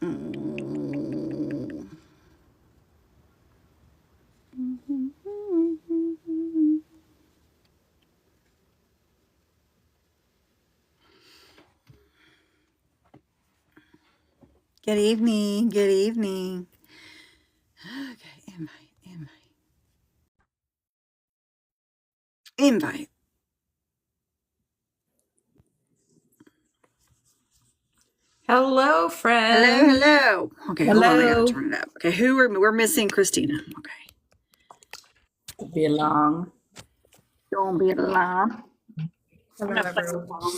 Mm. Good evening. Good evening. Okay, invite. Hello, friend. Hello. Okay, hold on. I gotta Hello. turn it up. Okay, we're missing Christina. Okay. Be long. Don't be alarmed. Hello, everyone.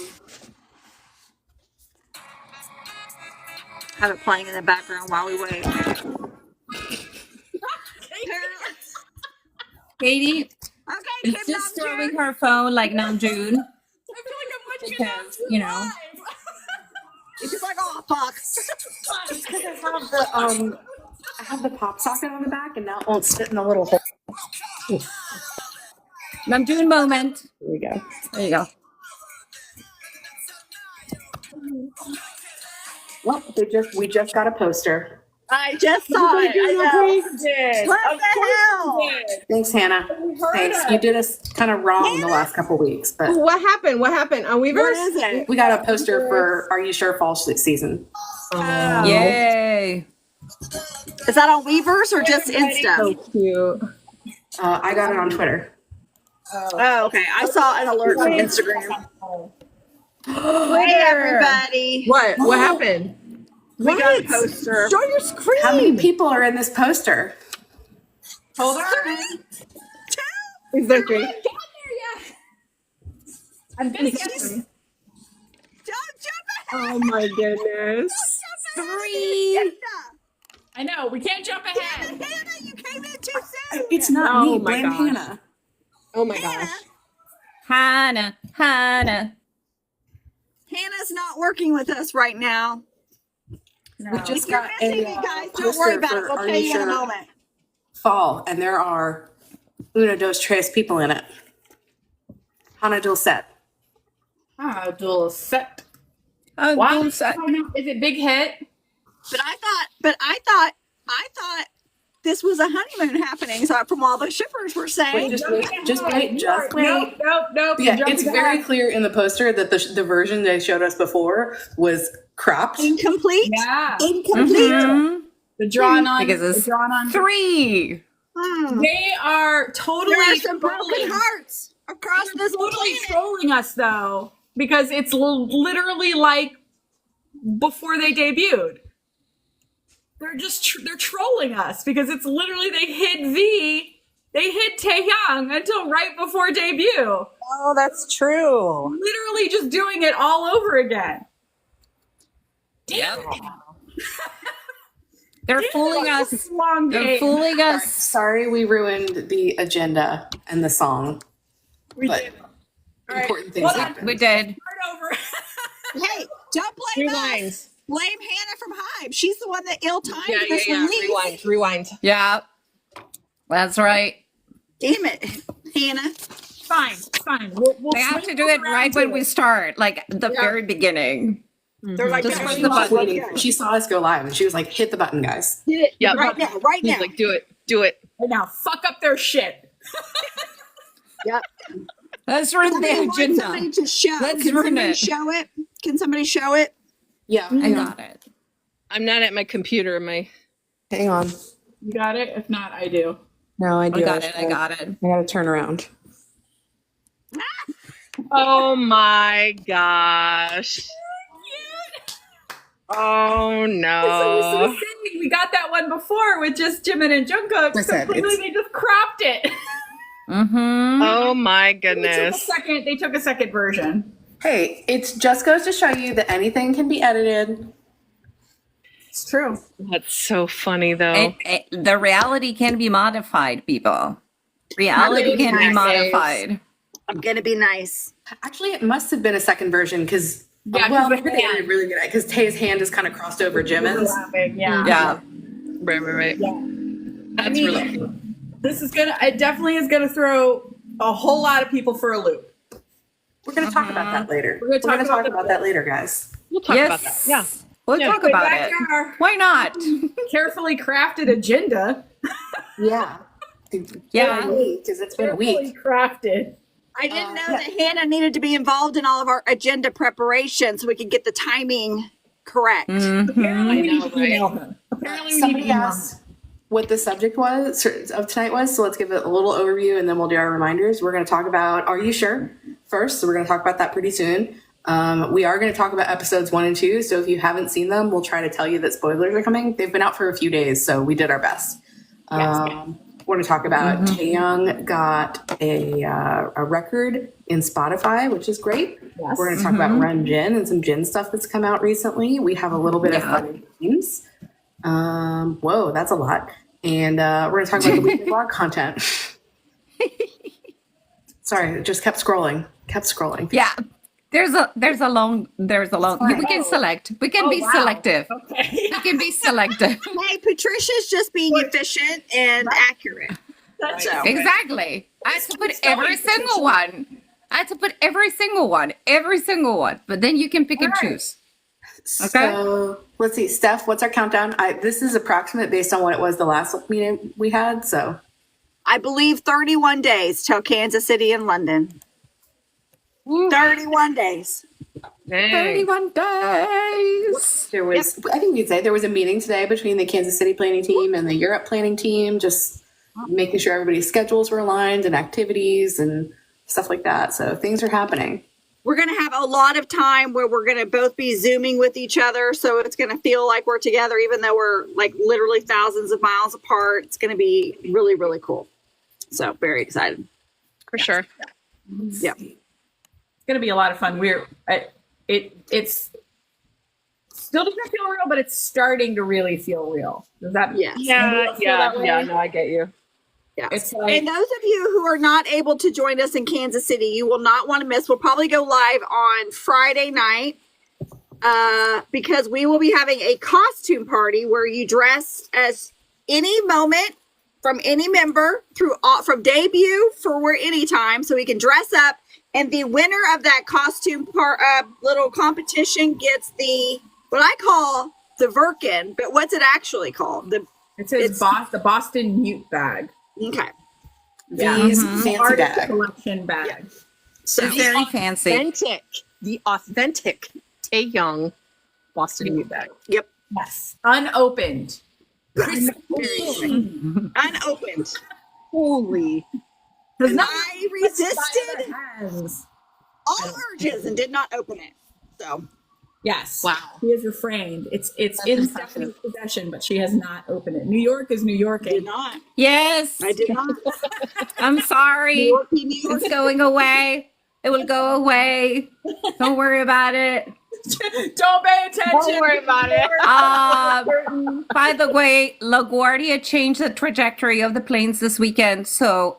Have it playing in the background while we wait. Katie Okay, is just throwing her phone like Namjoon. I feel like I'm watching because, you know. It's like, oh fuck. I have the pop socket on the back, and now it won't sit in the little hole. Namjoon moment. There we go. There you go. Well, we just got a poster. I just saw it. I know. What the hell? Thanks, Hannah. Thanks. You did us kind of wrong the last couple weeks, but What happened? What happened? On Weavers? What is it? we got a poster for Are You Sure Fall season. Yay. Is that on Weavers or just Insta? So cute. I got it on Twitter. Oh, okay. I saw an alert from Instagram. Hey, everybody. What? What happened? We got a poster. Show your screen. How many people are in this poster? Hold on. Is there three? I'm gonna get them. Don't jump ahead. Oh my goodness. Three. I know, we can't jump ahead. Hannah, you came in too soon. It's not Oh me. my Blame gosh. Hannah. Oh my gosh. Hannah. Hannah's not working with us right now. We just If you're got missing a me, guys, don't worry poster about it. for We'll Are tell You you in a Sure moment. Fall, and there are una, dos, tres people in it. Hannah Dulcet. Dual set. Wow. Dual set. Is it big hit? But I thought this was a honeymoon happening. So from all the shippers were saying, Just wait. Nope. Yeah, it's very clear in the poster that the version they showed us before was cropped. incomplete. Yeah. Incomplete. Mhm. The drawn on. Because it's the drawn on. three. They are totally There are some broken hearts across this totally planet. trolling us though, because it's literally like before they debuted. They're just they're trolling us because it's literally they hid Taehyung until right before debut. Oh, that's true. Literally just doing it all over again. Yep. They're fooling us. Long They're game. fooling us. Sorry, we ruined the agenda and the song. We but did. All right. important things Hold on. happen. We did. Start over. Hey, don't blame us. Blame Hannah from Hive. She's the one that ill-timed this release. Rewind. Yeah. That's right. Damn it, Hannah. Fine. We'll They have swing to do it around right to when it. we start, like the very beginning. They're like, Just yeah, push we the want- button. Yeah. She saw us go live and she was like, hit the button, guys. Yeah, right now, right now. Like, do it. Right now, fuck up their shit. Yep. Let's run Somebody the wants agenda. somebody to show. Let's Can run somebody it. show it? Can somebody show it? Yeah, I got it. I'm not at my computer. hang on. You got it? If not, I do. No, I I do. got it. I got it. I gotta turn around. Oh my gosh. Oh no. We got that one before with just Jimin and Jungkook. Listen, So clearly they just cropped it. Mm-hmm. Oh my They goodness. took a second version. Hey, it just goes to show you that anything can be edited. It's true. That's so funny though. The reality can be modified, people. Reality can be modified. I'm gonna be nice. Actually, it must have been a second version because, Yeah, 'cause well, the I think hand. they're really good at because Tay's hand is kind of crossed over Jimin's. Yeah. Yeah. Right. That's mean, really cool. It definitely is gonna throw a whole lot of people for a loop. We're going to talk about that later. We're gonna talk talk about about that later, guys. We'll talk about that. Yes. Yeah. We'll Yeah. talk about Back it. to our Why not? carefully crafted agenda. Yeah. Yeah. Because it's been a Carefully week. crafted. I didn't know that Hannah needed to be involved in all of our agenda preparation so we could get the timing correct. Apparently, I we need know, to email right? her. Apparently, we need to Somebody email her. asked what the subject was of tonight was, so let's give it a little overview and then we'll do our reminders. We're going to talk about Are You Sure? First, so we're going to talk about that pretty soon. We are going to talk about episodes 1 and 2, so if you haven't seen them, we'll try to tell you that spoilers are coming. They've been out for a few days, so we did our best. We're going to talk about Taehyung got a record in Spotify, which is great. Yes. We're going to talk about Run Jin and some Jin stuff that's come out recently. We have a little bit of fun games. Whoa, that's a lot. And we're going to talk about the weekly blog content. Sorry, it just kept scrolling. Yeah. There's a long we can select. We can be wow. selective. Okay. We can be selective. Hey, Patricia's just being efficient and accurate. That's So. Exactly. I had to put every single one. Every single one. But then you can pick and choose. Okay. So let's see, Steph, what's our countdown? This is approximate based on what it was the last meeting we had. So I believe 31 days till Kansas City and London. 31 days. Dang. 31 days. there was, I think we'd say there was a meeting today between the Kansas City planning team and the Europe planning team, just making sure everybody's schedules were aligned and activities and stuff like that. So things are happening. We're going to have a lot of time where we're going to both be Zooming with each other. So it's going to feel like we're together, even though we're like literally thousands of miles apart. It's going to be really, really cool. So very excited. For sure. Yeah. It's going to be a lot of fun. It's still doesn't feel real, but it's starting to really feel real. Does that? Yes. Yeah, feel that way? no, I get you. Yeah. It's like, And those of you who are not able to join us in Kansas City, you will not want to miss. We'll probably go live on Friday night because we will be having a costume party where you dress as any moment from any member from debut for any time, so we can dress up. And the winner of that costume little competition gets what I call the Virkin, but what's it actually called? it says the Boston Mute bag. Okay. These fancy Artist bag. collection bag. So It's very fancy. The authentic Taehyung Boston Mute bag. yep. Yes. Unopened. Unopened. Holy. And I resisted Hands. all urges and did not open it. So Yes. Wow. She has refrained. It's in impressive. Stephanie's possession, but she has not opened it. New York is New York. I did not. Yes. I did not. I'm sorry. It's going away. It will go away. Don't worry about it. Don't pay attention. Don't worry about it. By the way, LaGuardia changed the trajectory of the planes this weekend. So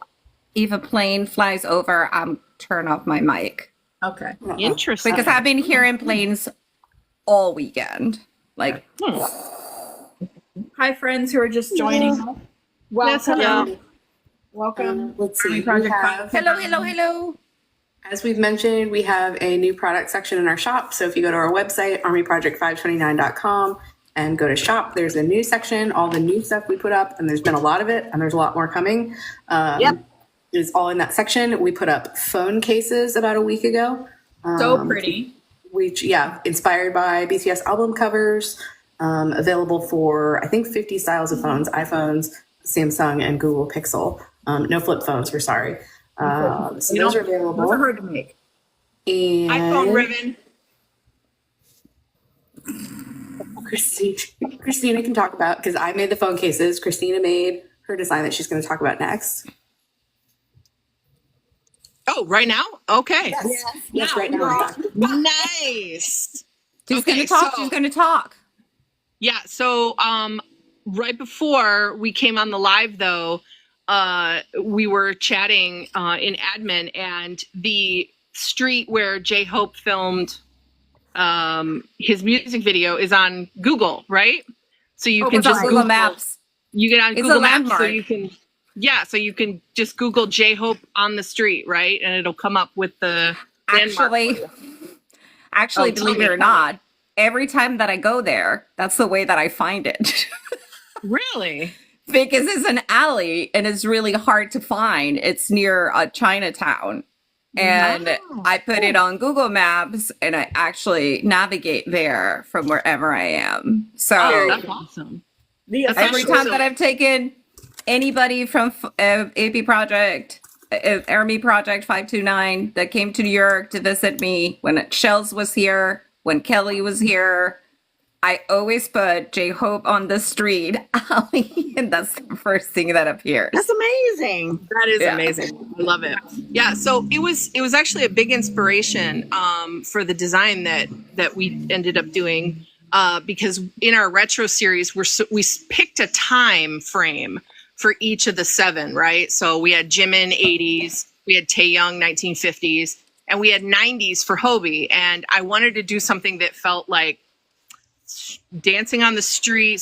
if a plane flies over, I'm turn off my mic. Okay. Interesting. Because I've been hearing planes all weekend. Like, Hi, friends who are just joining us. Welcome. hello. Welcome. Let's see. Army We Project have, hello. as we've mentioned, we have a new product section in our shop. So if you go to our website, armyproject529.com, and go to shop, there's a new section, all the new stuff we put up, and there's been a lot of it, and there's a lot more coming. Yep. It's all in that section. We put up phone cases about a week ago. So pretty. Which, inspired by BTS album covers, available for, I think, 50 styles of phones, iPhones, Samsung, and Google Pixel. No flip phones, we're sorry. So those are available. Those are hard to make. And iPhone ribbon. Christina can talk about, because I made the phone cases. Christina made her design that she's going to talk about next. Oh, right now? Okay. Yes, right now. Nice. She's Okay, going to talk. so- She's going to talk. Yeah. So, right before we came on the live, though, we were chatting in admin, and the street where J-Hope filmed his music video is on Google, right? So you can It's on just Google Maps. You get on It's a Google Maps, so landmark. you can. Yeah, so you can just Google J-Hope on the street, right? And it'll come up with the landmark Actually, for you. actually, Oh, tell believe me, it or tell me. not, every time that I go there, that's the way that I find it. Really? Because it's an alley and it's really hard to find. It's near Chinatown. And I put it on Google Maps and I actually navigate there from wherever I am. So Oh, that's awesome. That's every awesome. time that I've taken anybody from AP Project, Army Project 529 that came to New York to visit me when Shells was here, when Kelly was here, I always put J-Hope on the street alley, and that's the first thing that appears. That's amazing. That is Yeah. amazing. I love it. Yeah. So it was actually a big inspiration for the design that we ended up doing because in our retro series we picked a time frame for each of the 7, right? So we had Jimin 80s, we had Taehyung 1950s, and we had 90s for Hobie. And I wanted to do something that felt like dancing on the street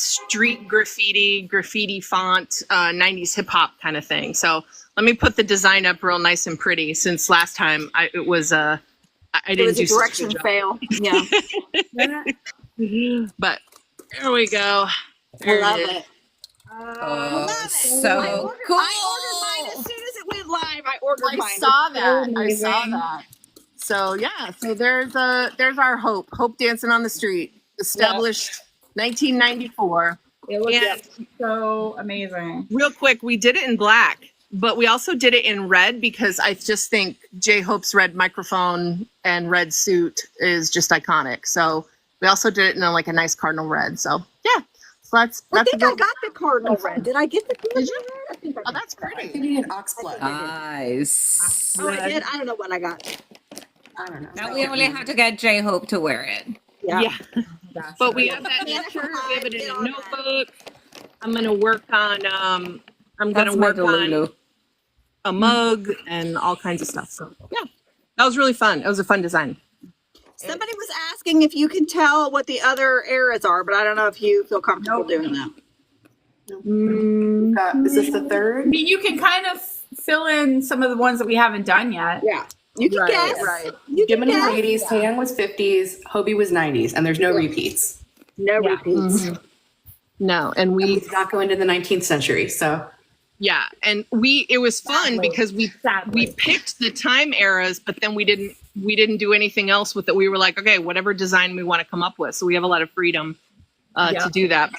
graffiti font, 90s hip hop kind of thing. So let me put the design up real nice and pretty since last time I It didn't was do a such a direction good job. fail. Yeah. But there we go. I There love it is. it. Oh, I so ordered, cool. I ordered mine as soon as it went live. I ordered I mine. saw that. so I saw amazing. that. So yeah, so there's our Hope dancing on the street, established 1994. It looks And so amazing. real quick, we did it in black, but we also did it in red because I just think J-Hope's red microphone and red suit is just iconic. So we also did it in like a nice cardinal red. So yeah, so I that's think I about- got the cardinal red. Did I get the cardinal Did you? red? I think I Oh, got that's I pretty. think you need an ox blood. Nice. Oh, I did. I don't know what I got. I don't know. Now we only have to get J-Hope to wear it. Yeah. Gosh, But we have that Yeah. picture. We have it in a notebook. I'm gonna work on I'm That's gonna my work on Delulu. a mug and all kinds of stuff. So yeah, that was really fun. It was a fun design. Somebody was asking if you can tell what the other eras are, but I don't know if you feel comfortable doing that. Is this the I third? mean, you can kind of fill in some of the ones that we haven't done yet. Yeah. You can Right, guess. right. You can Jimin was guess. 80s, Taehyung was 50s, Hobie was 90s, and there's no repeats. No Yeah. repeats. No, and We we did not go into the 19th century, so yeah, and it was fun because we Sadly. picked the time eras, but then we didn't do anything else with it. We were like, okay, whatever design we want to come up with. So we have a lot of freedom Yeah. to do that.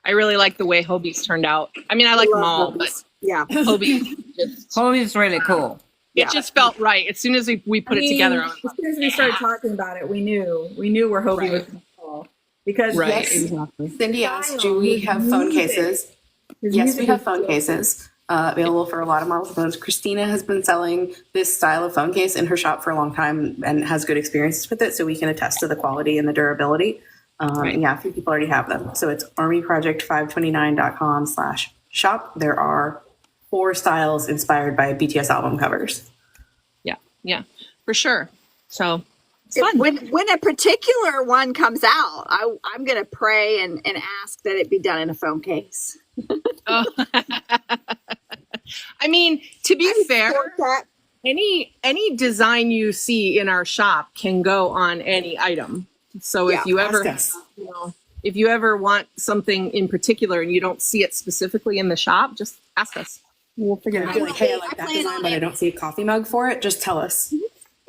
I really like the way Hobie's turned out. I mean, I like them all, but Yeah. Hobie just Hobie is really cool. it just felt right as soon as we put it together. I was As soon as we started talking about it, we knew where Hobie was going to fall. Because right, Yes. exactly. Cindy asked, do we have phone cases? Yes, we have phone cases available for a lot of models and phones. Christina has been selling this style of phone case in her shop for a long time and has good experiences with it, so we can attest to the quality and the durability. Right. Yeah, a few people already have them. So it's armyproject529.com/shop. There are 4 styles inspired by BTS album covers. Yeah, for sure. So it's If- fun. when a particular one comes out, I'm going to pray and ask that it be done in a phone case. Oh. I mean, to be fair, Support that. any design you see in our shop can go on any item. So Yeah, if you ever, ask us. if you ever want something in particular and you don't see it specifically in the shop, just ask us. We'll figure it If out. you're like, hey, I like I that plan design, on but I it. don't see a coffee mug for it, just tell us.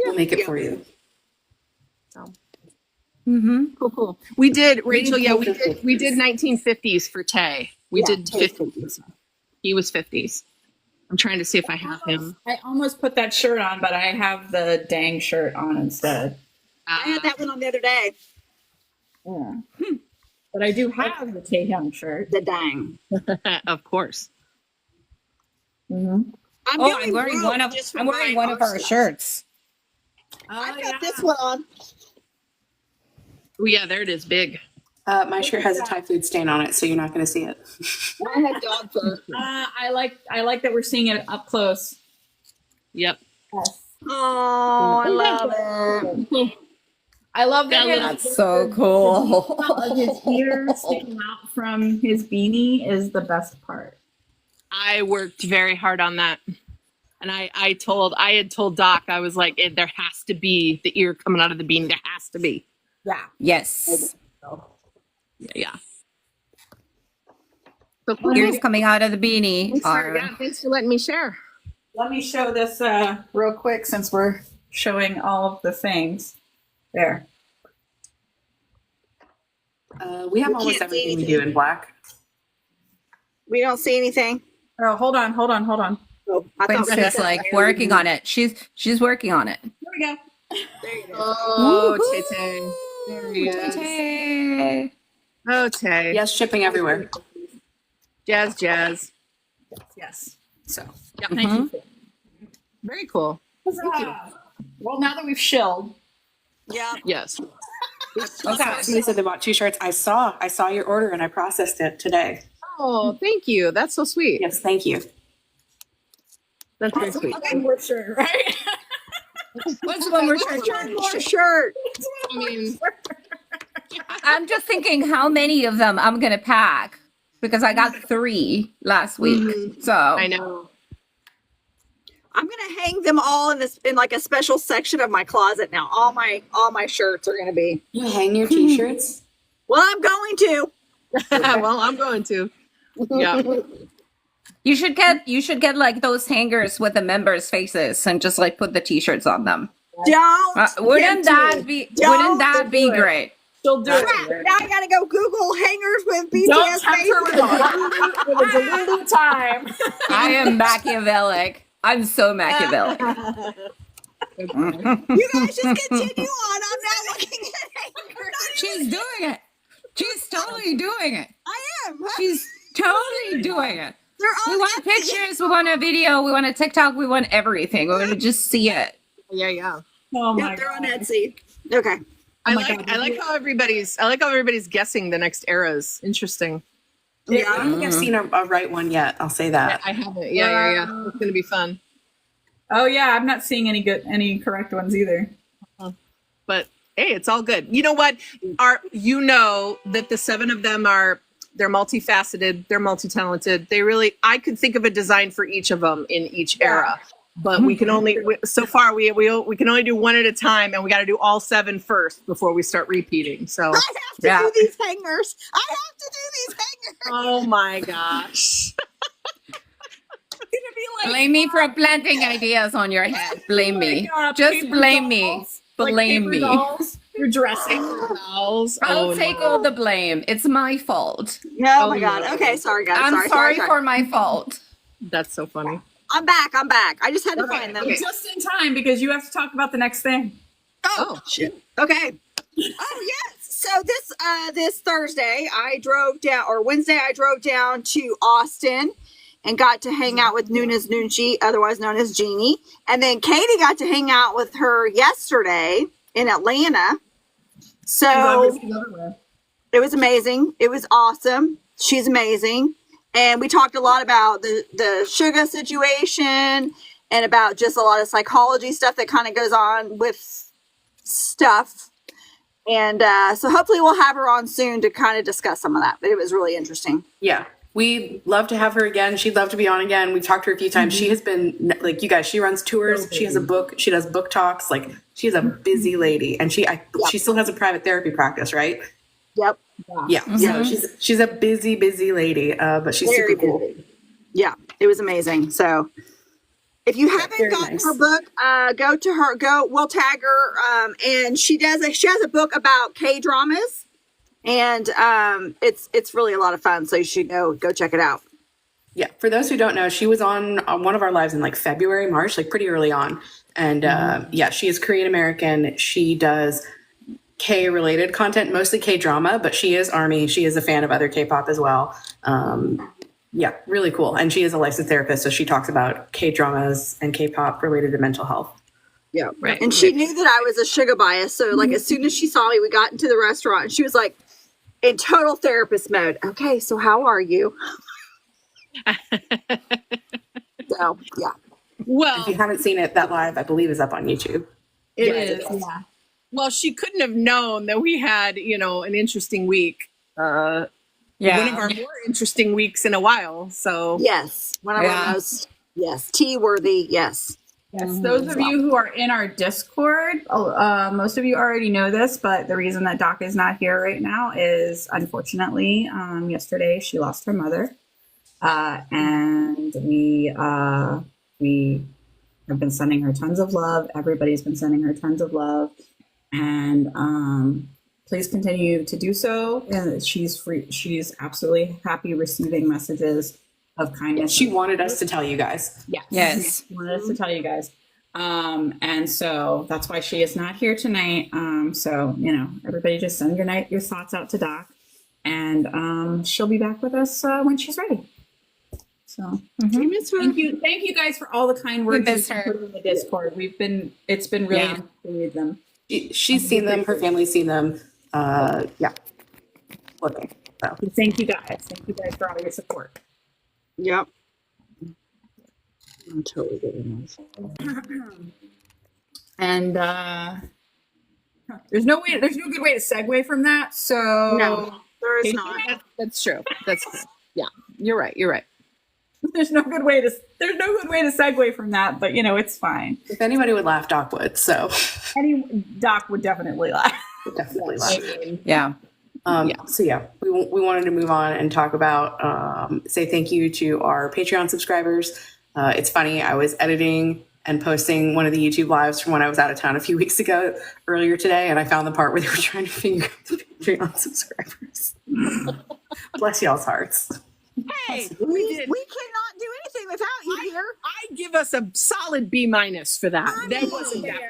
We'll make it for you. So Mm-hmm. cool. We did, Rachel. Yeah, we did 1950s for Tay. We Yeah, did Tay's 50s. He was 50s. I'm trying to see if I have him. I almost put that shirt on, but I have the dang shirt on instead. I had that one on the other day. Yeah. But I do have the Taehyung shirt. The dang. Of course. Mm-hmm. I'm Oh, going I'm wearing rogue one of just for I'm wearing my one of our art stuff. shirts. I've got this one on. Oh yeah, there it is, big. My shirt has a Thai food stain on it, so you're not going to see it. I had dog fur. I like that we're seeing it up close. Yep. Yes. Oh, I love it. I love that. That's so cool. His ears sticking out from his beanie is the best part. I worked very hard on that. And I had told Doc, I was like, there has to be the ear coming out of the beanie. There has to be. Yeah. Yes. Yeah. So cool. Ears coming out of the beanie Thanks are. thanks for letting me share. Let me show this real quick since we're showing all of the things. There. We have We almost can't see everything we anything. do in black. We don't see anything. Oh, hold on. Oh, I thought Quince we is said like that. working on it. She's working on it. Here we go. There you go. Oh, Tay. There he is. Tay. Oh, Tay. Yes, shipping everywhere. Jazz. Yes. So Yeah. Thank you. Very cool. Well, now that we've shilled. Yeah. Yes. Okay. somebody said they bought 2 shirts. I saw your order and I processed it today. Oh, thank you. That's so sweet. Yes, thank you. That's very sweet. One more shirt, right? What's one more shirt? One more shirt. I mean, I'm just thinking how many of them I'm gonna pack because I got 3 last week. So I know. I'm gonna hang them all in like a special section of my closet now. All my shirts are gonna be. You hang your t-shirts? Well, I'm going to. Well, I'm going to. Yeah. you should get like those hangers with the members' faces and just like put the t-shirts on them. Don't. Wouldn't that be do it. great? She'll do Crap, it. now I gotta go Google hangers with BTS Don't tempt her faces. with a delulu time. I am Machiavellic. I'm so Machiavellic. You guys just continue on. I'm not looking at hangers. She's doing it. She's totally doing it. I am. She's totally doing it. They're We all want pictures, we want a video, we want a TikTok, we want everything. We want to just see it. Yeah. Oh my Yep, they're on God. Etsy. Okay. I my like God. how everybody's guessing the next eras. Interesting. I don't think I've seen a right one yet. I'll say that. I haven't. Yeah. It's gonna be fun. Oh yeah, I'm not seeing any correct ones either. But hey, it's all good. You know what? That the 7 of them they're multifaceted, they're multi-talented. I could think of a design for each of them in each era. But we can only so far we can only do one at a time, and we got to do all 7 first before we start repeating. So I have to do these hangers. oh my gosh. Blame me for planting ideas on your head. Blame me. Just blame me. Blame me. You're dressing. Dolls. I'll Oh, take no. all the blame. It's my fault. Oh my God. Okay, sorry guys. I'm sorry for my fault. That's so funny. I'm back. I just had to find them. Okay. Just in time because you have to talk about the next thing. Oh shit. Okay. Oh yes. So this Thursday Wednesday I drove down to Austin and got to hang out with Nuna's Nunchi, otherwise known as Jeannie. And then Katie got to hang out with her yesterday in Atlanta. So it was amazing. It was awesome. She's amazing. And we talked a lot about the sugar situation and about just a lot of psychology stuff that kind of goes on with stuff. And so hopefully we'll have her on soon to kind of discuss some of that. But it was really interesting. Yeah. We'd love to have her again. She'd love to be on again. We've talked to her a few times. She has been like you guys. She runs tours. She has a book. She does book talks. Like she's a busy lady, and she still has a private therapy practice, right? Yep. Yeah. So she's a busy lady, but she's Very super cool. busy. Yeah, it was amazing. So if you haven't very gotten nice. her book, go to her. We'll tag her. And she has a book about K-dramas. And it's really a lot of fun, so you should go check it out. Yeah, for those who don't know, she was on one of our lives in like February, March, like pretty early on. And she is Korean American. She does K-related content, mostly K-drama, but she is ARMY. She is a fan of other K-pop as well. Really cool. And she is a licensed therapist, so she talks about K-dramas and K-pop related to mental health. Yeah, Right. And she knew that I was a sugar bias, so like as soon as she saw me, we got into the restaurant, and she was like in total therapist mode. Okay, so how are you? So yeah. Well, If you haven't seen it, that live, I believe, is up on YouTube. it is. Yeah. Well, she couldn't have known that we had, an interesting week. One of our more interesting weeks in a while. So Yes, one of our most T-worthy. Yes. Yes, those of you who are in our Discord, most of you already know this, but the reason that Doc is not here right now is unfortunately, yesterday she lost her mother, and we have been sending her tons of love. Everybody's been sending her tons of love, and please continue to do so. And she's free. She's absolutely happy receiving messages of kindness. She wanted us to tell you guys. Yes. Wanted us to tell you guys. And so that's why she is not here tonight. So, everybody just send your thoughts out to Doc, and she'll be back with us when she's ready. So thank you guys for all the kind words miss you her. put in the Discord. It's been really nice to read them. She's seen them, her family's seen them. Yeah. Okay. So. Thank you guys. Thank you guys for all your support. Yep. I'm totally getting this. And there's no good way to segue from that. So No, there is not. That's true. That's true. Yeah, you're right. You're right. there's no good way to segue from that, but it's fine. If anybody would laugh, Doc would. So Doc would definitely laugh. would definitely laugh. Yeah. So yeah, we wanted to move on and talk about, say thank you to our Patreon subscribers. It's funny, I was editing and posting one of the YouTube lives from when I was out of town a few weeks ago, earlier today, and I found the part where they were trying to figure out the Patreon subscribers. Bless y'all's hearts. Hey, We cannot do anything without you here. I give us a solid B- for that. That wasn't that bad.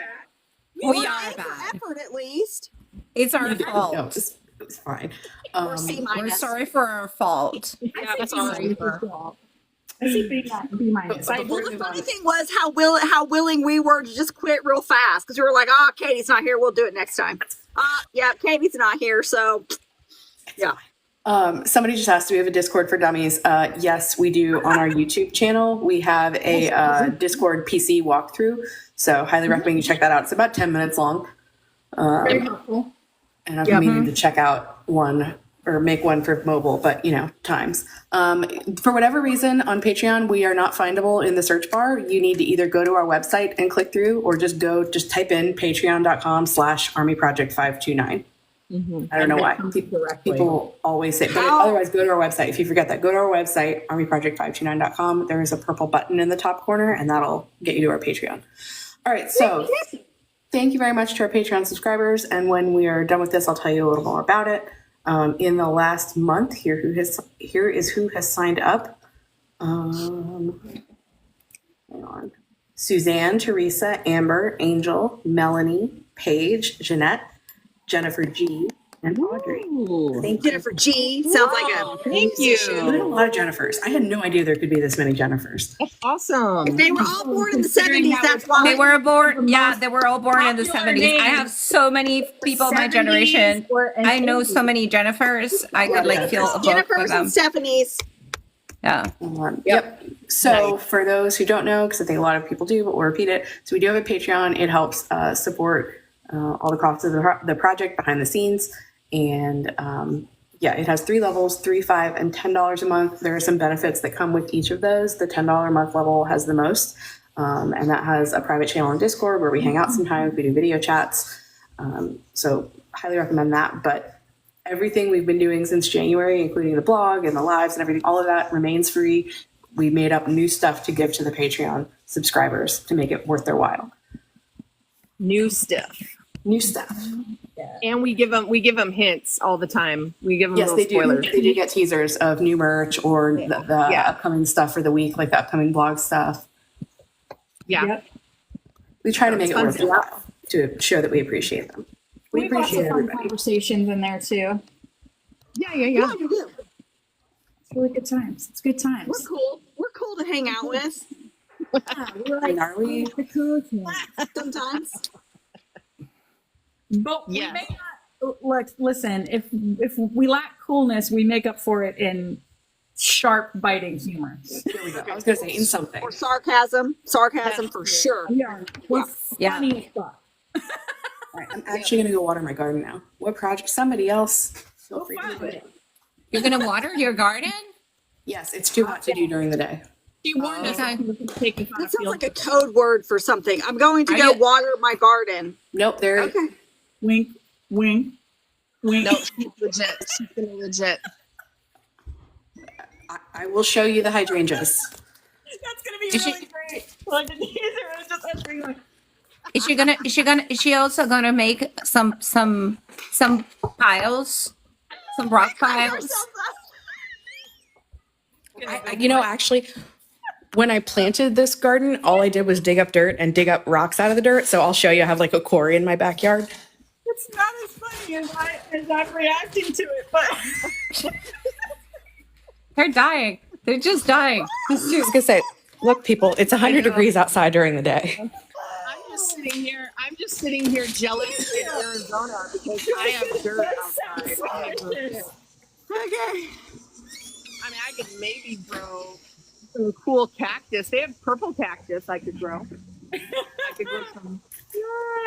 We Well, are for bad. effort at least. It's our No, fault. it was fine. Or C We're minus. sorry for our fault. Yeah, sorry. I see B minus. But Well, the funny thing was how willing we were to just quit real fast because we were like, Katie's not here. We'll do it next time. Yeah, Katie's not here. So, yeah. Somebody just asked, do we have a Discord for dummies? Yes, we do on our YouTube channel. We have a Discord PC walkthrough. So highly recommend you check that out. It's about 10 minutes long. Very helpful. And I've been meaning to check out one or make one for mobile, but times. For whatever reason on Patreon, we are not findable in the search bar. You need to either go to our website and click through or just type in patreon.com/armyproject529. I don't know why. People always say, but otherwise go to our website. If you forget that, go to our website, armyproject529.com. There is a purple button in the top corner and that'll get you to our Patreon. All right. So thank you very much to our Patreon subscribers. And when we are done with this, I'll tell you a little more about it. In the last month, here is who has signed up. Hang on. Suzanne, Teresa, Amber, Angel, Melanie, Paige, Jeanette, Jennifer G, and Audrey. Thank you. Jennifer G sounds like a. Thank There's a you. lot of Jennifers. I had no idea there could be this many Jennifers. If Awesome. they were all born in the Considering 70s, that that's was why. They were born, they were all born in the popular 70s. I names. have so many people of my 70s generation. and I know 80s. so many Jennifers. I could feel a book with Jennifer's them. and Stephanie's. Yeah. Yep. So for those who don't know, because I think a lot of people do, but we'll repeat it. So we do have a Patreon. It helps support all the costs of the project behind the scenes. And it has 3 levels, $3, $5, and $10 a month. There are some benefits that come with each of those. The $10 a month level has the most. And that has a private channel on Discord where we hang out sometimes. We do video chats. So highly recommend that. But everything we've been doing since January, including the blog and the lives and everything, all of that remains free. We made up new stuff to give to the Patreon subscribers to make it worth their while. New stuff. New stuff. And we give them hints all the time. We give them Yes, little they do. spoilers. They do get teasers of new merch or the upcoming stuff for the week, like the upcoming blog stuff. Yeah. Yep. We try to make it fun worth their while to show that we appreciate them. We We've got appreciate some fun everybody. conversations in there too. Yeah. Yeah, we do. It's really good times. It's good times. We're cool. We're cool to hang out with We're I mean, are we? the cool kids. sometimes. But we Yes. may not listen, if we lack coolness, we make up for it in sharp biting humor. There we go. I was going to say in something. Or sarcasm. Sarcasm for sure. We're Yeah. funny as fuck. All right, I'm actually going to go water my garden now. What project? Somebody else. Feel free to do it. You're going to water your garden? Yes, it's too hot to do during the day. She warned us Okay. that we were taking That sounds like a code word for something. I'm going to Are go you- water my garden. Nope, there. Okay. wink, wink, wink. No, she's legit. She's gonna legit. I will show you the hydrangeas. That's gonna be Is she- really great. Like the teaser is just entering like, Is she also gonna make some piles, some rock piles? Actually, when I planted this garden, all I did was dig up dirt and dig up rocks out of the dirt. So I'll show you. I have like a quarry in my backyard. it's not as funny as I'm reacting to it, but They're dying. They're just dying. I was gonna say, look, people, it's 100 degrees outside during the day. I'm just sitting here jealous in Arizona because I have dirt outside. Oh my goodness. Okay. I mean, I could maybe grow some cool cactus. They have purple cactus I could grow. I could grow some.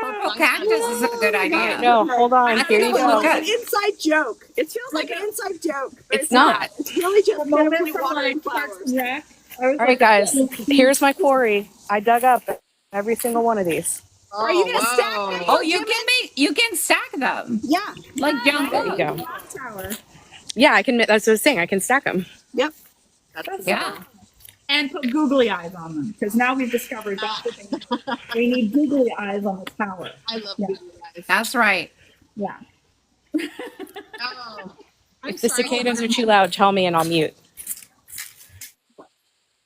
Purple cactus is a good idea. No, hold on. Here you It feels go. like an inside joke. It feels like an inside joke. But It's not. It's really just moment simply from watering like Parks flowers. and Rec. I was All right, guys. Here's my quarry. I dug up every single one of these. Are you gonna stack them? Oh, you can stack them Yeah. like junk. There you go. Clock Tower. Yeah, I can. That's what I was saying. I can stack them. Yep. Yeah. And put googly eyes on them because now we've discovered that's the thing. We need googly eyes on the tower. I love Yeah. you guys. That's right. Yeah. Oh, If the cicadas are too loud, tell me and I'll mute.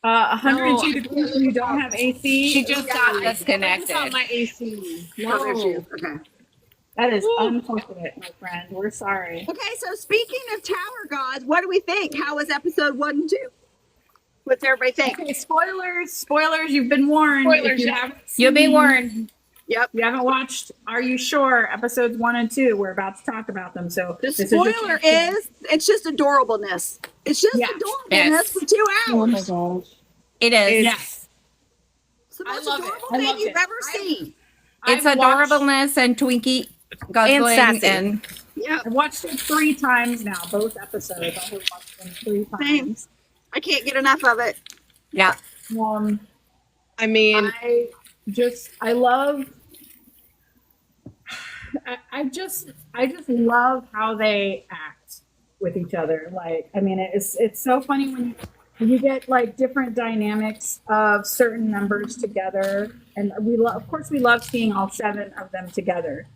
102 degrees when you don't have AC. She just got it's disconnected. on my AC. Oh, there's No. you. Okay. That is unfortunate, my friend. We're sorry. Okay, so speaking of Tower Gods, what do we think? How was episode 1 and 2? What's everybody think? Okay, spoilers. You've been warned. Spoilers, If you yeah. haven't You'll be seen- warned. Yep. You haven't watched Are You Sure? Episodes 1 and 2. We're about to talk about them. So The this is your spoiler chance is it's just adorableness. It's just Yes. adorableness Yes. for 2 hours. gosh. It is. Yes. It's the I most love it. adorable I thing loved you've it. ever seen. It's I've watched- adorableness and Twinkie guzzling sassy. and Yeah. I've watched it 3 times now, both episodes. I have watched them 3 Same. times. I can't get enough of it. yeah. I mean, I love I just love how they act with each other. Like, I mean, it's so funny when you get like different dynamics of certain members together, and of course we love seeing all 7 of them together.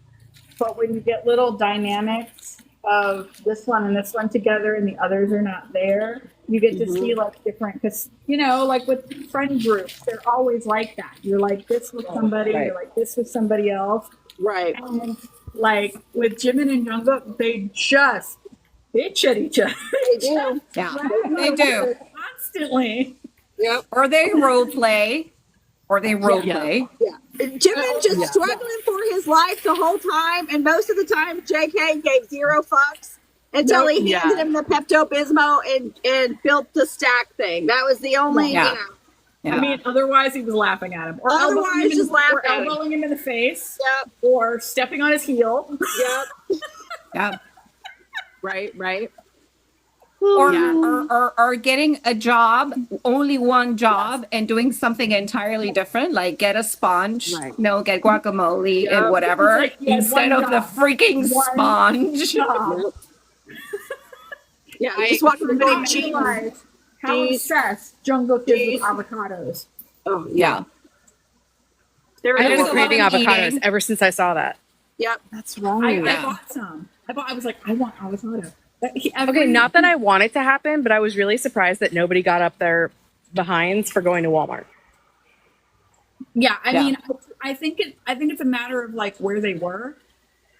But when you get little dynamics of this one and this one together, and the others are not there, you get to see like different. Because like with friend groups, they're always like that. You're like this with somebody, Right. you're like this with somebody else. Right. And like with Jimin and Jungkook, they just bitch at each other. They do. Yeah. They do. Constantly. Yep. Or they role play. Or they role play. Yeah. Jimin just struggling for his life the whole time, and most of the time JK gave 0 fucks until he handed him the Pepto Bismol and built the stack thing. That was the only, Yeah. you know. Yeah. I mean, otherwise he was laughing at him, or Otherwise, elbowing him just laughing. or elbowing him in the face, Yep. or stepping on his heel. Yep. Yeah. right. Or getting a job, only one job, and doing something entirely different, like get a sponge, Right. get guacamole and whatever, It's like he had instead one of the job. freaking One sponge. Yeah. I just watched the Did video not cheese. realize how Cheese. obsessed Jungkook is with avocados. Oh, Yeah. There I've it been is. a craving lot of avocados eating. ever since I saw that. Yep. That's I right. bought some. I was like, I want avocado. Okay, not that I want it to happen, but I was really surprised that nobody got up their behinds for going to Walmart. Yeah, I Yeah. mean, I think it's a matter of like where they were.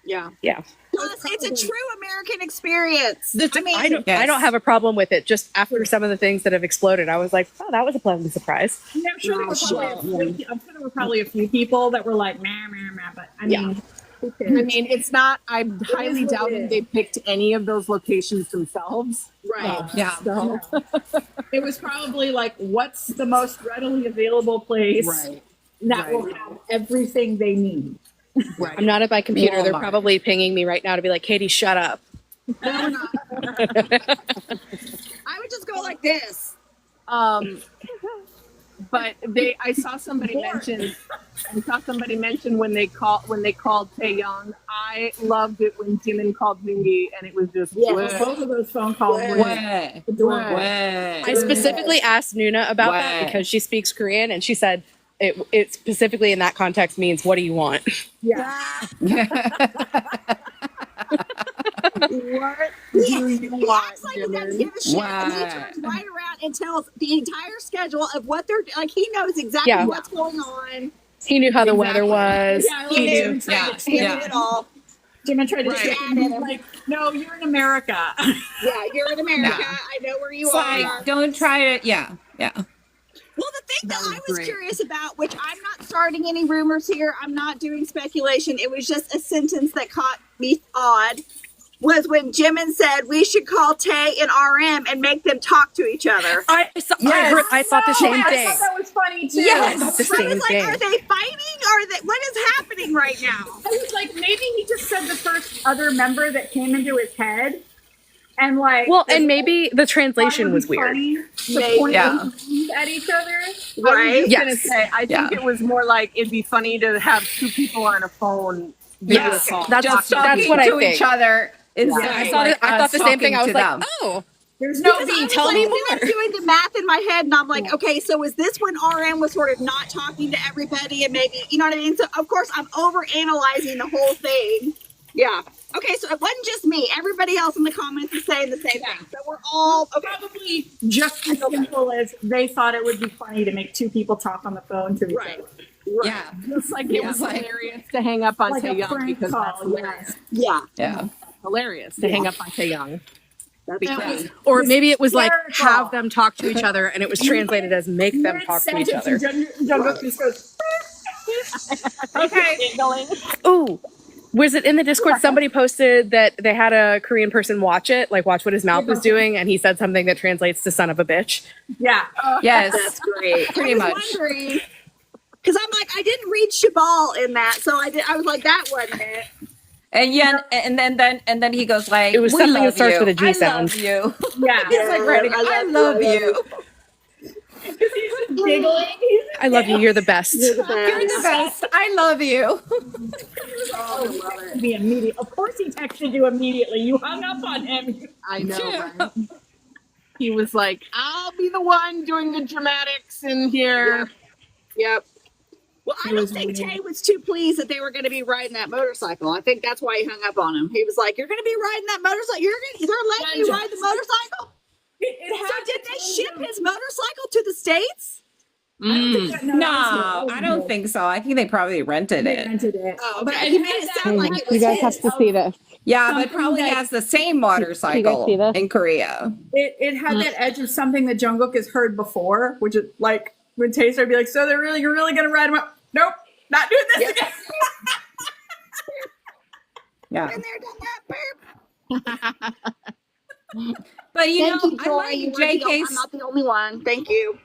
Yeah. Yeah. Plus, it's a true American experience. I mean, I Yes. don't have a problem with it. Just after some of the things that have exploded, I was like, oh, that was a pleasant surprise. I mean, I'm sure there were probably a few people that were like, meh, meh, meh, but I mean, who cares? I mean, it's not. I'm highly what it doubting is. they picked any of those locations themselves. Right. Yeah. So, It was probably like, what's the most readily available place that will have everything they need? I'm not at my computer. They're Walmart. probably pinging me right now to be like, Katie, shut up. No, we're not. I would just go like this. but I saw somebody mention when they called Taehyung. I loved it when Jimin called Mingi, and it was just Both of those phone calls were Way. adorable. Way. I specifically asked Nuna about that because she speaks Korean, and she said it specifically in that context means, "What do you want?" Yeah. What do you He want, acts like he doesn't Jimin? give a shit, and he Wow. turns right around and tells the entire schedule of what they're like. He knows exactly Yeah. what's going on. He knew how the weather was. Yeah, I love He Jimin knew. tried to He Yeah. knew it all. Jimin tried to Right. say, and he's like, no, you're in America. Yeah, you're in America. Yeah. I know where you It's are. like, don't try to, yeah. Well, the thing that That was I was great. curious about, which I'm not starting any rumors here, I'm not doing speculation. It was just a sentence that caught me odd. Was when Jimin said we should call Tay and RM and make them talk to each other. I thought the same I thing. thought that was funny too. Yes. I thought the I same was like, thing. are they fighting? Or what is happening right now? I was like, maybe he just said the first other member that came into his head, and like, Well, and maybe the thought it translation would was be weird. funny to Maybe. point Yeah. guns at each other. I was Right? just gonna Yes. say, I think Yeah. it was more like it'd be funny to have two people on a phone video Yes. call. That's Just that's talking what I to think. each other. Instead Yeah. of, I thought like, I thought us the same thing. I talking was to like, them. oh, There's no Because I V. was tell like, me then I'm more. doing the math in my head, and I'm like, okay, so was this when RM was sort of not talking to everybody, and maybe you know what I mean? So of course I'm over analyzing the whole thing. Yeah. Okay, so it wasn't just me. Everybody else in the comments is saying the same thing. So we're all okay. Probably just as simple as they thought it would be funny to make two people talk on the phone to each Right. other. Yeah. Just like it was like- hilarious to hang up on Like a Taehyung prank because call, that's hilarious. Yeah. Yeah. Hilarious to hang up on Taehyung. That's Because funny. or maybe it was like hysterical. have them talk to each other, and it was translated as make them talk to each other. Jungkook just goes, okay, Ooh, was it in the Discord? Somebody posted that they had a Korean person watch what his mouth was doing, and he said something that translates to "son of a bitch." yeah. Yes. That's great. Pretty I was much. wondering because I'm like I didn't read Shabal in that, so I was like that wasn't it. And yeah, and then he goes like, It was "We something that love starts you. with a G I sound." love you. Yeah. He's like writing, I love you. Giggling. I love you. You're the best. You're the best. I love you. Be immediate. Of course, he texted you immediately. You hung up on him. I know. Yeah. Right? He was like, "I'll be the one doing the dramatics in here." Yep. Well, I don't think Tay was too pleased that they were going to be riding that motorcycle. I think that's why he hung up on him. He was like, "You're going to be riding that motorcycle. They're letting you ride the motorcycle." So did they ship his motorcycle to the States? No, I don't think so. I think they probably rented it. Oh, but he made it sound like it was You guys have his. to see this. Yeah, but Something probably that- has the same see motorcycle this? in Korea. It had that edge of something that Jungkook has heard before, which is like when Taser would be like, "So you're really gonna ride him up?" Nope, not doing this again. Yeah. Been there, done that. Burp. But you Thank know, you, I Joy. like You were the only- I'm JK's not the only one. Thank you.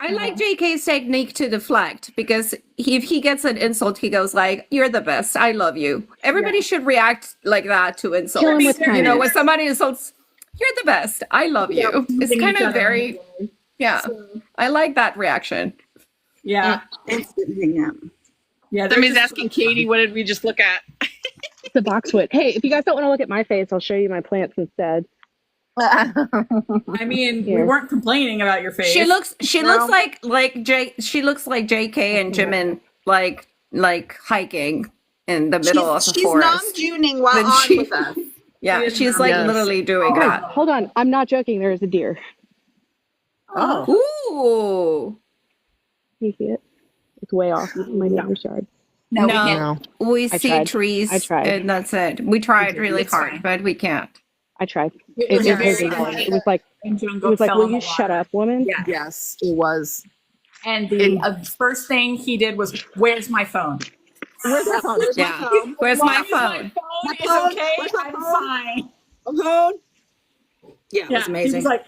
I like JK's technique to deflect because if he gets an insult, he goes like, "You're the best. I love you." Everybody should react like that to insults. Kill him with You know, kindness. when somebody insults, "You're the best. I love you." It's Giving kind each of other very, yeah. I like that reaction. Yeah, Instant hang up. yeah. Somebody's asking Katie, "What did we just look at?" It's a boxwood. Hey, if you guys don't want to look at my face, I'll show you my plants instead. I mean, we Here. weren't complaining about your face. She looks No. she looks like JK and Jimin like hiking in the middle of the She's forest. non-juning while Then on she- with us. Yeah, She is she's like Yes. literally doing Guys, that. hold on. I'm not joking. There is a deer. Ooh. Can you see it? It's way off in my neighbor's yard. No, No. we can't. We I see tried. trees I tried. and that's it. We tried really It's hard, fine. but we can't. I tried. It It was was very very annoying. funny. It was like, And Jungkook it was like, fell will in the you shut water. up, woman? Yeah. Yes, it was. And the first thing he did was, "Where's my phone?" Where's my phone? Where's Yeah. my phone? Where's As long my as phone? My is phone? okay. Where's my I'm phone? fine. My phone? Yeah. It was amazing. He was like,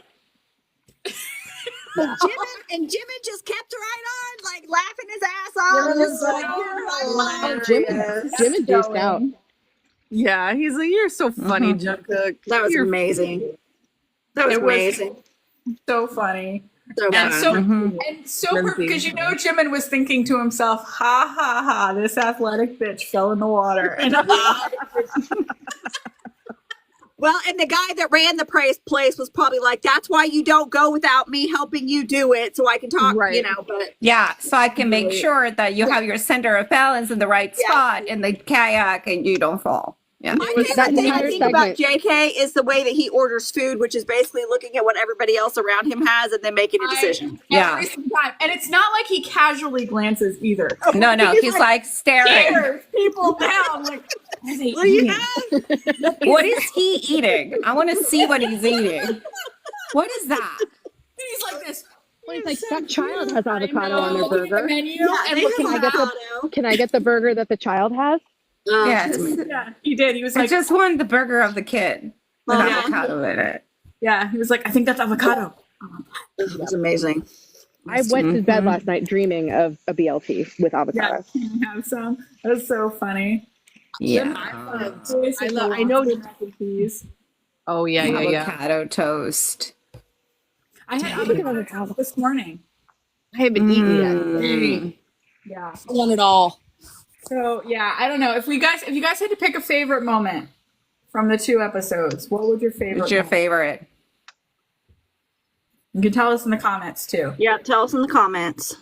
Jimin just kept right on, like laughing his ass off. Just like, you're Oh, hilarious. Jimin deuced out. Yeah, he's like, "You're so funny, Jungkook." That was You're amazing. That was It was- amazing. so funny. So And fun. so, Mhm. and so perfect because Jimin was thinking to himself, "Ha ha ha! This athletic bitch fell in the water." And Well, and the guy that ran the place was probably like, "That's why you don't go without me helping you do it, so I can talk." Right. You know, but Yeah, so I can make sure that you have your center of balance in the right Yeah. spot in the kayak and you don't fall. Yeah. my favorite that thing I entire think about segment. JK is the way that he orders food, which is basically looking at what everybody else around him has and then making a decision. Yeah. every single time. And it's not like he casually glances either. No, he's like staring. Stares people down like, "What is he What do you eating?" have? What is he eating? I want to see what he's eating. What is that? And he's like this. Well, it's like that child has avocado on their looking at the burger. menu Yeah, and they looking have at avocado. Can I get the burger that the child has? Yes. Yeah, he did. He was I like, just want the burger of the kid with Yeah. avocado in it. yeah, he was like, "I think that's avocado." It's amazing. I went to bed Mhm. last night dreaming of a BLT with avocado. Yeah, can I have some? That was so funny. Yeah. I know mac and cheese. Oh yeah, Avocado toast. I had Speaking of avocado avocado. this morning. I haven't eaten yet. Mm. Yeah. I want it all. So yeah, I don't know if you guys had to pick a favorite moment from the 2 episodes, what would your favorite? What's your moment? favorite? You can tell us in the comments too. Yeah, tell us in the comments.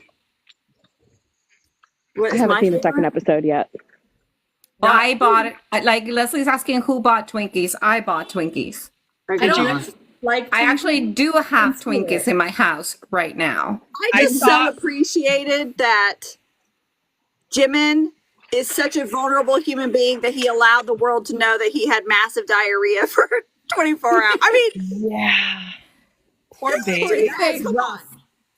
What I is haven't my seen the favorite? second episode yet. Well, I bought it. Like Leslie's asking who bought Twinkies. I bought Twinkies. Or I did don't you? actually like. I actually do have Let's do it. Twinkies in my house right now. I just saw- so appreciated that Jimin is such a vulnerable human being that he allowed the world to know that he had massive diarrhea for 24 hours. I mean, Yeah. Poor Really? baby. That was rough.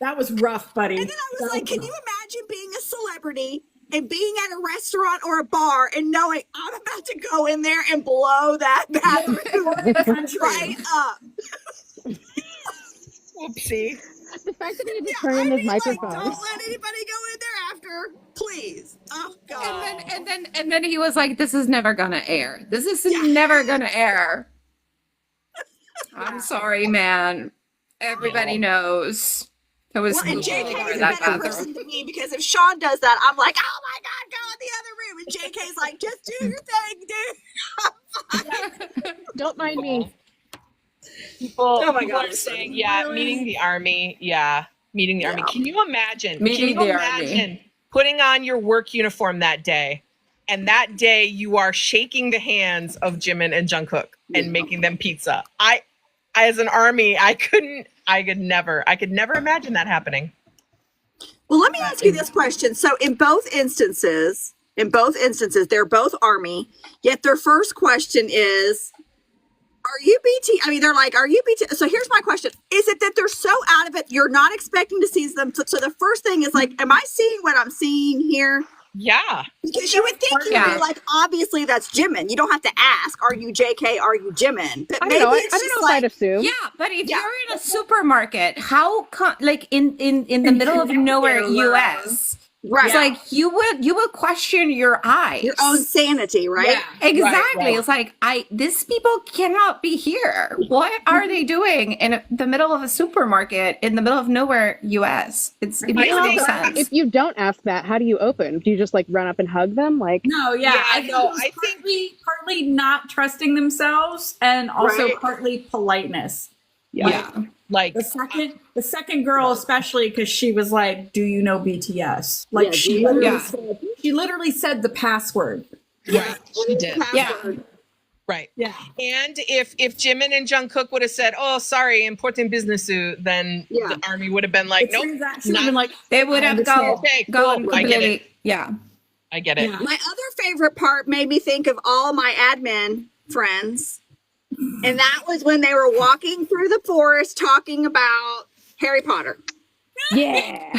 That was rough, buddy. and then I was like, can you imagine being a celebrity and being at a restaurant or a bar and knowing I'm about to go in there and blow that bathroom right up? Whoopsie. The fact that he had to turn in his microphone. Like, don't let anybody go in there after, please. Oh God. And then he was like, "This is never gonna air. This is never gonna air." I'm sorry, man. Everybody knows. It was Well, and spooky JK for is a that better bathroom. person than me because if Sean does that, I'm like, oh my God, go in the other room. And JK's like, just do your thing, dude. Don't mind me. People, Oh my people God, are it's saying, yeah, meeting the army. Yeah, meeting the army. Can you imagine? Meeting can you the army. imagine putting on your work uniform that day, and that day you are shaking the hands of Jimin and Jungkook and making them pizza? I as an army, I could never imagine that happening. Well, let me ask you this question. So in both instances, they're both army, yet their first question is, are you BT? I mean, they're like, are you BT? So here's my question. Is it that they're so out of it, you're not expecting to see them? So the first thing is like, am I seeing what I'm seeing here? Yeah. Because you would think you'd Yeah. be like, obviously that's Jimin. You don't have to ask, are you JK? Are you Jimin? But I maybe don't know. I it's don't just know if I'd like, assume. Yeah, but if you're in a supermarket, how like in the middle of nowhere US, right, it's like you would question your eyes. your own sanity, right? Yeah. Exactly. Right. It's like these people cannot be here. What are they doing in the middle of a supermarket in the middle of nowhere US? It makes no think- sense. If you don't ask that, how do you open? Do you just like run up and hug them? Like, No, yeah, Yeah, I think no, it was I think- partly not trusting themselves, and also Right. partly politeness. Yeah. Like The second girl, especially because she was like, "Do you know BTS?" Like Yeah, do she you- literally Yeah. said, she literally said the password. right, she did. Password. Right. Yeah, And if Jimin and Jungkook would have said, "Oh, sorry, important business," then Yeah. the army would have been like, it "Nope, turns out she would have been like, They would I have understand. Okay, gone cool. I get completely. Yeah. I get it." Yeah. My other favorite part made me think of all my admin friends. And that was when they were walking through the forest talking about Harry Potter. yeah.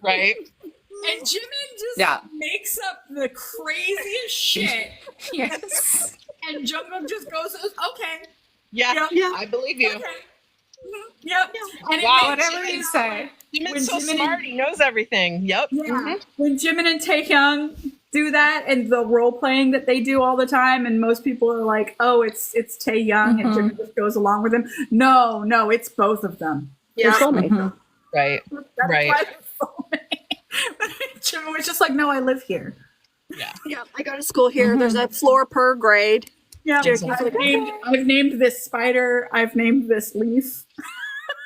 Right? and Jimin just Yeah. makes up the craziest shit, Yes. and Jungkook just goes, "Okay, Yeah, Yeah. I believe you. okay, mhm, yep." And Wow. it Whatever makes you say. Jimin's When so Jimin- smart. He knows everything. Yep. Yeah. When Jimin and Taehyung do that and the role playing that they do all the time, and most people are like, "Oh, it's Taehyung," and Jimmy just goes along with him. No, it's both of them. They're soulmates. Right. That's Right. why they're soulmates. Jimmy was just like, "No, I live here." Yeah. Yeah, I go to school here. There's a floor per grade. Yeah, Exactly. I've named this spider. I've named this leaf.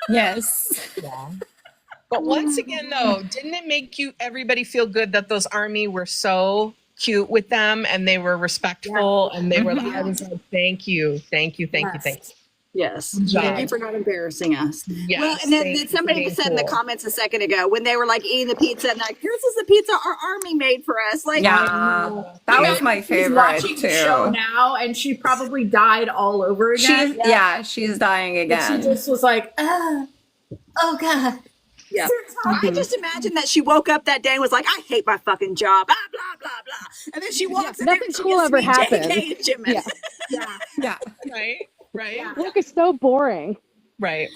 Yes. Yeah. But once again, though, didn't it make everybody feel good that those army were so cute with them and they were respectful and they were, I was like, thank you. Yes. Good job. Thank you for not embarrassing us. Yes, Well, and then thank you for somebody being said in the cool. comments a second ago when they were like eating the pizza and like, this is the pizza our army made for us. Like, Yeah, that was my She's favorite watching the show too. now, and she probably died all over again. She's dying She again. just was like, oh god. yeah. I just imagine that she woke up that day and was like, I hate my fucking job, blah, blah, blah, blah. And then she walks in there nothing and she cool gets to ever meet happened. JK and Jimin. Yeah. Yeah. Yeah. Right. Work is so boring. Right.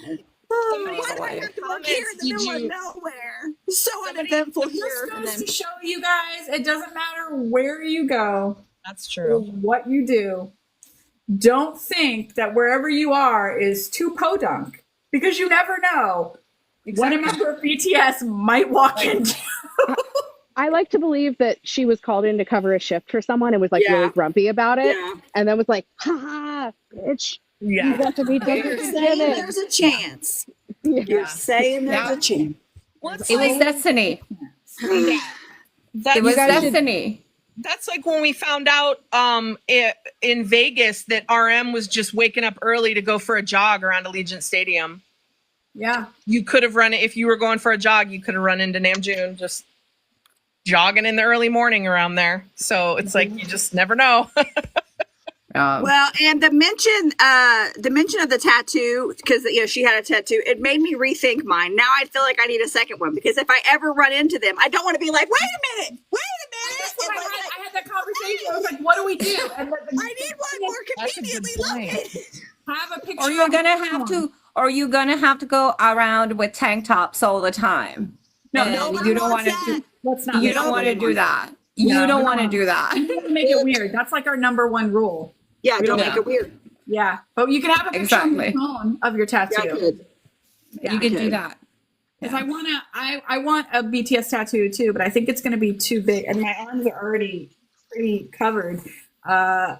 Why do I have to work here in the middle of nowhere? So uneventful It here. just And goes then, to show you guys, it doesn't matter where you go That's or true. what you do. Don't think that wherever you are is too podunk, because you never know when a member of BTS might walk into. I like to believe that she was called in to cover a shift for someone and was like Yeah. really grumpy about it, yeah. and then was like, "Ha ha, bitch, you Yeah. got to be You're different saying than there's a chance. Yeah. You're saying there's Yeah. a chance. It was destiny. That's, It was guys should- destiny. that's like when we found out in Vegas that RM was just waking up early to go for a jog around Allegiant Stadium. Yeah. You could have run it if you were going for a jog. You could have run into Namjoon just jogging in the early morning around there. So it's like you just never know. Well, and the mention of the tattoo, because she had a tattoo, it made me rethink mine. Now I feel like I need a second one, because if I ever run into them, I don't want to be like, wait a minute. That's what And I like, had. I had that conversation. I was like, what do we do? And I need one more That's a good conveniently point. located. have a picture. Or you're of gonna the have phone. to, or you're gonna have to go around with tank tops all the time. No, And nobody you don't wants want to that. do. Let's not. You make don't it want to weird. do that. No, You don't we want to don't. do that. We don't make it weird. That's like our number one rule. Yeah, don't Yeah. make it weird. Yeah, but you can have a picture on Exactly. your phone of your tattoo. Yeah, good. Yeah. You can Okay. do that. Because I want a BTS tattoo too, but I think it's going to be too big, and my arms are already pretty covered. I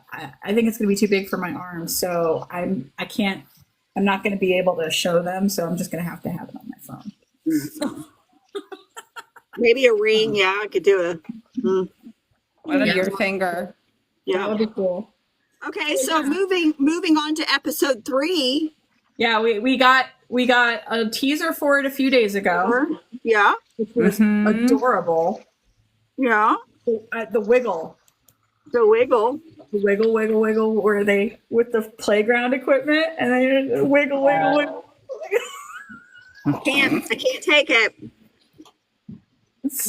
think it's going to be too big for my arms, so I'm not going to be able to show them. So I'm just going to have it on my phone. Maybe a ring. Yeah, I could do a. One of your finger. That Yeah. would be cool. Okay, so moving on to episode 3. Yeah, we got a teaser for it a few days ago, Yeah, which was adorable. yeah. The wiggle. The wiggle. Wiggle, where they with the playground equipment, and then wiggle. I can't take it.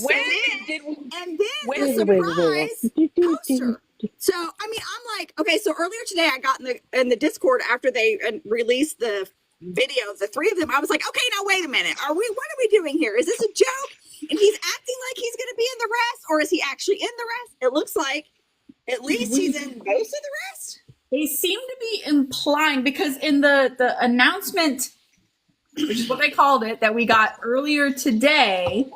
When did we And then Wiggle, the wiggle, surprise wiggle. poster. So I mean, I'm like, okay. So earlier today, I got in the Discord after they released the videos, the 3 of them. I was like, okay, now wait a minute. What are we doing here? Is this a joke? And he's acting like he's going to be in the rest, or is he actually in the rest? It looks like at least he's in most of the rest. They seem to be implying, because in the announcement, which is what they called it, that we got earlier today,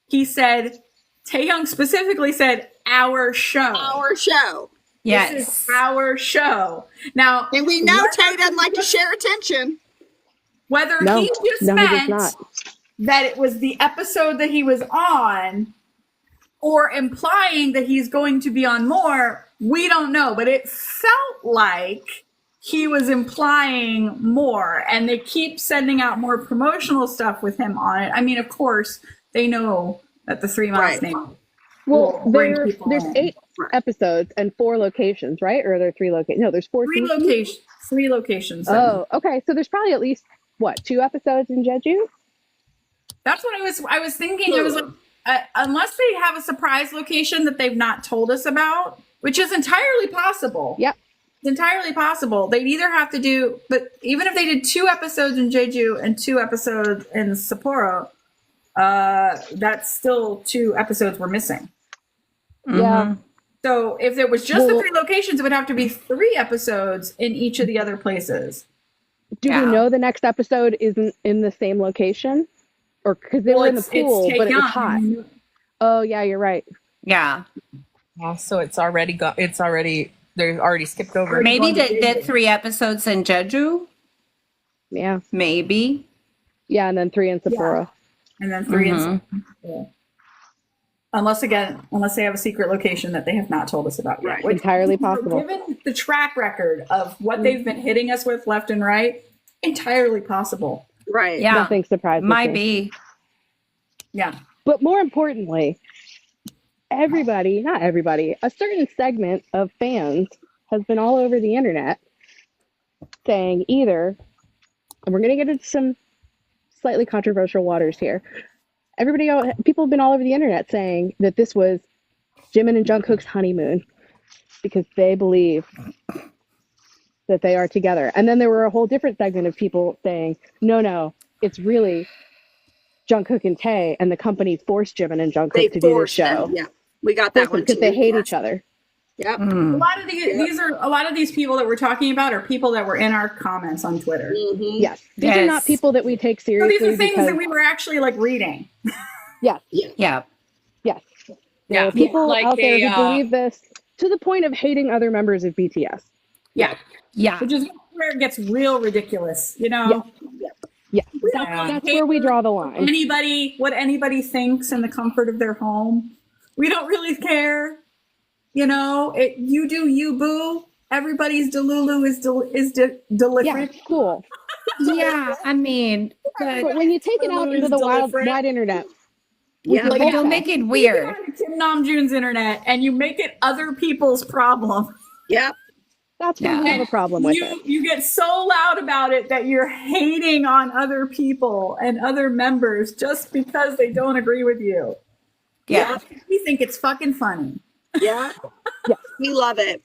he said, Taehyung specifically said, our show. Our show, This Yes. is our show. Now, and we know Tay doesn't like to share attention. whether No, he just no, he does meant not. that it was the episode that he was on, or implying that he's going to be on more, we don't know. But it felt like he was implying more, and they keep sending out more promotional stuff with him on it. I mean, of course, they know that the 3 months Right. name. Well, will bring people there's in. 8 episodes and 4 locations, right? Or are there 3 locations? No, there's 4 seasons. 3 locations. Oh, okay. So there's probably at least 2 episodes in Jeju? That's what I was thinking. I was like, unless they have a surprise location that they've not told us about, which is entirely possible. Yep. It's entirely possible. They'd either have to do, but even if they did 2 episodes in Jeju and 2 episodes in Sapporo, that's still 2 episodes we're missing. Yeah. So if it was just the Well- 3 locations, it would have to be 3 episodes in each of the other places. Do Yeah. we know the next episode isn't in the same location? Or because they were in the pool, but it was hot. Oh yeah, you're right. Yeah. Yeah, so it's already they're already skipped over. Maybe they did 3 episodes in Jeju. Yeah. Maybe. Yeah, and then 3 in Sapporo. And then 3 Mhm. in unless they have a secret location that they have not told us about yet. Right. Which, Entirely possible. given the track record of what they've been hitting us with left and right, entirely possible. Right. Yeah. Nothing surprises Might me. be. Yeah. But more importantly, not everybody, a certain segment of fans has been all over the internet saying either, and we're going to get into some slightly controversial waters here. People have been all over the internet saying that this was Jimin and Jungkook's honeymoon because they believe that they are together. And then there were a whole different segment of people saying, no, it's really Jungkook and Tae, and the company forced Jimin and Jungkook They to do this forced show. them. Yeah. We got that one Because too. they hate Yeah. each other. Yep. A lot of these people that we're talking about are people that were in our comments on Twitter. Mhm. Yes. These are Yes. not people that we take So seriously. these are things because, that we were actually like reading. yes, Yeah. yes. There Yeah, are people like out there a, who believe this to the point of hating other members of BTS. Yeah. Yeah. Which is where it gets real ridiculous, you know? Yes, We don't really that's care where we draw the line. what anybody thinks in the comfort of their home. We don't really care. You know, you do you, boo. Everybody's Delulu is Yeah, deliberate. cool. Yeah. I mean, But but when you take it out into the Deliberate. wide internet, Yeah. like, don't make it weird. On Kim Namjoon's internet and you make it other people's problem. Yep. that's when we Yeah. have a problem with it. You get so loud about it that you're hating on other people and other members just because they don't agree with you. Yeah. We think it's fucking funny. Yeah. Yeah. We love it.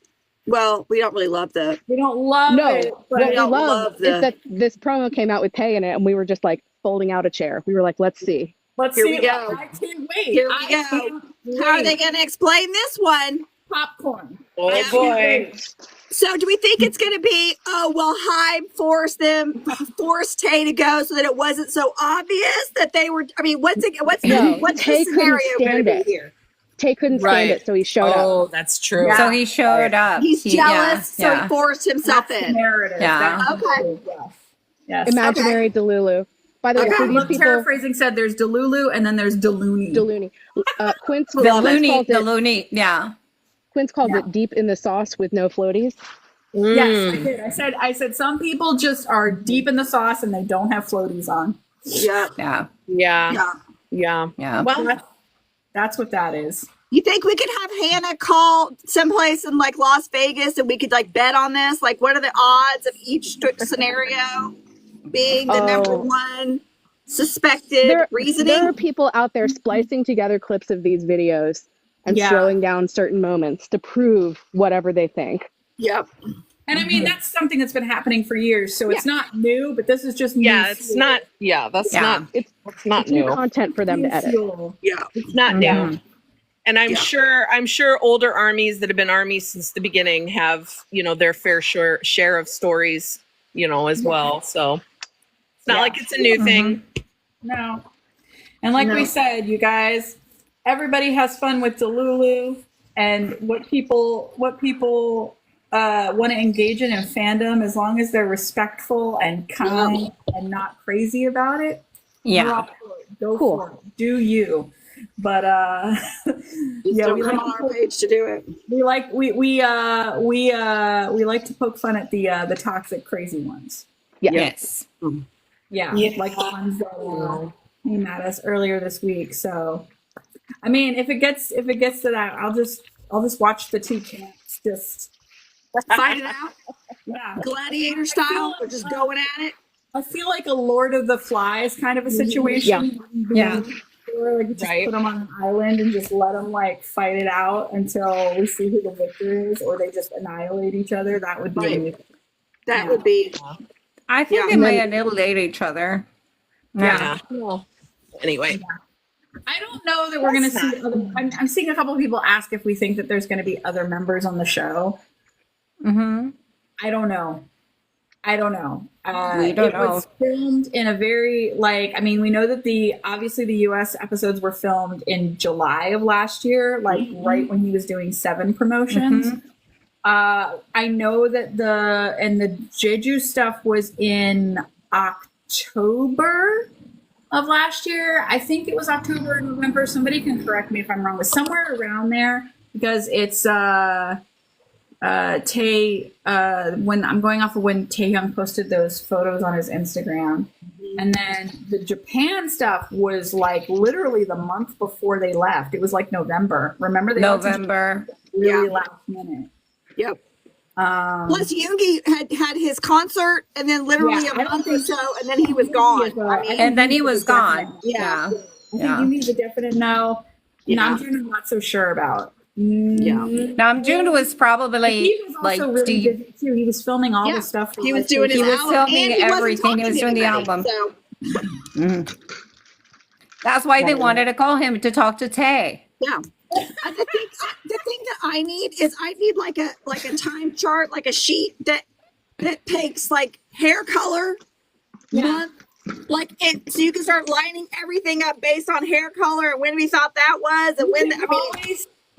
Well, we don't really love We don't love No, it, but what we don't love love the- is that this promo came out with Tae in it, and we were just like folding out a chair. We were like, let's see. let's Here see. we go. I can't wait. Here we I go. can't How are they wait. going to explain this one? Popcorn. Oh Yeah. boy. So do we think it's going to be, Hybe forced Tay to go so that it wasn't so obvious that they were, I mean, what's No, the Tay couldn't scenario going stand to it. be here? Tae couldn't stand Right. it, so he showed up. Oh, that's true. So he showed up. He's jealous, so yeah. he forced himself That's the in. narrative. Yeah. That's Okay. Yes. Yes. Imaginary Delulu. By the way, Okay. for these Look, people, paraphrasing said there's Delulu and then there's Delooney. Deluni. Quince The calls loony, it, the loony. Yeah. Quince calls Yeah. it deep in the sauce with no floaties. Yes, I did. I said some people just are deep in the sauce and they don't have floaties on. Yeah. Yeah. Yeah. Yeah. Yeah. Yeah. Well, That's what that is. You think we could have Hannah call someplace in like Las Vegas and we could like bet on this? Like, what are the odds of each scenario being the number one suspected reasoning? There are people out there splicing together clips of these videos and Yeah. throwing down certain moments to prove whatever they think. Yep. And I mean, that's something that's been happening for years. So it's not new, but this is just new. yeah, it's fuel. not. Yeah, that's Yeah. not. It's not it's new new. content for them New to edit. fuel. Yeah. It's not new. And I'm Yeah. sure older armies that have been armies since the beginning have, their fair share of stories, as well. So it's not Yeah. like it's a new thing. No. And like we said, you guys, everybody has fun with Delulu, and what people want to engage in fandom, as long as they're respectful and kind and not crazy about it. Yeah. we're all for it. Go Cool. for it. Do you? But yeah, Don't we come like, on our page to do it. we like to poke fun at the toxic crazy ones. Yeah. Yes. Yeah, Yeah. like the ones that came at us earlier this week. So, I mean, if it gets to that, I'll just watch the two camps just Fight it out, yeah. gladiator style. We're just going at it. I feel like a Lord of the Flies kind of a situation. Yeah. Or like just Right. put them on an island and just let them like fight it out until we see who the victor is, or they just annihilate each other. That would be Right. amazing. That would be. I think Yeah. they And might then- annihilate each other. Yeah. Well, anyway. I don't know that we're going to see. I'm seeing a couple of people ask if we think that there's going to be other members on the show. Mm-hmm. I don't know. We don't know. It was filmed in a very we know that obviously the US episodes were filmed in July of last year, right when he was doing 7 promotions. Mm-hmm. I know that the Jeju stuff was in October of last year. I think it was October or November. Somebody can correct me if I'm wrong, but somewhere around there, because it's when I'm going off of when Taehyung posted those photos on his Instagram. And then the Japan stuff was literally the month before they left. It was November. Remember they November. really last minute. Yep. Plus, Yoongi had his concert, and then literally a month or so, and then he was gone. And then he was gone. Yeah. I think you need a definite no. Namjoon, I'm not so sure about. Namjoon was probably He was also really busy too. He was filming all the stuff. He was doing his album. filming and everything. He was doing the album. So. That's why they wanted to call him to talk to Tae. Yeah. The thing that I need is like a time chart, like a sheet that takes hair color month, so you can start lining everything up based on hair color and when we thought that was, and when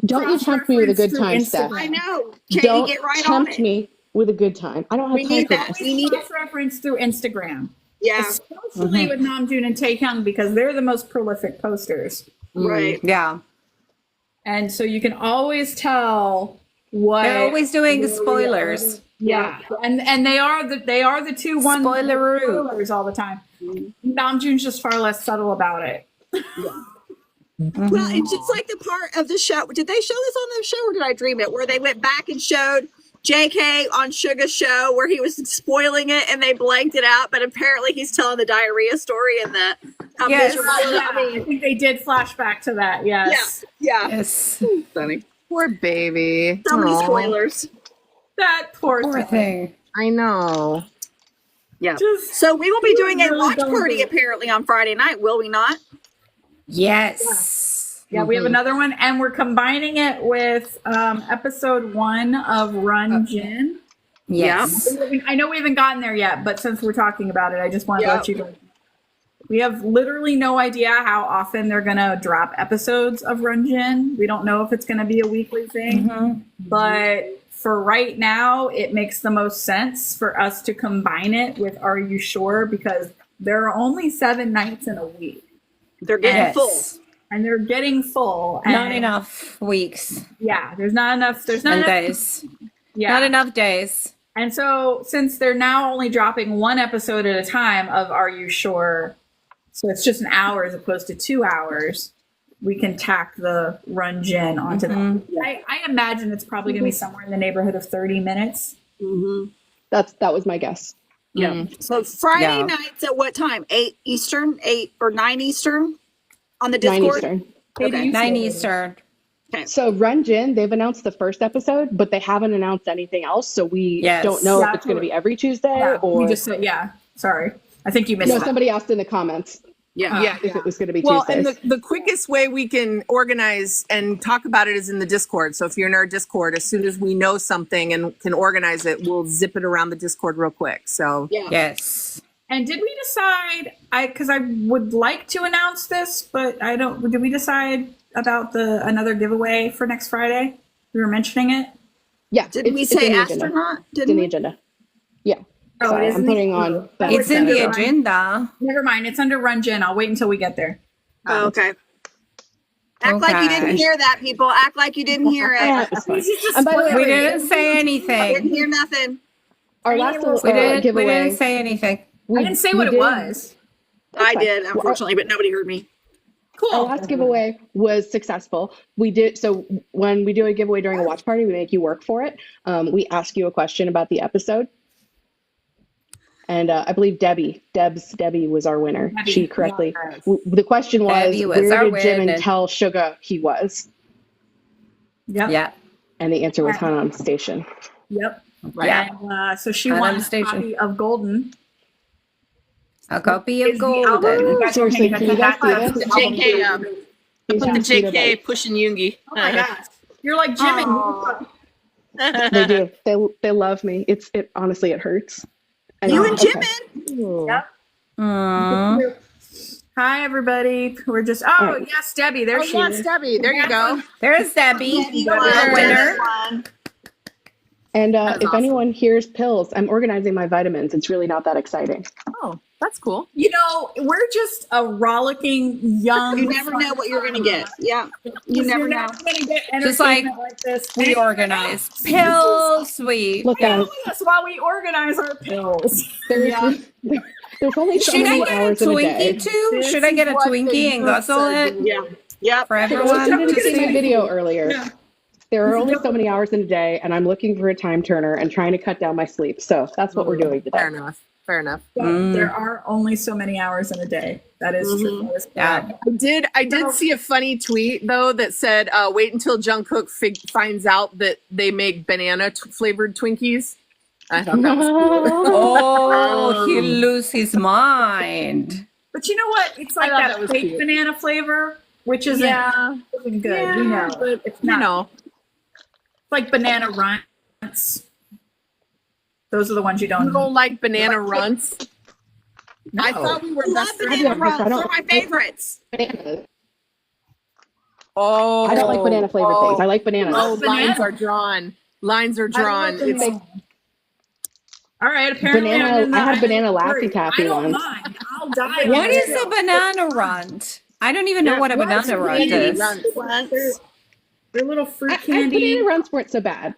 Don't you tempt me with a good time, Steph. I know. Can Don't you get right on tempt it? me with a good time. I don't have time for this. We need reference through Instagram. Yeah. Especially with Namjoon and Taehyung, because they're the most prolific posters. Right. Yeah. And so you can always tell what They're always doing spoilers. Yeah. And they are the two one Spoileroo. spoilers all the time. Namjoon's just far less subtle about it. Well, it's just like the part of the show. Did they show this on the show, or did I dream it? Where they went back and showed JK on Suga's show where he was spoiling it, and they blanked it out. But apparently, he's telling the diarrhea story and the Yes. I think they did flash back to that. Yes. Yeah. Yes. Funny. Poor baby. So many Aw. spoilers. That poor thing. I know. Yeah. Just- So we will be doing a really watch don't party do it. apparently on Friday night, will we not? Yes. Yeah, we have another one, and we're combining it with episode 1 of Run Jin. Yes. I know we haven't gotten there yet, but since we're talking about it, I just want to let you know. We have literally no idea how often they're going to drop episodes of Run Jin. We don't know if it's going to be a weekly thing, but for right now, it makes the most sense for us to combine it with Are You Sure? Because there are only 7 nights in a week. They're getting full. And they're getting full. Not and enough weeks. Yeah, there's not enough. There's not And enough days. Yeah. Not enough days. And so since they're now only dropping 1 episode at a time of Are You Sure? So it's just an hour as opposed to 2 hours, we can tack the Run Jin onto that. I imagine it's probably going to be somewhere in the neighborhood of 30 minutes. That was my guess. Yeah. So Friday nights at what time? 8 Eastern, 8 or 9 Eastern on the 9 Discord? Eastern. Okay. 9 Eastern. So Run Jin, they've announced the first episode, but they haven't announced anything else. So we don't know if it's going to be every Tuesday or. You just said, sorry. I think you missed No, that. somebody asked in the comments if it was going to be Well, Tuesdays. and the quickest way we can organize and talk about it is in the Discord. So if you're in our Discord, as soon as we know something and can organize it, we'll zip it around the Discord real quick. So Yes. And did we decide, because I would like to announce this, but I don't, did we decide about another giveaway for next Friday? We were mentioning it. Yeah. Did we it's say in the agenda. astronaut? It's in Didn't the we? agenda. Yeah. Oh, Sorry, it is I'm in the- putting on. that It's in the agenda. agenda. Never mind. It's under Run Jin. I'll wait until we get there. Oh, okay. Act like you didn't Okay. hear that, people. Act like you didn't hear Yeah, it. it's fine. And by the way, We didn't say Didn't anything. hear nothing. our last We didn't giveaway. say anything. I didn't say what it was. I fine. did, unfortunately, but nobody heard me. Our last giveaway was successful. We did so when we do a giveaway during a watch party, we make you work for it. We ask you a question about the episode, and I believe Debbie was our winner. Debbie, She correctly. yes. The question was, Debbie was where our did Jimin winner. tell Suga he was? Yep. Yeah. And the answer was Hanam Station. Yep. Yeah. And, so she Right won on the a station. copy of Golden. A copy Is of the album. Golden. You guys Seriously, don't can think you guys that's see the this? JK, He's Put the on speed JK diet. pushing Yoongi. Oh my gosh. You're like Jimmy. They do. They love me. It honestly, it hurts. You and Okay. Jimin. Yep. Aw. Hi, everybody. We're just, right. yes, Debbie. There Oh, she yes, is. Debbie. There you go. There's Debbie, You our won. winner. And That is if awesome. anyone hears pills, I'm organizing my vitamins. It's really not that exciting. Oh, that's cool. You know, we're just a rollicking young. You never know what you're gonna get. Yeah. You never You're know. never gonna get Just like entertainment like this. We organize pills. We Look, guys, That's why we organize our pills. there's only so should I many get a hours in a day. Twinkie too? Should I get a Twinkie and guzzle it Yeah. Yep. for You everyone didn't to see my see? video earlier. Yeah. There are only so many hours in a day, and I'm looking for a time turner and trying to cut down my sleep. So that's what we're doing today. Fair enough. Fair enough. There are only so many hours in a day. That is true. That is Yeah. correct. I did see a funny tweet though that said, "Wait until Jungkook finds out that they make banana flavored Twinkies." I thought that was cool. Oh, he'll lose his mind. But you know what? It's like thought that that was fake cute. banana flavor, which isn't, isn't good. Yeah, you know, but it's you not. know, It's like banana runts. Those are the ones you you don't. don't like banana runts. I thought we were I love best friends. banana runs. I don't- They're my favorites. Bananas. Oh, I don't like banana flavored things. I like bananas. Oh, Banana. lines are drawn. Lines are I drawn. love It's banana. All right. Apparently, Banana- I had banana Laffy Taffy I don't once. mind. I'll die. What on is it. a banana runt? I don't even know what a banana runt is. They're little fruit Banana candy. runts weren't so bad.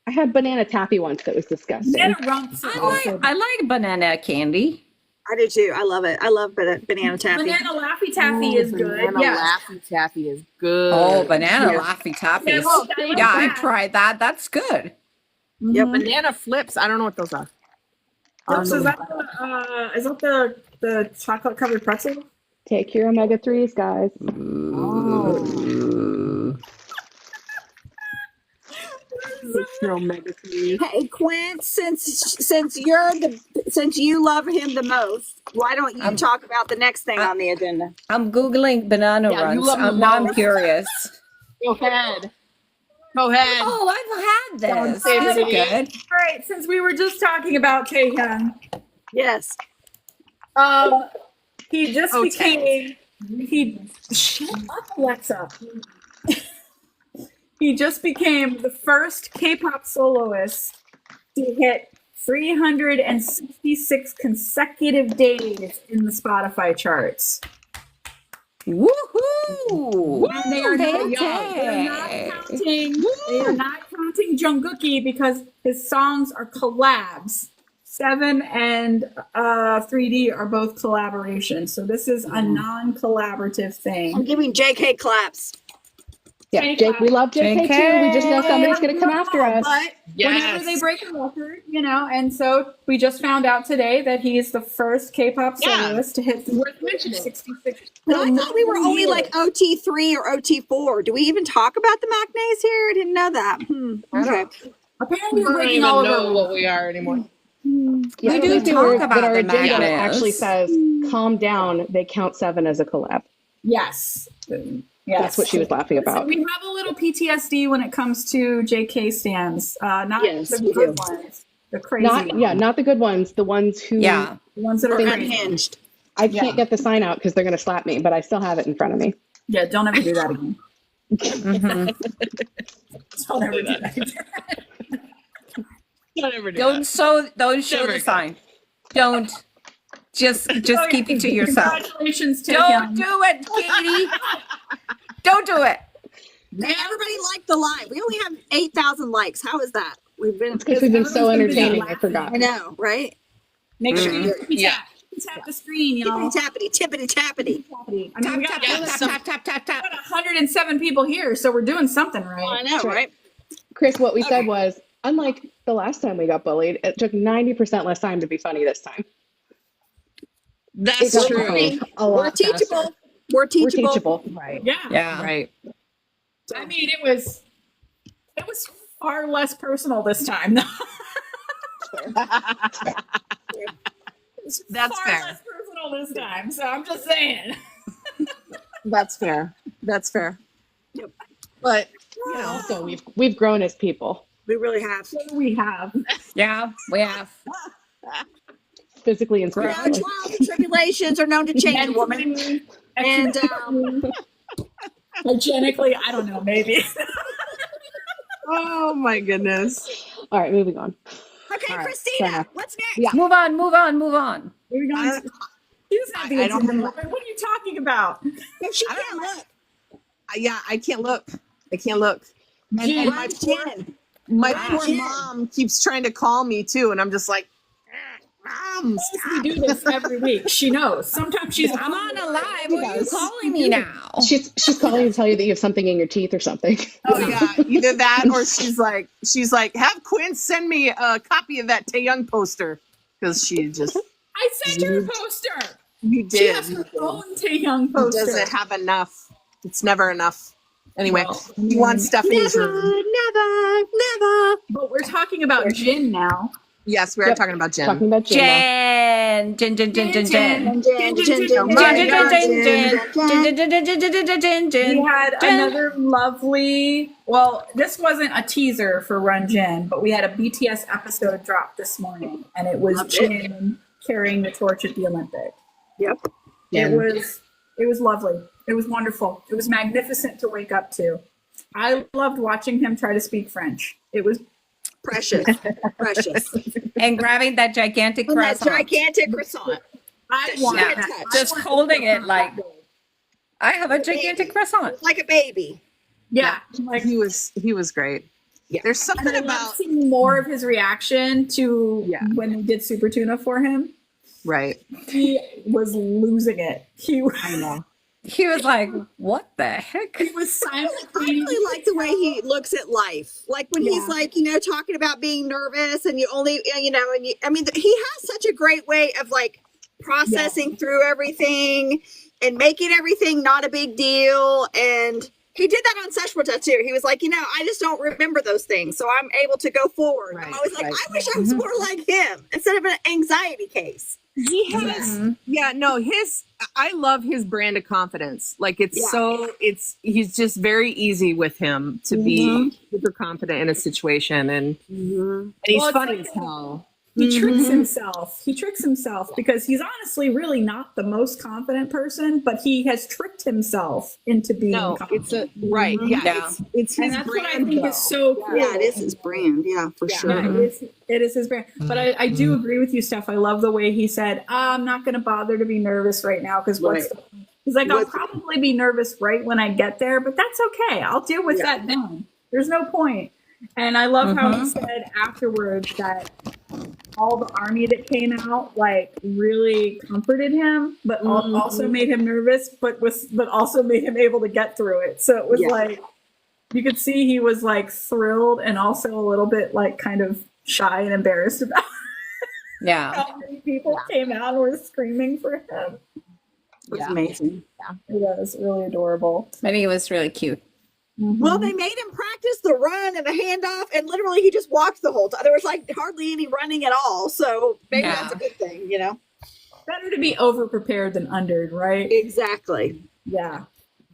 I had banana taffy once that was disgusting. Banana rumps. are also I like banana candy. I do too. I love it. I love banana taffy. Banana Laffy Taffy is good. Banana Yeah. Laffy Taffy is good. Oh, banana Laffy Taffy. Yeah, well, I like Yeah, I that. tried that. That's good. Yep. Banana flips. I don't know what those are. So is that the chocolate covered pretzel? Take your omega-3s, guys. Hey Quint, since you love him the most, why don't you talk about the next thing on the agenda? I'm Googling banana Yeah, you runts. love them Now I'm both. curious. Go ahead. Go ahead. Oh, I've had this. say This it is good. All right, since we were just talking about Taehyung, Yes. he just Okay. shut up, Alexa. He just became the first K-pop soloist to hit 366 consecutive days in the Spotify charts. Woohoo! And they are not counting Jungkook because his songs are collabs. 7 and 3D are both collaborations. So this is a non-collaborative I'm thing. giving JK claps. Yeah, Jake, we love JK too. We just know somebody's going to come after us. But whenever they break a record, and so we just found out today that he is the first K-pop soloist to hit Worth mentioning. 66. But I thought we were only like OT3 or OT4. Do we even talk about the Macnays here? I didn't know that. Okay. Apparently, I we're don't breaking even all know over. what we are anymore. Yeah, We at do least talk but about our the agenda Magnets. actually says, calm down. They count 7 as a collab. Yes. That's what she was laughing So about. we have a little PTSD when it comes to JK stands. Not Yes, the we good do. ones. The crazy ones. Not the good ones. The ones who Yeah. The ones that are Think- crazy. Unhinged. I can't get the sign out because they're going to slap me, but I still have it in front of me. Yeah, don't ever do that again. Mhm. Don't ever do that again. Don't ever do Don't show Never the sign. Don't. Just keep it to yourself. Congratulations, Don't Taehyung. do it, Katie. Don't do it. Hey, everybody liked the live. We only have 8,000 likes. How is that? We've been. Because we've been so Everyone's gonna be entertaining, I forgot. I know, right? Make sure you Yeah. tap the screen, y'all. Tippity tappity, tippity tappity. I mean, Tap, we tap, got, tap, tap, tap, tap, tap. 107 people here, so we're doing something right. I know, right? Chris, what we said was, unlike the last time we got bullied, it took 90% less time to be funny this time. That's It got true. funny a We're lot faster. teachable. We're teachable. We're teachable. Right. Yeah. Yeah. Right. I mean, it was far less personal this time. It was That's far fair. less personal this time. So I'm just saying. That's fair. That's fair. Yep. But Also, we've grown as people, We really have. We have. Yeah, we have. physically and You know, spiritually. trials and tribulations are known to change a woman. Mentally, And hygienically, I don't know, maybe. oh my goodness. All right, moving on. okay, All right, Christina, fair enough. what's next? Yeah. Move on, move on, move on. Moving on. I- She doesn't have the I don't agenda. have- What are you talking about? No, she I don't can't look. Yeah, I can't look. I can't look. And my Run, poor, Jen. my Run, poor Jen. mom keeps trying to call me too, and I'm just like, Mom, We stop. do this every week. She knows. Sometimes she's I'm on a live. Why are you calling me now? She's calling to tell you that you have something in your teeth or something. Oh yeah, either that or she's like, have Quinn send me a copy of that Taehyung poster because she just I sent her a poster. you She did. has her own Taehyung He poster. doesn't have enough. It's never enough. Anyway, Well, he wants Stephanie's room. Never. But we're talking about Jin now. Yes, we are Yep. talking about Jen. Talking about Jen. Jen. Jen, Jen, Jen, Jen. Jen, Jen, Jen, Oh my Jen, God, Jen. We had another lovely, well, this wasn't a teaser for Run Jin, but we had a BTS episode drop this morning, and it was Loved it. Jin carrying the torch at the Olympics. Yep. It was lovely. It was wonderful. It was magnificent to wake up to. I loved watching him try to speak French. It was Precious. Precious. And grabbing that gigantic And that croissant. gigantic croissant. I Just want share that. touch. Just holding it like, I have a gigantic croissant. Like a baby. Yeah, like He was great. Yeah. There's and something I love about seeing more of his reaction to Yeah. when they did Super Tuna for him. right. He was losing it. I know. He was like, what the heck? He was I simultaneously really like the way he looks at life. Like when he's Yeah. like, talking about being nervous and you only, I mean, he has such a great way of like processing through everything and making everything not a big deal. And he did that on Seshwata too. He was like, I just don't remember those things. So I'm able to go forward. I'm Right, always like, right. I wish I was more like him instead of an anxiety case. He has I love his brand of confidence. Like he's just very easy with him to be super confident in a situation and he's Well, it's funny like- as hell. he tricks himself. He tricks himself because he's honestly really not the most confident person, but he has tricked himself into being No, confident. it's right. Yeah. Yeah. It's And his that's what I brand. think though. is so cool. Yeah, it is his brand. Yeah, for Yeah. sure. Yeah, it is his brand. But I do agree with you, Steph. I love the way he said, I'm not going to bother to be nervous right now because he's like, I'll probably be nervous right when I get there, but that's okay. I'll deal with that then. There's no point. And I love how he said afterwards that all the army that came out like really comforted him, but also made him nervous, but also made him able to get through it. So it was like you could see he was like thrilled and also a little bit like kind of shy and embarrassed about Yeah. how many people came out and were screaming for him. It was amazing. It was really adorable. But he was really cute. Well, they made him practice the run and the handoff, and literally he just walked the whole time. There was like hardly any running at all. So maybe Yeah. that's a good thing, Better to be over prepared than under, right? Exactly. Yeah.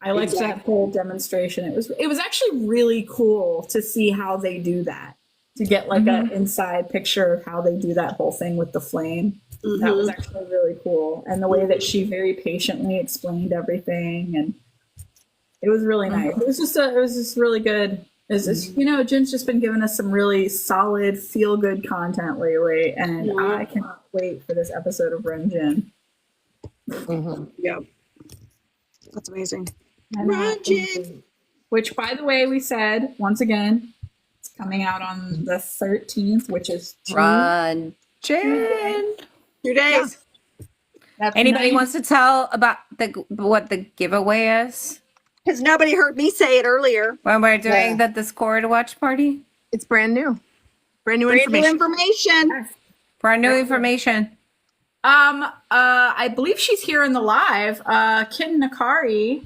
I liked that Exactly. whole demonstration. It was actually really cool to see how they do that. To get like an inside picture of how they do that whole thing with the flame. That was actually really cool. And the way that she very patiently explained everything, and it was really nice. It was just really good. It's just, Jin's just been giving us some really solid feel good content lately, and I cannot wait for this episode of Run Jin. Yep. That's amazing. And, Run Jin. which, by the way, we said once again, it's coming out on the 13th, which is Run, Jen. 2 days. That's Anybody nice. wants to tell about what the giveaway is Because nobody heard me say it earlier. when we're doing the Discord watch party? It's brand new. Brand new Brand new information. information. For our new information. I believe she's here in the live. Kin Nakari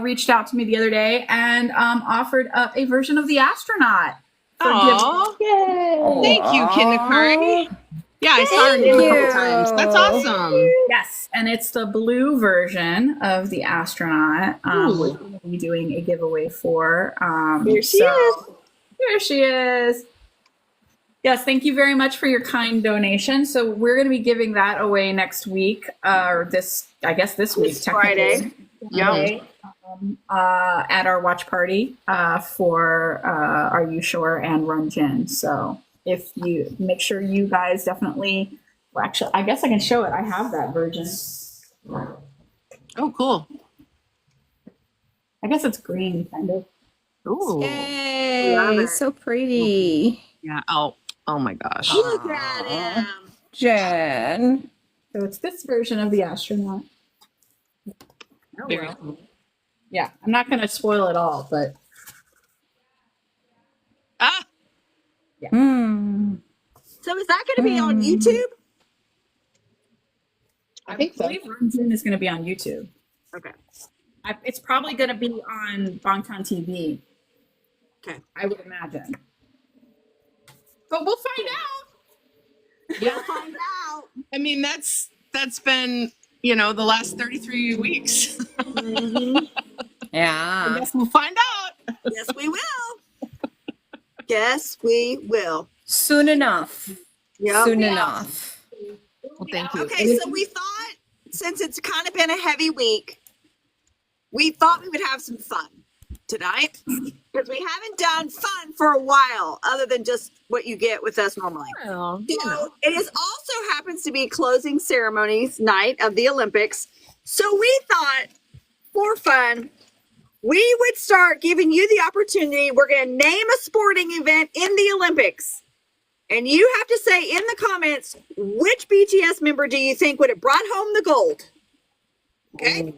reached out to me the other day and offered up a version of the astronaut. For Aw. Yay! Thank you, Kinnikari. Yeah, I saw her name a couple times. That's awesome. Yes, and it's the blue version of the astronaut, which we're going to be doing a giveaway for. Here she is. Here she is. Yes, thank you very much for your kind donation. So we're going to be giving that away next week, or this week, Friday. Friday, at our watch party for Are You Sure and Run Gin. So if you make sure you guys definitely, well, actually, I guess I can show it. I have that version. Oh, cool. I guess it's green, kind of. Ooh. Yay, so pretty. Yeah. Oh my gosh. Look at him. Jen. So it's this version of the astronaut. Very cool. Yeah, I'm not going to spoil it all, but Ah, So is that going to be on YouTube? I think so. believe Run Gin is going to be on YouTube. Okay. It's probably going to be on Bangtan TV. Okay. I would imagine. But we'll find out. We'll find out. I mean, that's been, the last 33 weeks. I Yeah. guess we'll find out. Yes, we will. Yes, we will. Soon enough. Yep. Soon enough. Well, thank you. Okay, so we thought, since it's kind of been a heavy week, we thought we would have some fun tonight because we haven't done fun for a while other than just what you get with us normally. Well, So it is also happens to be closing ceremonies night of the Olympics. So we thought for fun, we would start giving you the opportunity. We're going to name a sporting event in the Olympics. And you have to say in the comments, which BTS member do you think would have brought home the gold? Okay.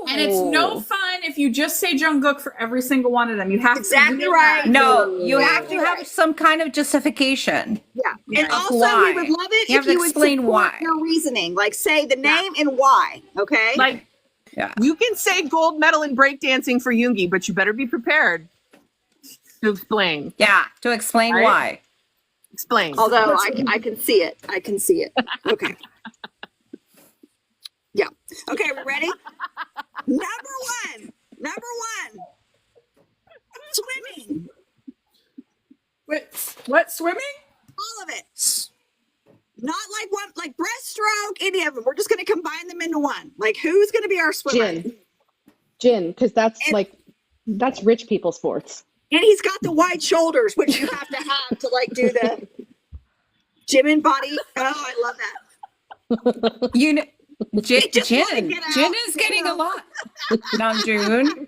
And it's no fun if you just say Jungkook for every single one of them. You have Exactly to right. No, you have Exactly to have right. some kind of justification. Yeah. And Of also why. we would love it You if have to you would explain support why. your reasoning. Like say the name and why. Okay. Like, Yeah. you can say gold medal in breakdancing for Yoongi, but you better be prepared to explain. Yeah. To explain Right? why. Explain. Although I can see it. I can see it. Okay. Yeah. Okay, we're ready? Number one. Swimming. what, swimming? All of it. Not like breaststroke, any of them. We're just gonna combine them into one. Like who's gonna be our swimmer? Gin, because that's And- that's rich people sports. And he's got the wide shoulders, which you have to like do the Jimin body. Oh, I love that. You know, Jin just wanna get out, is getting a lot. Namjoon.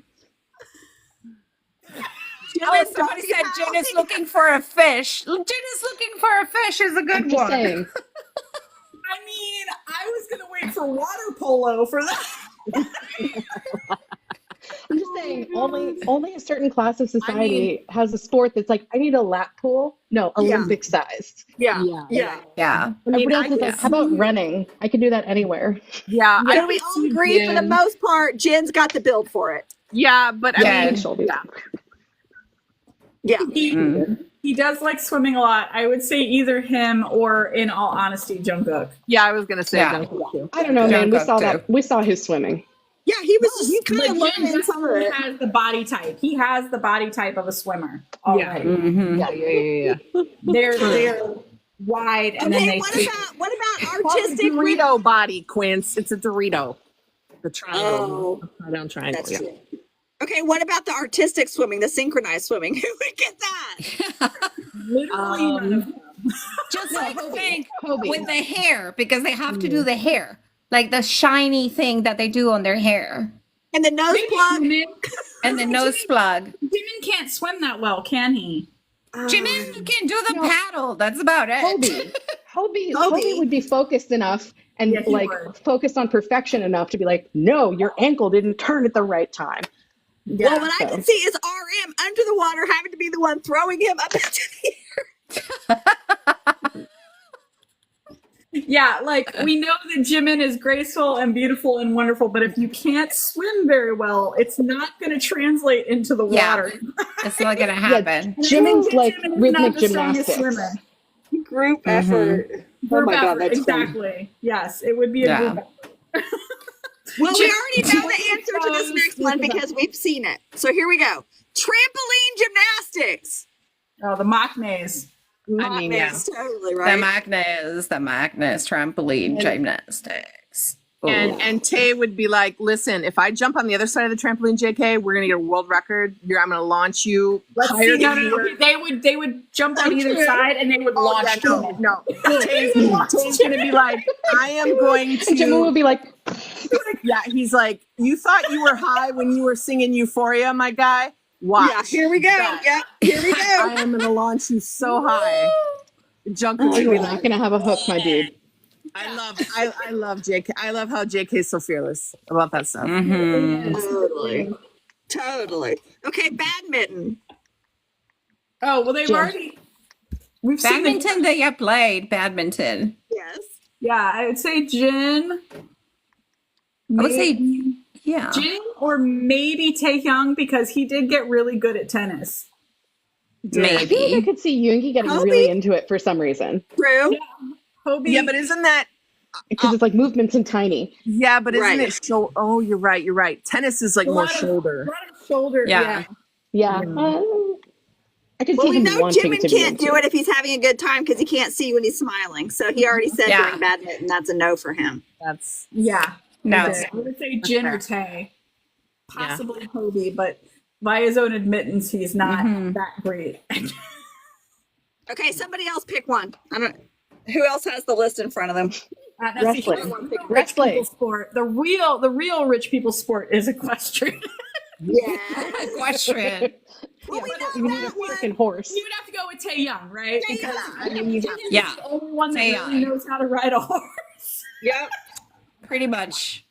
Oh, somebody said Jin is looking for a fish. Jin is looking for a fish is a good I'm just one. saying. I mean, I was going to wait for water polo for that. I'm just saying, only a certain class of society has a sport that's like, I need a lap pool. No, Olympic sized. Yeah. Yeah. Yeah. Everybody else is like, how about running? I can do that anywhere. Yeah. So we all agree for the most part, Jen's got the build for it. Yeah, but I Yeah. mean, Shoulders. Yeah. He does like swimming a lot. I would say either him or, in all honesty, Jungkook. yeah, I was gonna say Yeah. Jungkook too. I don't know, man. We Jungkook, saw too. that. We saw his swimming. Yeah, he was just kind of Like, Jin learning some of definitely it. has the body type. He has the body type of a swimmer already. Mhm. Yeah. They're wide and then Okay, they what about Well, the artistic? Dorito body, Quince. It's a Dorito. The triangle. Oh, I don't triangle. that's Yeah. true. Okay, what about the artistic swimming, the synchronized swimming? Who would get that? literally none of them. Just like think Kobe. with the hair, because they have to do the hair. Like the shiny thing that they do on their hair. And the nose plug. Jimin, And the nose plug. Jimin can't swim that well, can he? Jimin can do the paddle. That's about it. Hobie would be focused enough and Yeah, he like would. focused on perfection enough to be like, no, your ankle didn't turn at the right time. Well, what I can see is RM under the water having to be the one throwing him up into the air. Yeah, like we know that Jimin is graceful and beautiful and wonderful, but if you can't swim very well, it's not going to translate into the Yeah. water. It's not gonna happen. Jimin's like Jimin is rhythmic not the strongest gymnastics. swimmer. Group effort. Oh my God, that's funny. exactly. Yes, it would be a group effort. Well, we already know the answer to this next one because we've seen it. So here we go. Trampoline gymnastics. Oh, the mock maze. I mean, yeah. Totally right. The Magnus trampoline gymnastics. And Tay would be like, listen, if I jump on the other side of the trampoline, JK, we're gonna get a world record. I'm gonna launch you. Let's see. No. They would jump on either side and they would launch. No. Tay's gonna be like, I am going to. Jimmy will be like, yeah, he's like, you thought you were high when you were singing Euphoria, my guy? Watch. Yeah, here we go. Yeah, here we go. I am gonna launch you so high. Junk would you're be not like, gonna have a hook, my dude. I love JK. I love how JK is so fearless about that stuff. Totally. Okay, badminton. Oh well, we've seen Badminton, they have played badminton. Yes. Yeah, I would say Jin. I would say, yeah. Jin or maybe Taehyung because he did get really good at tennis. I feel like I Maybe. could see Yoongi getting really into it for some reason. True. Hobie. Yeah, but isn't that? Because it's like movements and tiny. Yeah, but isn't Right. it shoulder? Oh, you're right. Tennis is like more shoulder. A lot of shoulder. Yeah. Yeah. I could Well, see we him know wanting Jimin to be can't into do it if he's having a good time because he can't see when he's smiling. So he already said Yeah. during badminton that's a no for him. That's Yeah. No. I would say Jin or Tae. Possibly Hobie, but by his own admittance, he's not that great. Okay, somebody else pick one. I don't. Who else has the list in front of them? That's Wrestling. the rich Wrestling. people sport. The real rich people sport is equestrian. Yeah. Question. Well, we You know need a that one. freaking horse. You would have to go with Taehyung, right? Because Yeah. the only one that Taehyung. really knows how to ride a horse. Yep. Pretty much.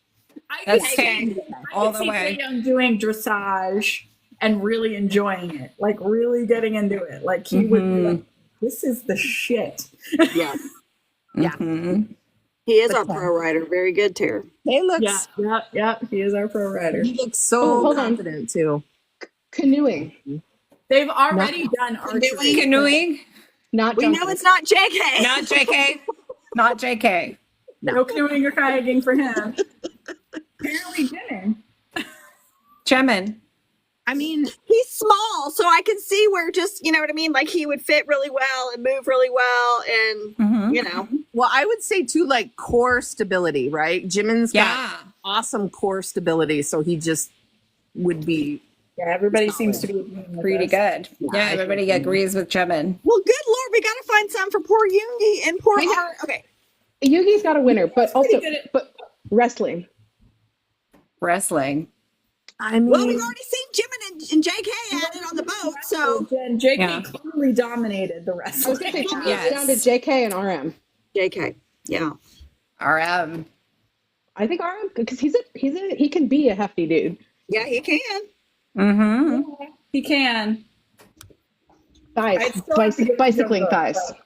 I That's could Tae see- all I the could see way. Taehyung doing dressage and really enjoying it, like really getting into it. Like he would be like, "This is the shit." Yeah. Mhm. He is our pro rider. Very good, Tara. Tay looks. Yeah. He is our pro rider. He looks so hold on. confident too. Canoeing. They've already done archery. Canoeing? Not We jumping. know it's not JK. Not JK. Not JK. No canoeing or kayaking for him. Apparently, Jin. Jimin. I mean, He's small, so I can see where just, you know what I mean? Like he would fit really well and move really well and, you know. well, I would say too, like core stability, right? Jimin's got Yeah. awesome core stability, so he just would be. Yeah, everybody seems to be agreeing with Pretty us. good. Yeah, everybody agrees with Jimin. Well, good Lord, we got to find some for poor Yoongi and poor I know. Art. Okay. Yugi's got a winner, but also good at- but wrestling. Wrestling. I mean, Well, we've already seen Jimin and JK at it on the boat, so Jen, JK Yeah. clearly dominated the I was wrestling. gonna say she Yes. goes down to JK and RM. JK. Yeah. RM. I think RM because he can be a hefty dude. Yeah, he can. Mm-hmm. He can. Thighs, I'd still have to give it bicycling to him, thighs. though.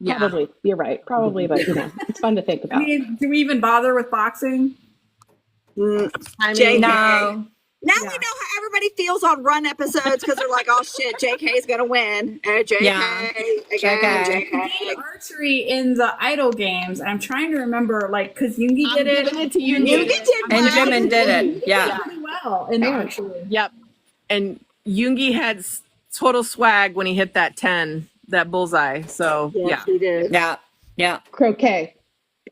yeah. Probably, you're right. Probably, but it's fun to think I about. mean, do we even bother with boxing? I mean, JK. No. Now we know how everybody feels on run episodes because they're like, oh shit, JK's going to win. JK. Yeah. Again, JK. JK. Did archery in the idol games. I'm trying to remember, like, because Yoongi did it. giving it to Yoongi. Yoongi did And well. Jimin did it. Yeah. pretty well in archery. Yep. And Yoongi had total swag when he hit that 10, that bullseye. So Yes, yeah. he did. Yeah. Yeah. Croquet.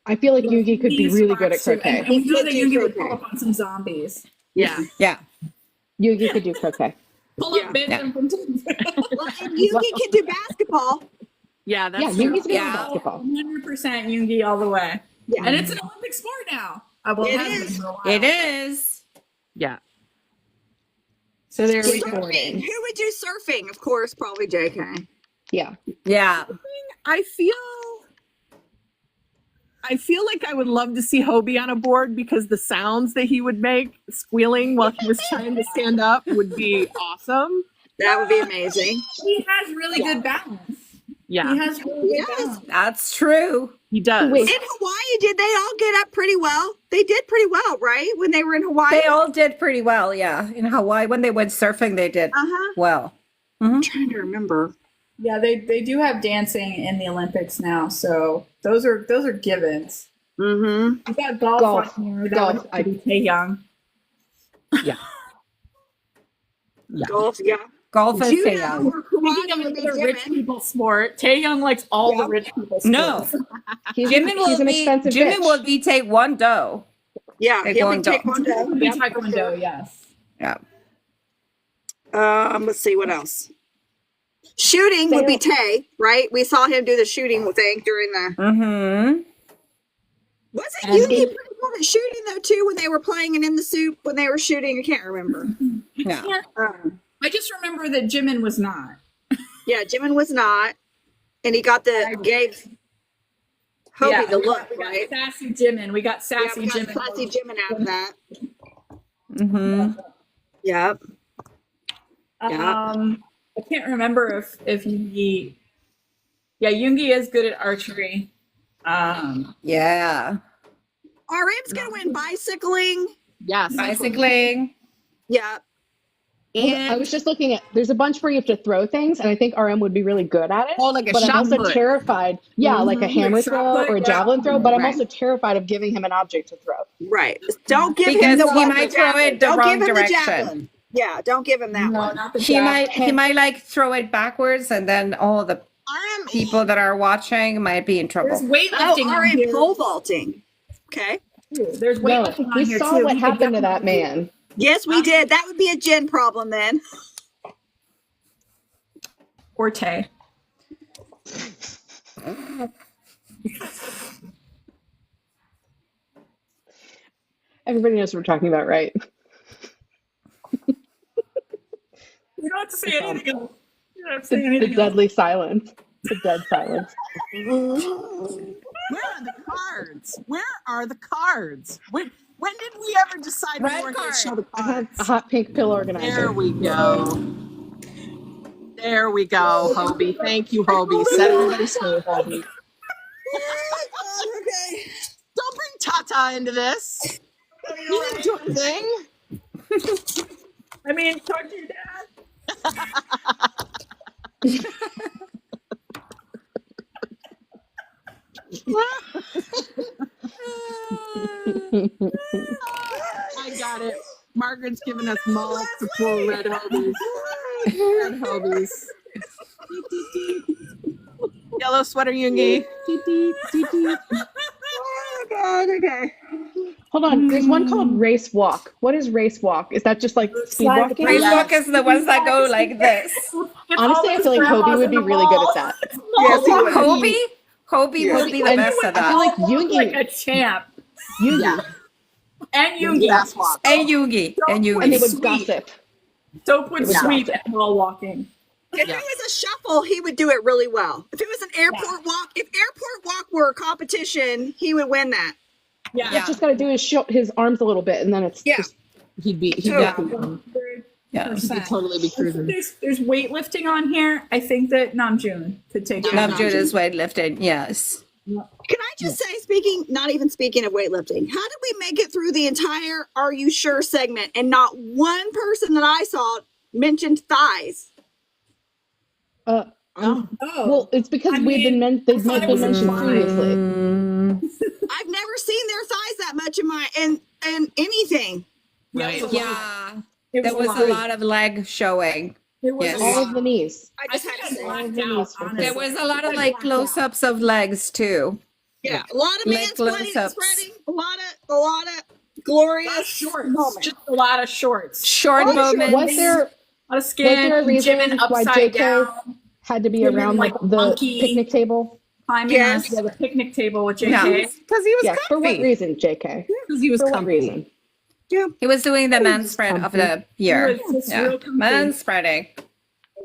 I feel like Yugi could be He's really good at smart, too. croquet. And we know that He could Yoongi do would pull croquet. up on some zombies. Yeah. Yeah. Yugi could do croquet. Pull up Benjamin from Well, and Yoongi can do basketball. Yeah. That's Yeah, true. Yugi's good Yeah. at basketball. 100% Yoongi all the way. Yeah. And it's an Olympic sport now. Well, It has been is. for a while. It is. Yeah. So there we go. Surfing. Who would do surfing? Of course, probably JK. Yeah. Yeah. I feel like I would love to see Hobie on a board because the sounds that he would make squealing while he was trying to stand up would be awesome. That would be amazing. He has really good balance. Yeah, He has really good Yes. balance. That's true. he does. Wait. In Hawaii, did they all get up pretty well? They did pretty well, right? When they were in Hawaii? They all did pretty well. Yeah. In Hawaii, when they went surfing, they did Uh-huh. well. I'm trying to remember. Yeah, they do have dancing in the Olympics now, so those are givens. Mm-hmm. We got golf, Golf. on here. That Golf. would be Taehyung. Yeah. Yeah. Golf, yeah. Golf is Judo Taehyung. or Speaking karate of would be another rich Jimin. people sport, Taehyung likes all the Yep. rich people sports. No, He's an expensive Jimin bitch. will be Taekwondo. Yeah, he'll be Taekwondo. taekwondo. Be Yep. Taekwondo, yes. Yeah. Let's see what else. Shooting would be Tay, right? We saw him do the shooting thing during the. Mm-hmm. Wasn't And Yuki he- pretty good at shooting though too when they were playing and in the soup when they were shooting? I can't remember. Yeah. I just remember that Jimin was not. Yeah, Jimin was not, and he got gave Hobie the look, we got right? sassy Jimin. We got Yeah, sassy we got Jimin. sassy Jimin out of that. Mm-hmm. Yep. I can't remember if Yoongi. Yeah, Yoongi is good at archery. Yeah. RM's gonna win bicycling. Yes. Bicycling. Yeah. I was just looking at, there's a bunch where you have to throw things, and I think RM would be really good at it. Oh, like a But I'm shot also put. terrified. Yeah, like a hammer Like shot throw put, or a yeah. javelin throw, but I'm Right. also terrified of giving him an object to throw. Right. Don't give Because him the he one might the throw javelin. it the Don't wrong give him direction. The javelin. Yeah, don't give him that No, one. not the He javelin. might like throw it backwards, and then all the RM. people that are watching might be in There's trouble. weightlifting on RM here. pole vaulting. Okay. too. There's No, weightlifting on we here saw too. what We could happened to that definitely- man. Yes, we did. That would be a Jen problem then. Or Tay. Everybody knows what we're talking about, right? You don't have to say anything else. You don't have to say The anything else. deadly silence. The dead silence. Where are the cards? Where are the cards? When did we ever decide Red we were going to card. show the I have cards? a hot pink pill organizer. There we go. There we go, Hobie. Thank you, Hobie. Set everybody straight, Hobie. Okay. Don't bring Tata into this. You didn't do anything. I mean, talk to your dad. I got it. Margaret's giving us multiple red Hobies. Red Hobies. Yellow sweater Yoongi. Oh God. Okay. Hold on, there's one called Race Walk. What is Race Walk? Is that just like speed Slide the walking? Race Yes. walk is the ones that go like this. Honestly, I feel like Hobie would be really good at that. Yes, he would. Hobie would be the And best at I feel that. like Yoongi, like a champ. Yoongi, Yeah. And Yoongi. Fast walk. And Yugi. And and they Yugi. would Sweet. gossip. Soap would Yeah. sweep and while walking. If Yeah. it was a shuffle, he would do it really well. If it was an airport walk, if airport walk were a competition, he would win that. Yeah. Yeah. Just got to do his arms a little bit, and then it's Yeah. just He'd be Yeah. cruising. Yeah. He'd totally be cruising. There's weightlifting on here. I think that Namjoon could take it. Namjoon is weightlifting. Yes. Can I just say, not even speaking of weightlifting, how did we make it through the entire Are You Sure segment and not one person that I saw mentioned thighs? Oh, well, it's because I they've mean, been I thought it was mentioned fine. previously. I've never seen their thighs that much in anything. Right. Yeah. it There was a lot of leg showing. It was Yes. a All lot. of the knees. I I just think had I to say, blacked There out, was honestly. There was a lot of I like blacked out. close-ups of legs too. yeah, a lot of Leg man splitting and close-ups. spreading, a lot of glorious Shorts. moments. Just a lot of shorts. Short Oh, sure. moments. Was there A lot of skin. a reason Jimin why upside JK down. had to be Women around like like the monkey. picnic table? Climbing Yes. on the picnic table with JK. Yeah. Because he was Yes. For what comfy. reason, JK? Because he was For what comfy. reason? He was doing the man spread of the year. He was just Yeah. real comfy. Man spreading.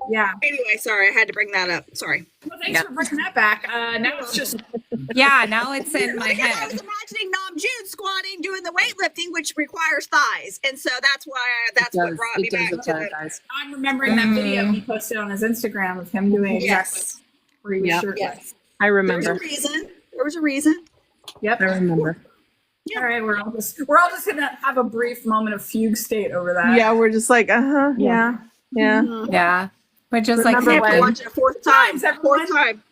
Yeah. Anyway, sorry, I had to bring that up. Sorry. Well, thanks for bringing that back. Now it's just Yeah, now it's in my Because I head. was imagining Namjoon squatting doing the weightlifting, which requires thighs, and so that's why what brought me back to the. guys. I'm remembering that video he posted on his Instagram of him doing exactly Yes, where he was Yep. shirtless. yes. I There was a remember. reason. There was a reason. Yep. I remember. All right, we're all just gonna have a brief moment of fugue state over that. Yeah, we're just like, Yeah. yeah. Yeah. which is like Remember I have to when? watch it a fourth time. Times, everyone. Fourth time.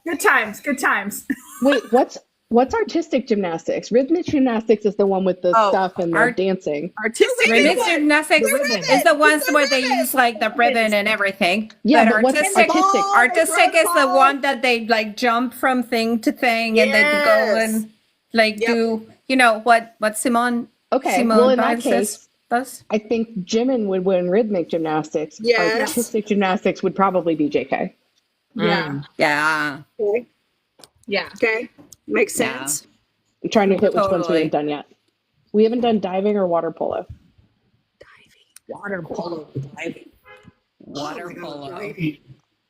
Good times, good times. Wait, what's artistic gymnastics? Rhythmic gymnastics is the one with the Oh, stuff and the art- dancing. Artistic. rhythmic gymnastics ribbon. is the ones It's the where they ribbon. use like the ribbon and everything. Yeah, but but what's artistic, artistic? artistic They is throw the the one that they like jump from thing to thing and they go Yes. and like Yep. do, you know, what Simone Okay, Simone well, in that Biles case, does. I think Jimin would win rhythmic gymnastics. Yes. Artistic gymnastics would probably be JK. Yeah, Yeah. Okay. yeah. Okay. Makes Yeah. sense. I'm trying to hit which ones we Totally. haven't done yet. We haven't done diving or water polo. Water polo. Diving. Water polo.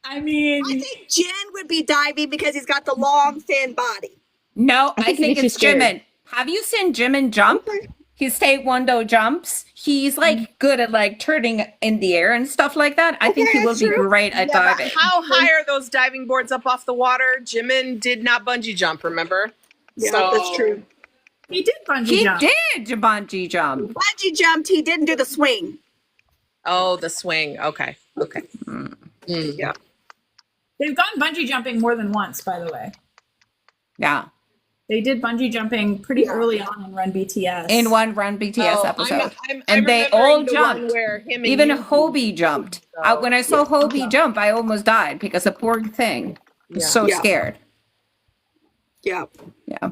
I mean, I think Jen would be diving because he's got the long, thin body. No, I I think it think makes you it's scared. Jimin. Have you seen Jimin jump? His taekwondo jumps. He's like good at like turning in the air and stuff like that. I think Okay, he will that's be true. great at Yeah, but diving. how high are those diving boards up off the water? Jimin did not bungee jump, remember? Yeah, So- that's true. he did bungee He jump. did bungee jump. Bungee jumped. He didn't do the swing. Oh, the swing. Okay. Okay. Yeah. They've gone bungee jumping more than once, by the way. Yeah. They did bungee jumping pretty early on in Run BTS. In one Run BTS Oh, episode. I'm And they remembering all the one jumped. where him and Even you- Hobie jumped. When I saw Hobie jump, I almost died because the poor thing was Yeah. so Yeah. scared. Yeah. Yeah.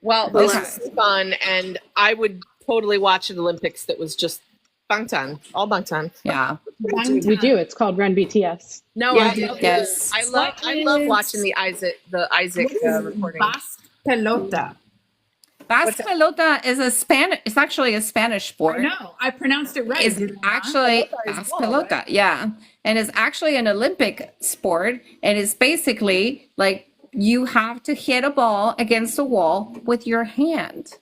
Well, this Okay. is fun, and I would totally watch an Olympics that was just Bangtan, all Bangtan. Yeah. We do. It's called Run BTS. No, Yeah, I love yes. I love watching the Isaac recording. Basque pelota. Basque pelota is a Spanish. It's actually a Spanish sport. I know. I pronounced it right. Is didn't I? actually Pelota is Basque ball, pelota, yeah, and it's actually an Olympic sport, and it's basically like you have to hit a ball against a wall with your hand.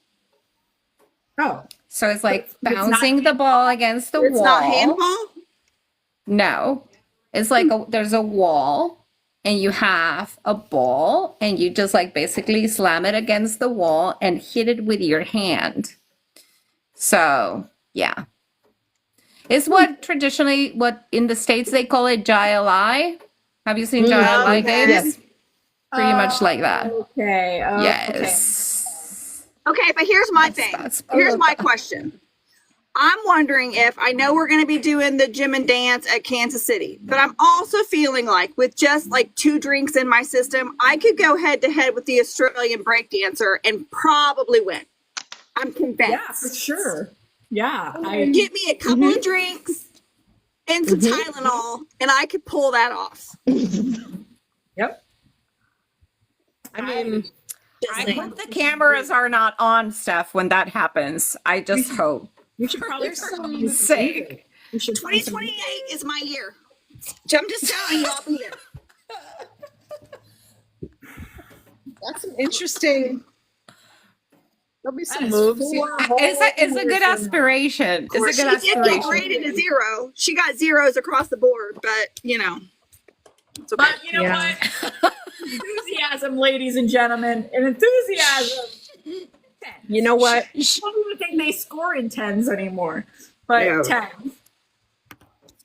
Oh, So it's like But it's not bouncing the ball against the It's wall. not handball. No, it's like there's a wall, and you have a ball, and you just like basically slam it against the wall and hit it with your hand. So yeah, it's what traditionally what in the States they call it JLI. Have you seen JLI okay. games? Yes. Pretty much like that. okay. Oh, Yes. Okay, but here's my thing. that's Here's my pelota. question. I'm wondering if I know we're going to be doing the gym and dance at Kansas City, but I'm also feeling like with just like 2 drinks in my system, I could go head to head with the Australian breakdancer and probably win. I'm convinced. Yeah, for sure. Yeah. Get me a couple of drinks and some Tylenol, and I could pull that off. Yep. I mean, I hope the cameras are not on, Steph, when that happens. I just hope. We should probably There's start some on the sake. We should find some- 2028 is my year. I'm just telling you, I'll be there. that's an interesting. There'll be some is moves. It's a good aspiration. Or It's a she good did get aspiration. graded a 0. She got zeros across the board, but you know, it's okay. But you know what? Enthusiasm, ladies and gentlemen, and enthusiasm. You know what? I don't even think they score in 10s anymore, but Yeah. 10s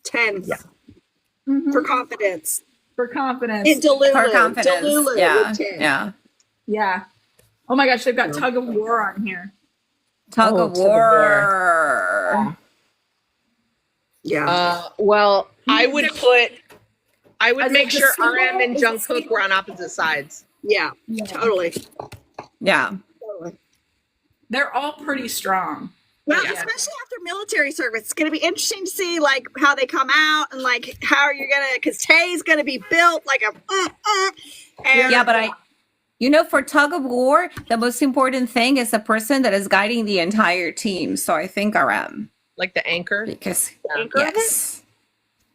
10 for confidence. for confidence. And Delulu. For confidence. Delulu Yeah. with 10. Yeah. Yeah. Oh my gosh, they've got tug of war on here. Tug Oh, of tug of war. Yeah. Well, I would As make a sure symbol, RM and as a Jungkook symbol. were on opposite sides. Yeah. Totally. Yeah. Totally. They're all pretty strong. Well, Yeah. especially after military service, it's going to be interesting to see like how they come out and like how you're going to, because Tay's going to be built like a, and Yeah, but for tug of war, the most important thing is the person that is guiding the entire team. So I think RM. Like the anchor. Because Anchor of it?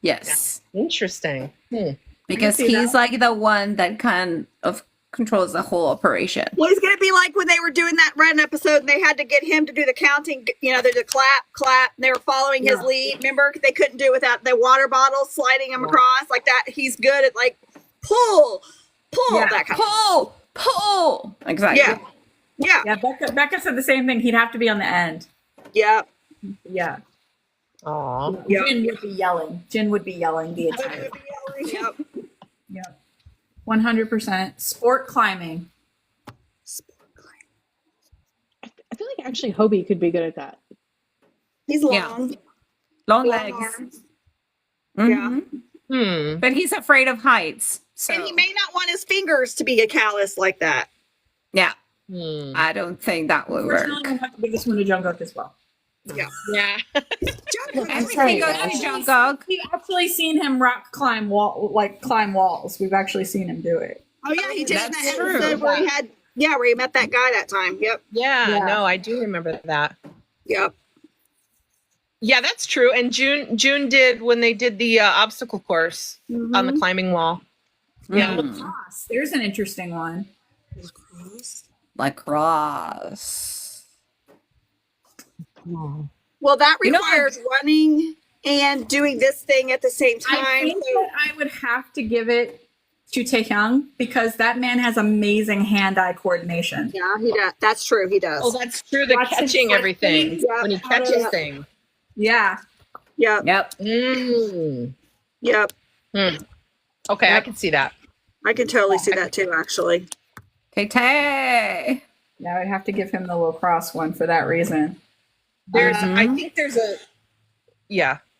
yes. Interesting. Because see he's like the one that kind of controls the whole operation. Well, it's going to be like when they were doing that Ren episode and they had to get him to do the counting. You know, there's a clap, clap. And they were following his lead. Remember, they couldn't do it without the water bottle sliding him across like that. He's good at like pull, Yeah. that kind of. Pull. Exactly. Yeah. Yeah. Yeah, Becca said the same thing. He'd have to be on the end. Yeah. Yeah. Aw. Yep. Jin would be yelling. Jin would be yelling the entire time. Yep. Yep. 100%. Sport climbing. I feel like actually Hobie could be good at that. He's Yeah. long. Long Long legs. arms. Mhm. But he's afraid of heights. So And he may not want his fingers to be a callus like that. yeah, Hmm. I don't think that will work. Unfortunately, we'll have to give this one to Jungkook as well. Yeah. Yeah. Everything goes to Jungkook. We've actually seen him rock climb walls. We've actually seen him do it. Oh yeah, he did in That's that true. episode where where he met that guy that time. Yep. Yeah, no, I do remember that. Yep. Yeah, that's true. And June did when they did the obstacle course on the climbing wall. Yeah. Lacrosse. There's an interesting one. Lacrosse. Well, that You know, requires running and doing this thing at the same I time. think that I would have to give it to Taehyung because that man has amazing hand-eye coordination. Yeah, he does. That's true. He does. Oh, that's true. The Watch him catching flip everything things. Yeah. when he catches Yeah. things. Yeah. Yep. Yep. Yep. Okay, I Yep. can see that. I can totally see that too, actually. Tay. Yeah, I would have to give him the lacrosse one for that reason. There's, I think there's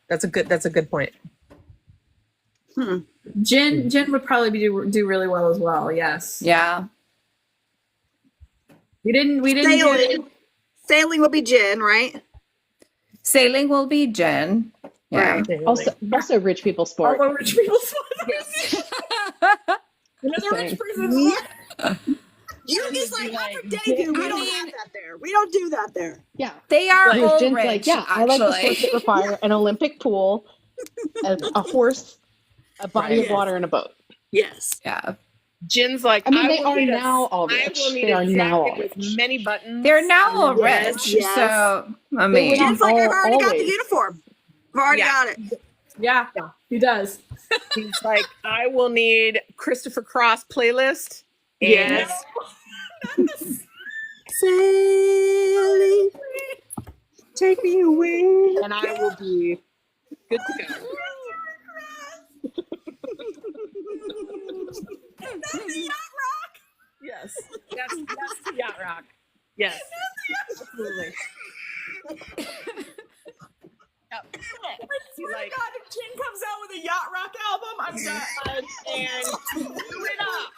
that's a good point. Jin would probably do really well as well. Yes. Yeah. We didn't do Sailing will be Jin, right? Sailing will be Jen. Yeah. Also rich people sport. all the rich people sports. Another Same. rich person sport. You just like after debut, we don't have that there. We don't do that there. Yeah. They are Whereas all Jin's rich, like, yeah, I like the sports actually. that require an Olympic pool, a horse, a body of water, and a boat. Yes. Yeah. Jin's like, I mean, they will are need now all I rich. will need They a are now all jacket with rich. many buttons. They're now all Yes, rich. yes. So, I They mean, went on Jin's like, I've already got the always. uniform. I've already Yeah. got it. Yeah, he does. He's like, I will need Christopher Cross playlist. And Yes. Sailing, take me away. and I will be good to go. Yes. That's yacht rock. Yes. Absolutely. Yep. Like, God, if Jin comes out with a yacht rock album, I'm done. and do it up.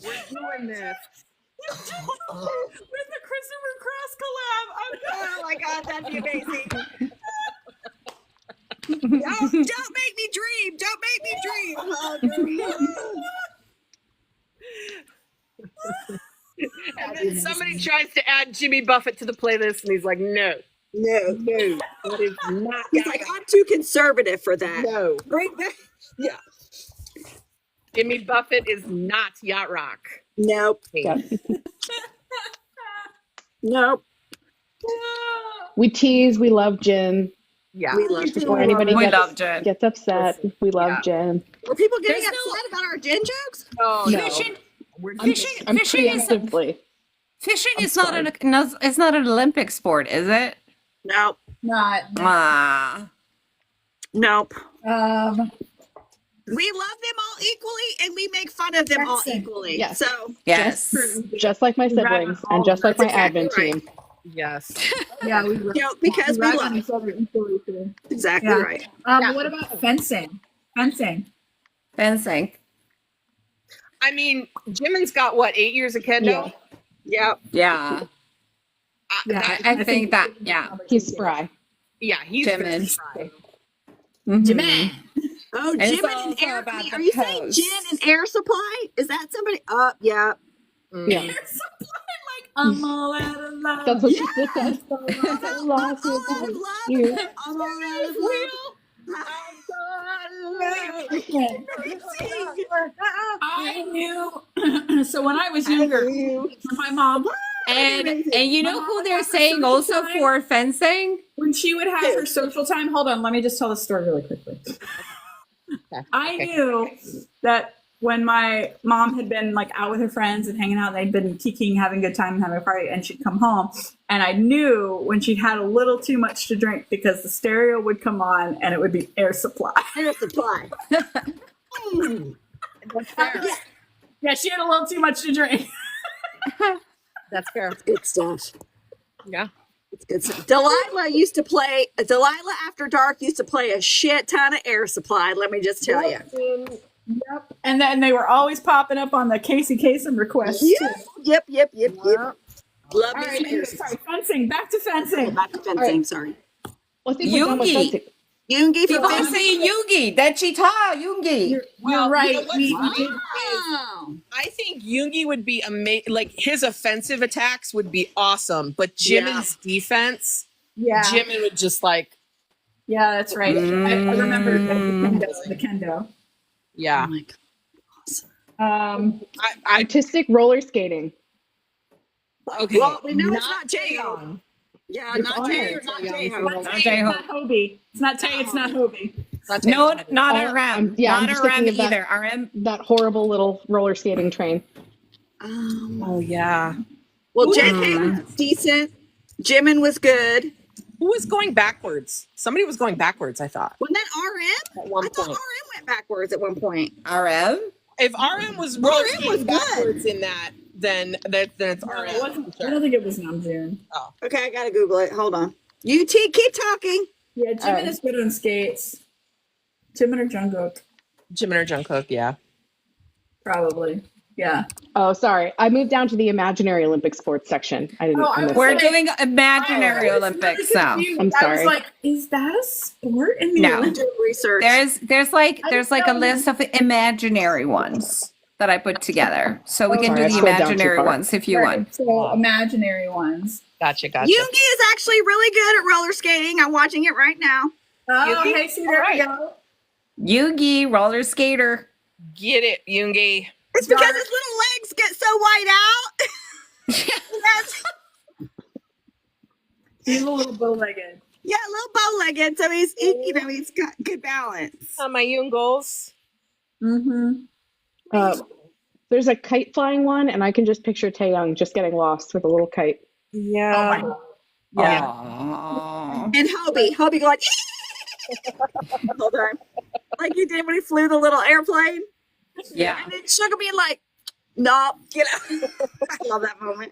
We're doing this. With the Christopher Cross collab, I'm done. Oh my God, that'd be amazing. Don't make me dream. Don't make me dream. Oh, And then somebody tries to add Jimmy Buffett to the playlist, and he's like, no, no. that is not. He's like, I'm too conservative for that. No, Bring back. Yeah. Jimmy Buffett is not yacht rock. Nope. Yeah. Nope. We tease. We love Jin. Yeah, We love Before Jin. anybody we love Jen. gets upset, we love Jin. Were people getting There's upset about our Jin jokes? Oh, No. Fishing, I'm fishing is preemptively. fishing I'm is not sorry. it's not an Olympic sport, is it? Nope. Not. Ah. Nope. Um, We love them all equally, and we make fun of them all Excellent. equally. Yes. So Yes. Just like my siblings and just like my That's admin exactly team. yes. yeah, we joke because we rag love on it. each other equally too. Exactly Yeah. right. What about fencing? Fencing. Fencing. I mean, Jimin's got what, 8 years of kendo? Yeah. Yeah. Yeah. Yeah, I think that, yeah. He's spry. Yeah, he's Jimin. very spry. Mhm. Jimin. Oh, And it's Jimin and also Air. about Are the you saying pose. Jin and Air Supply? Is that somebody? Yeah. Yeah. Like I'm all out of love. That's what she said. I'm all out of love. You. I'm all out of I knew. So when I was younger, my mom, And you know who they're saying also for fencing? when she would have her social time, hold on, let me just tell the story really quickly. I knew that when my mom had been like out with her friends and hanging out, they'd been kikiing, having a good time, and having a party, and she'd come home, and I knew when she'd had a little too much to drink because the stereo would come on and it would be Air Supply. Air Supply. That's fair. Yeah, she had a little too much to drink. That's fair. Good stuff. Yeah. It's good stuff. Delilah After Dark used to play a shit ton of Air Supply. Let me just tell you. Yep. And then they were always popping up on the Casey Kasem requests. Yep. Love All me right, some Air sorry, Supply. fencing. Back to fencing. Back to fencing. right. Sorry. Well, I think we're done with Yoongi. fencing. Yoongi for People fencing. say Yoongi. That Chita Yoongi. You're right. You know what? We did. Wow. I think Yoongi would be amazing. Like his offensive attacks would be awesome, but Jimin's defense, Yeah. Jimin would just like, Yeah, that's right. I remember the kendo. yeah. Oh my God. I Artistic roller skating. okay. Well, we know it's not Taehyung. Taehyung. Yeah, It's not on Taehyung. there. Not Yeah, Taehyung. Not It's Taehyung. not Hobie. It's not Tay. It's not Hobie. Not No, Taehyung. not Oh, RM. yeah, I'm Not just RM thinking of that. either. RM. That horrible little roller skating train. Oh yeah. Well, JK was decent. Jimin was good. Who was going backwards? Somebody was going backwards, I thought. Wasn't that RM? At one I thought point. RM went backwards at one point. RM? If RM was RM skating was good. backwards in that, then it's No, RM. it wasn't. for I sure. don't think it was Namjoon. Okay, I gotta Google it. Hold on. You keep talking. Yeah, Jimin is good on skates. Jimin or Jungkook, Jimin or Jungkook, yeah. probably. Yeah. Oh, sorry. I moved down to the imaginary Olympic sports section. I didn't. Oh, I I missed We're it. doing imaginary I was Olympics really now. confused. I'm I sorry. was like, is that a sport in the No. Olympics? Do research. There's like a know. list of imaginary ones that I put together. So we can Sorry, I do the scrolled down too imaginary far. ones if you want. So imaginary ones. Gotcha. Yoongi is actually really good at roller skating. I'm watching it right now. Oh, Yuki? hey, see, there we Alright. go. Yugi, roller skater. Get it, Yoongi. It's because Dark. his little legs get so wide out. That's, He's a little bow-legged. yeah, a little bow-legged, so he's got good balance. My Yoongles. Mm-hmm. There's a kite flying one, and I can just picture Taehyung just getting lost with a little kite. Yeah. Yeah. Aww. And Hobie going hold on, like he did when he flew the little airplane. Yeah. And then Sugar being like, "No, get out." I love that moment.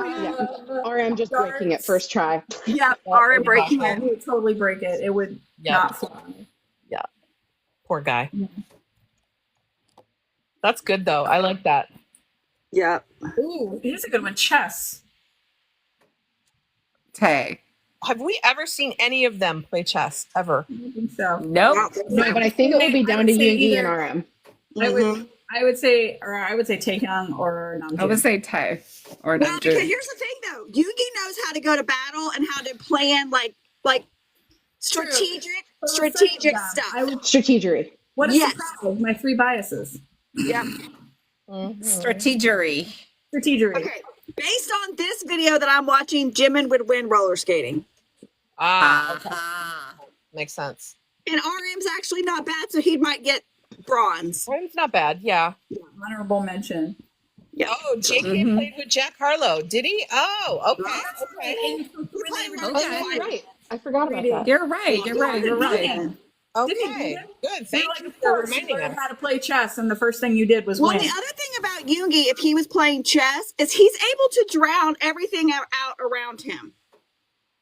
Yeah. RM just breaking it first try. Yeah, RM breaking It it. would totally break it. It would Yeah. not fly. Poor guy. That's good though. I like that. Yeah. Ooh, here's a good one. Chess. Tay. Have we ever seen any of them play chess ever? I don't think so. Nope. No, but I think it will be I down would to say Yoongi either- and RM. I would say Taehyung or Namjoon. I would say Tay or Well, because Namjoon. here's the thing, though. Yoongi knows how to go to battle and how to plan like strategic stuff. I would. Strategery. What a Yes. surprise! My three biases. Yeah. Strategery. Strategery. Okay. Based on this video that I'm watching, Jimin would win roller skating. Okay. Ah. Makes sense. And RM's actually not bad, so he might get bronze. It's not bad. Yeah. Honorable mention. Oh, JK played with Jack Harlow. Did he? Oh, okay. He played with Oh, Jack yeah, Harlow. you're right. I forgot about that. You're right. You're right. You're right. Yeah. Okay. Good. You're Thank like, you of for course, you reminding learned us. how to play chess, and the first thing you did was Well, win. the other thing about Yoongi, if he was playing chess, is he's able to drown everything out around him,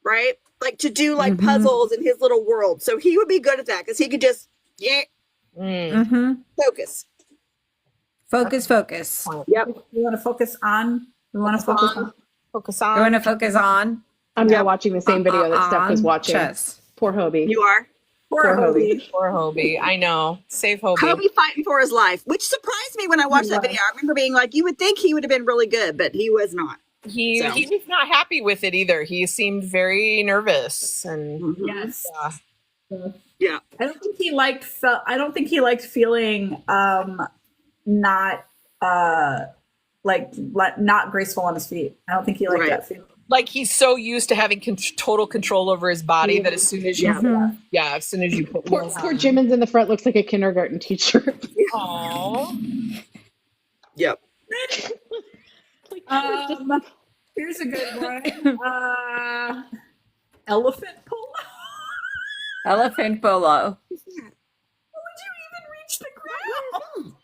right? Like to do like puzzles in his little world. So he would be good at that because he could just Mm-hmm. focus. Focus. Yep. We want to focus on. We want to focus on. Focus You on. want to focus on I'm now watching the same video that Steph was on watching. chess. Poor Hobie. You are. Poor Poor Hobie. Poor Hobie. I know. Save Hobie. Hobie fighting for his life, which surprised me when I watched that video. I remember being like, you would think he would have been really good, but he was not. He So. he was not happy with it either. He seemed very nervous and Yes. Yeah. I don't think he liked. I don't think he liked feeling not not graceful on his feet. I don't think he liked Right. that feeling. Like he's so used to having total control over his body that as soon as you, as soon as you put Poor wheels poor on. Jimin's in the front looks like a kindergarten teacher. Aww. Yep. Here's a good one. Elephant polo. Elephant polo. How would you even reach the ground?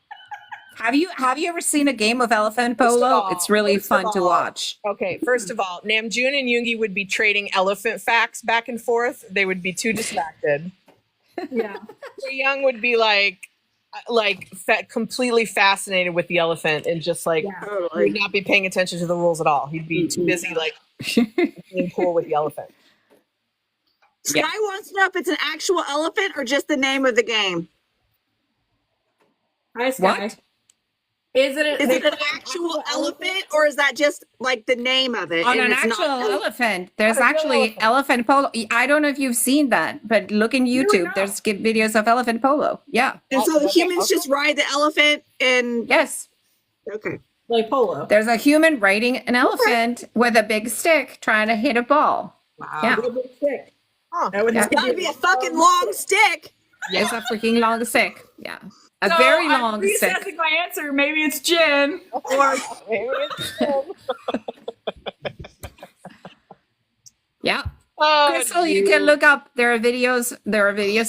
Have you ever seen a game of elephant First of polo? all- It's really first of fun to all- watch. Okay, first of all, Namjoon and Yoongi would be trading elephant facts back and forth. They would be too distracted. Yeah. Taehyung would be completely fascinated with the elephant and just like would not be paying attention to the rules at all. He'd be too busy being cool with the elephant. Sky wants to know if it's an actual elephant or just the name of the game. Hi, Sky. What? Is it an actual elephant or is that just like the name of it? On and an it's actual not elephant. There's On a real actually elephant polo. I don't know if you've seen that, but look in YouTube. know. There's videos of elephant polo. Yeah. And so the Okay, humans okay. just ride the elephant and Yes. okay. like polo? There's a human riding an elephant with a big stick trying to hit a ball. Wow. Yeah. Huh. That would Yeah. have to Gotta be a fucking long stick. It's a freaking long stick. Yeah. A So very I'm long stick. reassessing my answer. Maybe it's Jin. Or Maybe it's him. Yeah. Oh, Crystal, you can look up. There are videos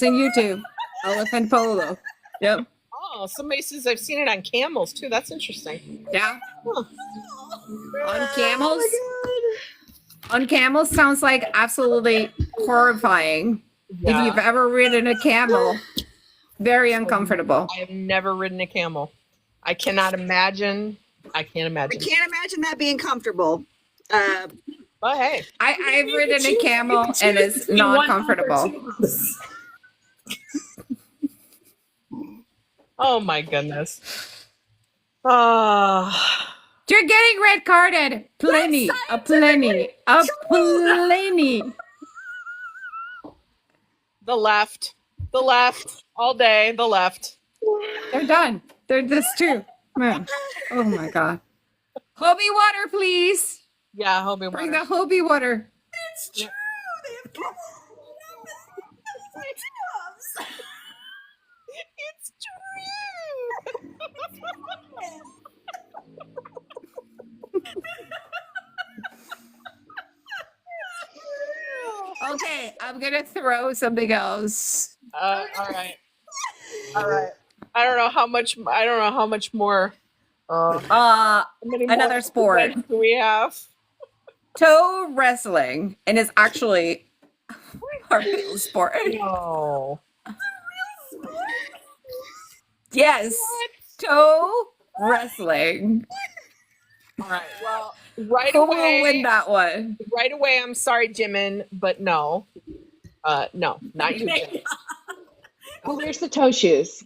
in YouTube. Elephant polo. Yep. Oh, somebody says I've seen it on camels too. That's interesting. Yeah. Huh. On camels. On camels sounds like absolutely horrifying. Yeah. If you've ever ridden a camel, very uncomfortable. I have never ridden a camel. I cannot imagine. I can't I imagine. can't imagine that being comfortable. But hey, I've ridden a camel and it's not comfortable. oh my goodness. Ah. You're getting red carded. Plenty. A plenty. A plenty. The left, all day. The left. They're done. They're this too. Man. Oh my God. Hobie water, please. Yeah, Hobie Bring water. the Hobie water. it's true. They have It's true. Okay, I'm gonna throw something else. All right. I don't know how much more. How many more Another sport. events do we have? Toe wrestling, and it's actually a real sport. No. Yes, toe wrestling. All right. Well, right Who will away. win that one? Right away. I'm sorry, Jimin, but no. No, not you. Jimin. Well, there's the toe shoes.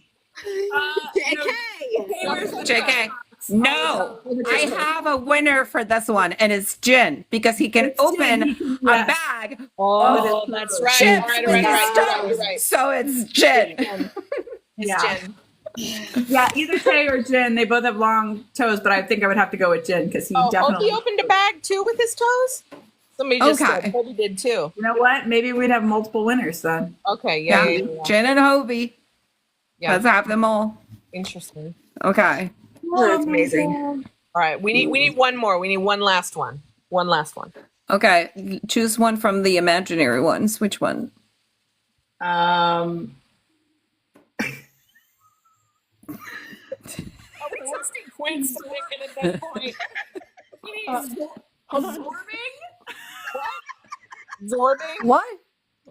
JK. No, I have a winner for this one, and it's Jin because he can open a bag. Oh, that's right. Chips All right. with his You're toes. right. So it's Jin. It's Jin. Yeah, either Tay or Jin. They both have long toes, but I think I would have to go with Jin because he definitely. He opened a bag too with his toes. Somebody just Okay. said Hobie did too. You know what? Maybe we'd have multiple winners then. Okay. Yeah, Yeah. Jin and Hobie. Yeah. Let's have them all. Interesting. Okay. That's amazing. All right. We need one more. We need one last one. One last one. Okay. Choose one from the imaginary ones. Which one? Are we trusting Quince to pick it at that point? Absorbing? Zorbing? What?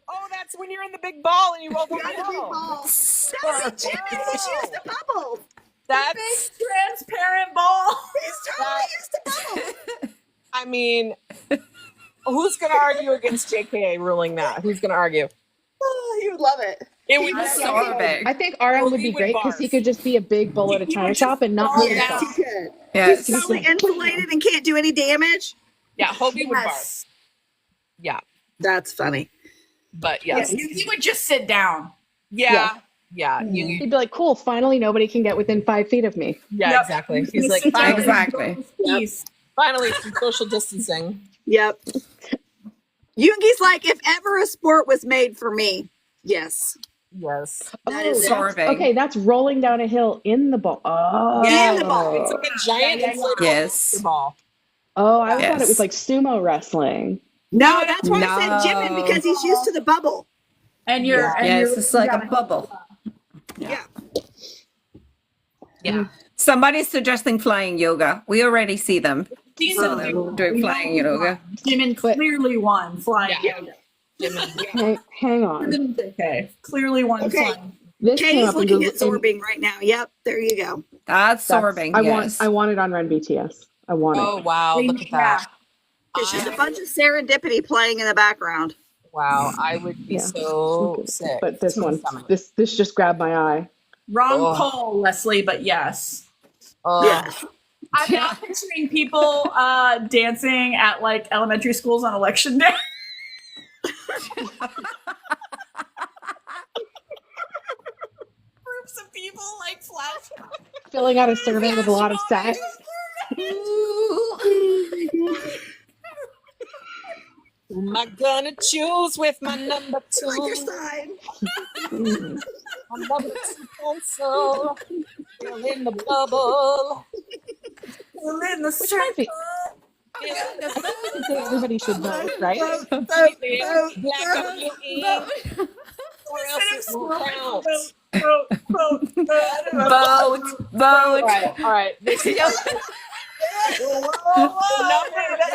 Oh, that's when you're in the big ball and you roll the ball. That's it, Jim. He's used the bubble. That's, Transparent ball. He's totally used the bubble. I mean, who's going to argue against JK ruling that? Who's going to argue? Oh, he would love it. It would be So big. I think RM would he be would great because he barf. could just be a big bull at a china shop and not hurt Yeah. himself. He could. Yes. He's totally insulated and can't do any damage. Yeah, Hobie would barf. Yes. Yeah, That's funny. but yes. He would just sit down. Yeah. You, He'd be like, cool, finally nobody can get within 5 feet of me. yeah, Yep. exactly. He's like, Sit down finally, and Exactly. enjoy his peace. finally some social distancing. Yep. Yoongi's like, if ever a sport was made for me, yes. Yes. That is it. Sorbing. Okay, that's rolling down a hill in the ball. Oh. In the ball. It's like a giant inflatable Yes. ball. Oh, I Yes. thought it was like sumo wrestling. No, that's why I said No. Jimin, because he's used to the bubble. And you're and Yes, you're it's like a yeah. bubble. Yeah. Yeah. Somebody's suggesting flying yoga. We already see them. Seen So them they're do- doing we flying know yoga. Jimin clearly won flying yoga. Hang on. Okay, clearly won Okay. flying. This came Katie's up in looking Google. at sorbing right now. Yep, there you go. That's sorbing. Yes. I want it on Run BTS. I want it. Oh wow, look at that. It's just a bunch of serendipity playing in the background. Wow, I would be Yeah. so Okay. sick. But this to my one, stomach. this just grabbed my eye. Wrong Oh. poll, Leslie, but yes. Oh, Yes. I'm now picturing people dancing at like elementary schools on election day. Groups of people like flash. Filling out a survey with a lot of sex. who am I gonna choose with my number Like your two? side. My number two pencil. Still in the bubble. In the Which might be. Everybody should vote, right? Black on your ink. Or else it won't count. Vote. All right. The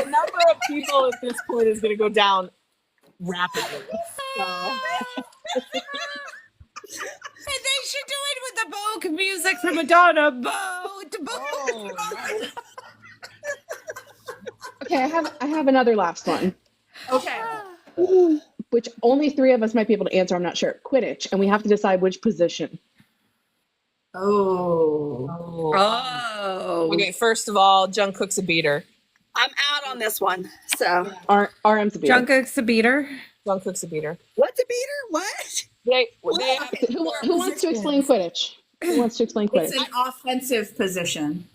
number of people at this point is going to go down rapidly. So. And they should do it with the Vogue music from Madonna. Vote. Oh, nice. Okay, I have another last one, Okay. which only 3 of us might be able to answer. I'm not sure. Quidditch, and we have to decide which position. Oh. Oh. Okay, first of all, Jungkook's a beater. I'm out on this one. So, RM's a beater. Jungkook's a beater. Jungkook's a beater. what's a beater? What? They have Who wants to explain Quidditch? Who wants to explain It's Quidditch? an offensive position.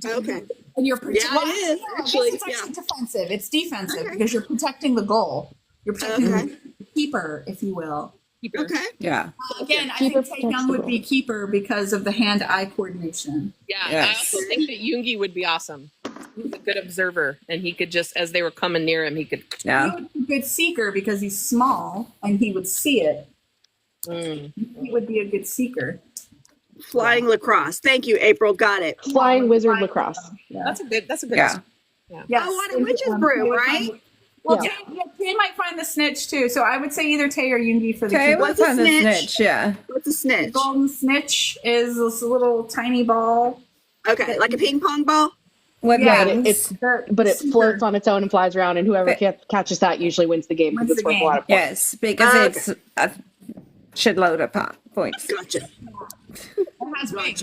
Okay. And you're Yeah, it is, actually, It's actually yeah. defensive. It's defensive Okay. because you're protecting the goal. You're protecting Okay. the keeper, if you will. keeper. Okay. Yeah. Again, I Keeper think protects Taehyung the would goal. be keeper because of the hand-eye coordination. Yeah, I Yes. also think that Yoongi would be awesome. He's a good observer, and he could just, as they were coming near him, he could. He Yeah. would be a good seeker because he's small and he would see it. Mm. He would be a good seeker. Flying lacrosse. Thank you, April. Got it. Flying wizard lacrosse. Yeah. That's a good. That's a good. Yeah. Yes. I want a witch's brew, right? Well, Yeah. Tay might find the snitch too. So I would say either Tay or Yoongi for the Okay, keeper. What's what's a on the snitch? snitch? Yeah. What's a snitch? Golden snitch is this little tiny ball. Okay, like a ping pong ball? What Yeah, wings? But it floats on its own and flies around, and whoever catches that usually wins the game because Wins it's the worth a lot of points. Yes, because Okay. it's a shitload of points. Gotcha. It has wings.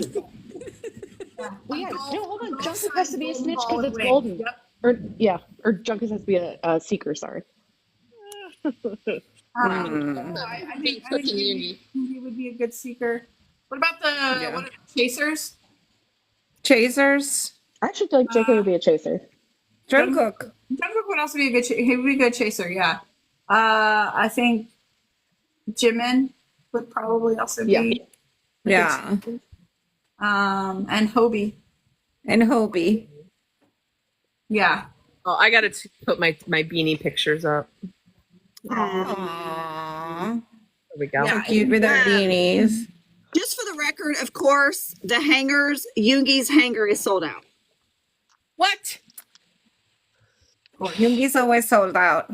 Well, yeah, no, hold on. Junkers has to be a snitch Ball because with it's wings. golden. Yep. Or Junkers has to be a seeker. Sorry. I Being think cooked in Yoongi. Yoongi would be a good seeker. What about the what are the chasers? Chasers. I actually feel like JK would be a chaser. Jungkook. Jungkook would also be a good. He would be a good chaser. Yeah. I think Jimin would probably also be. Yeah. And Hobie. And Hobie. Yeah. Oh, I gotta put my beanie pictures up. Aww. There we go. Yeah. Cute with our beanies. Just for the record, of course, the hangers, Yoongi's hanger is sold out. What? Yoongi's always sold out.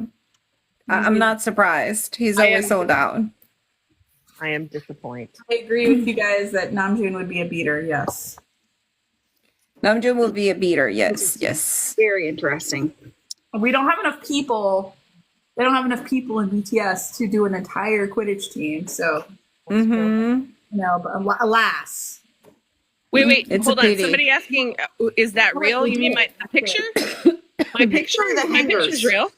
I'm not surprised. He's I always am- sold out. I am disappointed. I agree with you guys that Namjoon would be a beater. Yes. Namjoon will be a beater. Yes, yes. Very interesting. We don't have enough people. They don't have enough people in BTS to do an entire Quidditch team. So, Mm-hmm. but alas. Wait, It's a hold on. pity. Somebody asking, is that real? You mean the picture? My picture? The My hangers. picture's real?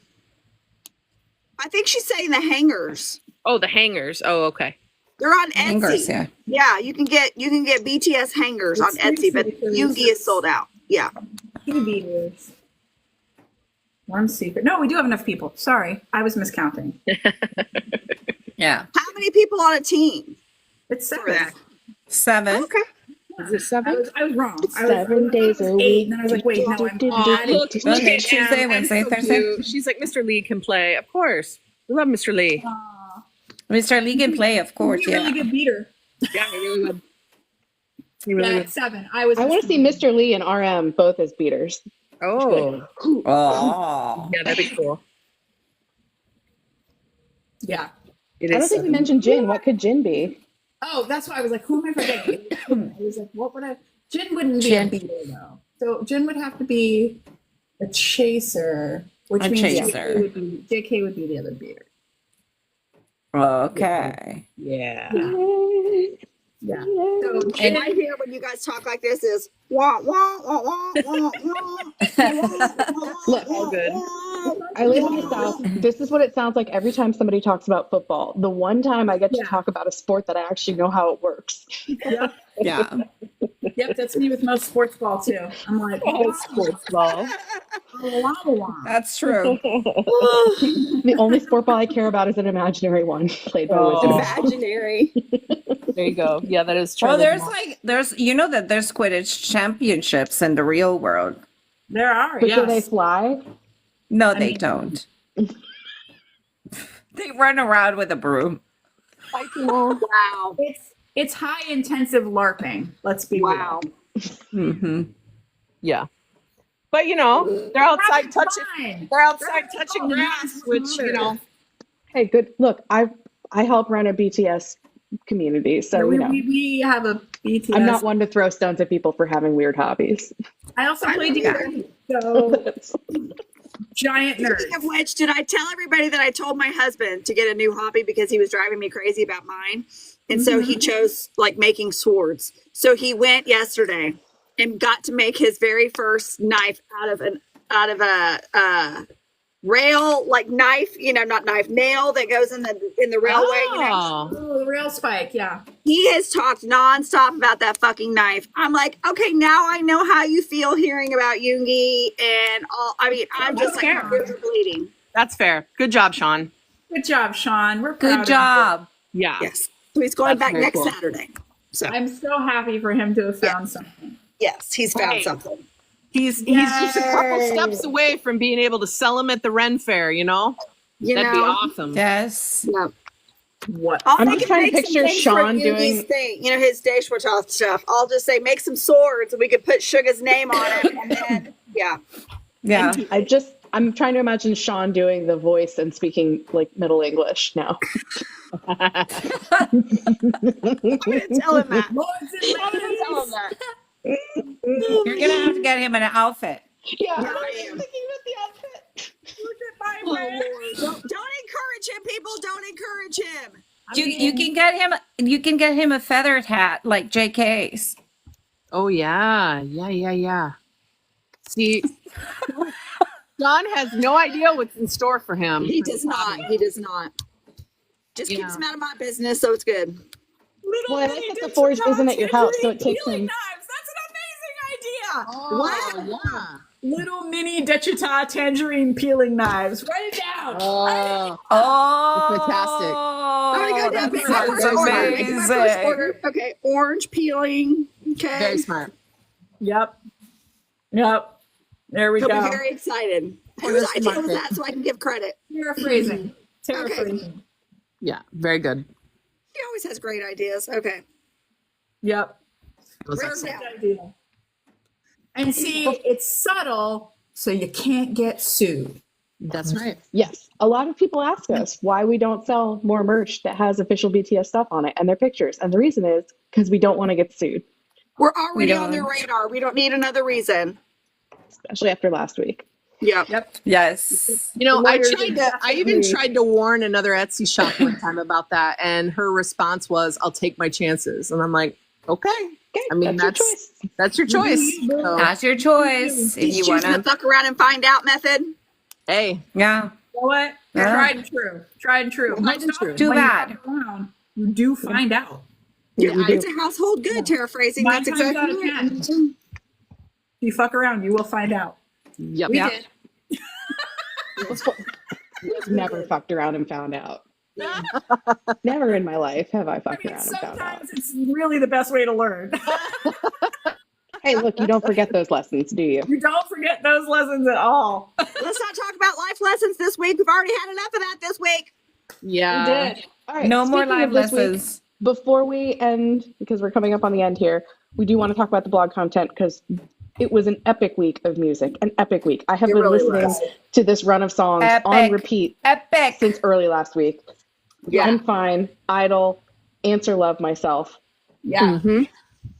I think she's saying the hangers. Oh, the hangers. Oh, okay. They're on Etsy. Hangers, yeah. Yeah, you can get BTS hangers on Etsy, but Yoongi is sold out. Yeah. Two beaters. One secret. No, we do have enough people. Sorry, I was miscounting. Yeah. How many people on a team? It's For 7. that? 7. Okay. Is it 7? I was wrong. I 7 days a 8, week. and then I was like, wait, no, I'm Aw, look, Monday, at Tuesday, Em. Wednesday, Em's so Thursday. cute. She's like, Mr. Lee can play. Of course. We love Mr. Lee. Mr. Lee can play, of course. He's a really Yeah. good beater. Yeah, he really would. He really Yeah, would. it's 7. I was. I want to see Mr. Lee and RM both as beaters. Oh, Oh. yeah, that'd be cool. Yeah. It I don't is. think we mentioned Jin. What could Jin be? Oh, that's why I was like, who am I forgetting? I was like, what would I? Jin wouldn't be Jin. a beater though. So Jin would have to be a chaser, which A means chaser. JK would be the other beater. Okay. Yeah. Yeah. So And- I hear when you guys talk like this is wah wah wah wah wah wah. Look, all good. I live in the South. This is what it sounds like every time somebody talks about football. The one time I get to Yeah. talk about a sport that I actually know how it works. Yep. Yeah. Yep. That's me with most sports ball too. I'm like, Sports ball. wah, wah, wah. That's true. The only sport ball I care about is an imaginary one played by Oh. wizards. Imaginary. There you go. Yeah, that is true. Well, there's you know that there's Quidditch championships in the real world. There are. But do they Yes. fly? No, they mean- don't. They run around with a broom. Wow. It's high intensive LARPing. Let's be Wow. real. Hmm. Yeah. But you know, they're outside touching. Fine. They're outside touching grass, which you know. Hey, good. Look, I help run a BTS community, so we, you know. we have a BTS. I'm not one to throw stones at people for having weird hobbies. I also play Yeah. D&D, so giant nerd. Speaking of which, did I tell everybody that I told my husband to get a new hobby because he was driving me crazy about mine? And so he chose like making swords. So he went yesterday and got to make his very first knife out of a rail, like knife, not knife, nail that goes in the railway. Oh. Oh, the rail spike, yeah. He has talked nonstop about that fucking knife. I'm like, okay, now I know how you feel hearing about Yoongi and all. I mean, I'm just like, my ears are bleeding. That's fair. Good job, Sean. Good job, Sean. We're proud Good of job. Yeah. Yes. So he's going That's back very next cool. Saturday. So you. I'm so happy for him to have found something. yes, he's found Hey. something. He's just a couple Yay. steps away from being able to sell them at the Ren Fair, you know? You That'd be know, awesome. Yes. yeah. What? I'll I'm make just it trying to make some picture things Sean for Yoongi's doing- thing, his Deshwatal stuff. I'll just say make some swords and we could put Suga's name on it, and then Yeah. I'm trying to imagine Sean doing the voice and speaking like Middle English now. I'm gonna tell him that. Lords and ladies. Tell him that. You're gonna have to get him an outfit. Yeah, Yeah, I am. thinking about the outfit. Don't encourage him, people. Don't encourage him. You can get him a feathered hat like JK's. Oh, yeah. Yeah. See, Sean has no idea what's in store for him. He does not. He does not. Just Yeah. keeps him out of my business, so it's good. Little Well, I mini like that the Dixie forge Dots isn't at your house, so it tangerine takes peeling him- knives. That's an amazing idea. Oh, yeah. Little mini Dechita tangerine peeling knives. Write it down. Oh, Oh, fantastic. I'm gonna go down. that Make my first sounds order. Make my first amazing. order. Okay, orange peeling. Okay, very smart. Yep. There we he'll go. be very excited. Whose Order's the idea was market. that? So I can give credit. Paraphrasing. Paraphrasing. Yeah, very good. He always has great ideas. Okay, Yep. Those are- Perfect. Perfect idea. And see, it's subtle, so you can't get sued. That's right. Yes, a lot of people ask us why we don't sell more merch that has official BTS stuff on it and their pictures, and the reason is because we don't want to get sued, we're already on their don't. radar. We don't need another reason. especially after last week. Yeah. Yes. You know, Lawyers I even definitely- tried to warn another Etsy shop one time about that, and her response was, "I'll take my chances." And I'm like, "Okay, Okay, I mean, your choice. that's your choice." So, That's your choice. If He's you choosing the wanna. fuck around and find out method. hey, Yeah. You know what? Yeah. Tried and true. Tried and true. Tried and Most true. often Too when you bad. fuck around, you do find out. Yeah, we do. it's a household good. Paraphrasing. Nine That's times exactly out of right. 10. If you fuck around, you will find out. yep. We Yeah. did. I've never fucked around and found out. Never in my life have I fucked around and found out. Sometimes it's really the best way to learn. Hey, look, you don't forget those lessons, do you? You don't forget those lessons at all. Let's not talk about life lessons this week. We've already had enough of that this week. Yeah. We did. All right, No more speaking live of this week, lessons. before we end, because we're coming up on the end here, we do want to talk about the blog content because it was an epic week of music, an epic week. I have It been really listening was. to this run of songs on Epic. repeat Epic. since early last week. Yeah. I'm Fine, Idol, Answer Love Myself. Yeah. Mhm.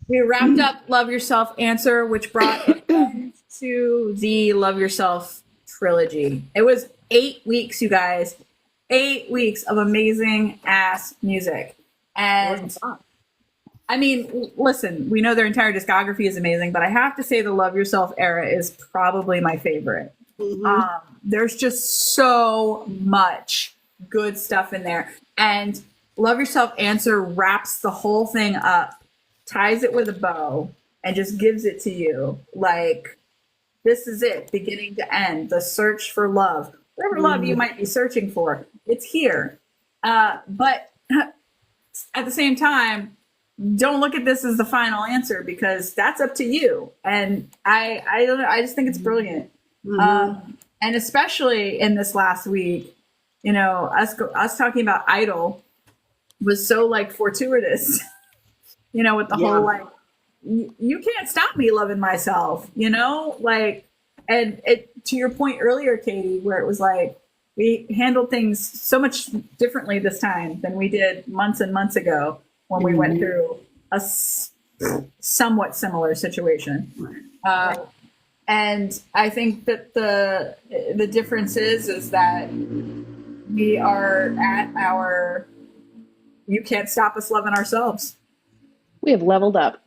We wrapped up Love Yourself Answer, which brought an end to the Love Yourself trilogy. It was 8 weeks, you guys. 8 weeks of amazing ass music. And I mean, listen, we know their entire discography is amazing, but I have to say the Love Yourself era is probably my favorite. There's just so much good stuff in there. And Love Yourself Answer wraps the whole thing up, ties it with a bow, and just gives it to you. Like, this is it, beginning to end, the search for love. Whatever love you might be searching for, it's here. But at the same time, don't look at this as the final answer because that's up to you. And I don't know, I just think it's brilliant. And especially in this last week, you know, us talking about Idol was so like fortuitous, you know, with the whole like, you can't stop me loving myself, you know, like, and it, to your point earlier, Katie, where it was like, we handled things so much differently this time than we did months and months ago when we went through a somewhat similar situation. And I think that the difference is that we are at our, you can't stop us loving ourselves. We have leveled up.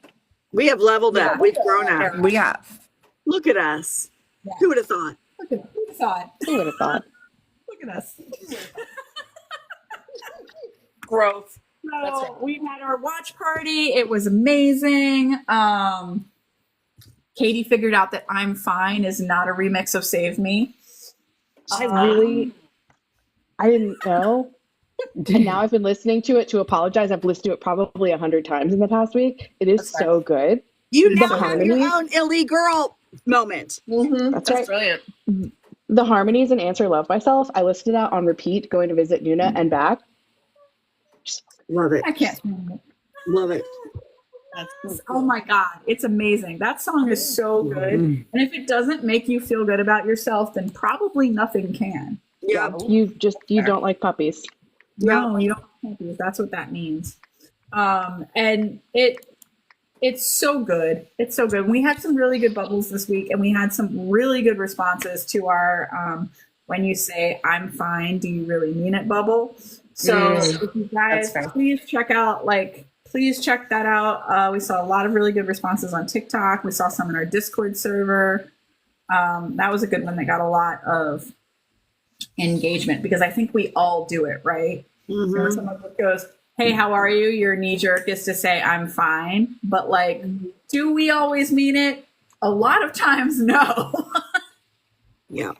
We have leveled up. We've grown up. We have. Look at us. Yeah. Who would have thought? Look at who thought? Who would have thought? Look at us. Growth. So we had our watch party. It was amazing. Katie figured out that I'm Fine is not a remix of Save Me. I didn't know. And now I've been listening to it to apologize. I've listened to it probably 100 times in the past week. It is so good. You The now have harmony. your own Illy Girl moment. That's right. Brilliant. The harmonies in Answer Love Myself, I listened to that on repeat, going to visit Nuna and back. Love it. I can't stand it. Love it. Oh my God, it's amazing. That song is so good. And if it doesn't make you feel good about yourself, then probably nothing can. Yeah. You don't like puppies. No, you don't think that's what that means. And it's so good. It's so good. We had some really good bubbles this week, and we had some really good responses to our when you say I'm fine, do you really mean it bubble? So if you guys please check that out. We saw a lot of really good responses on TikTok. We saw some in our Discord server. That was a good one that got a lot of engagement because I think we all do it, right? When someone goes, hey, how are you? Your knee jerk is to say I'm fine. But like, do we always mean it? A lot of times, no. Yeah.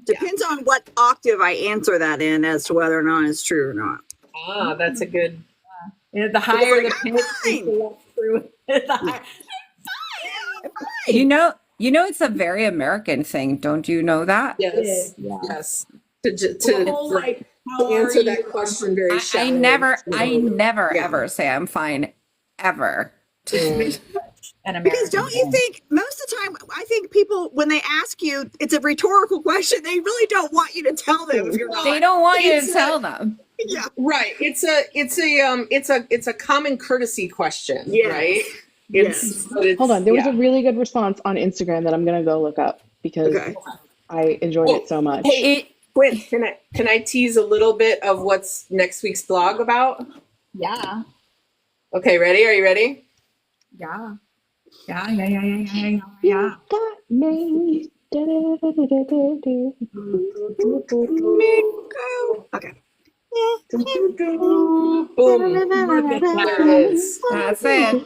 Depends on what octave I answer that in as to whether or not it's true or not. Ah, that's a good. Yeah, the higher the pitch, fine. the walk through it, the higher. You know, it's a very American thing. Don't you know that? Yes. Yeah. Yes. The whole, like, how are answer you? that question very I shallow. never Yeah. ever say I'm fine, ever. An American Because don't you thing. think most of the time, I think people, when they ask you, it's a rhetorical question. They really don't want you to tell them if you're not. They don't want you to It's tell them. Yeah. Right. It's a common courtesy question. Yes. Right. Yes. But it's- Hold on. There was yeah. a really good response on Instagram that I'm going to go look up because Okay. I enjoyed it so much. Hey, Quinn, can I tease a little bit of what's next week's blog about? Yeah. Okay, ready? Are you ready? Yeah. Yeah. Got me. Okay. Boom. There it is. That's it.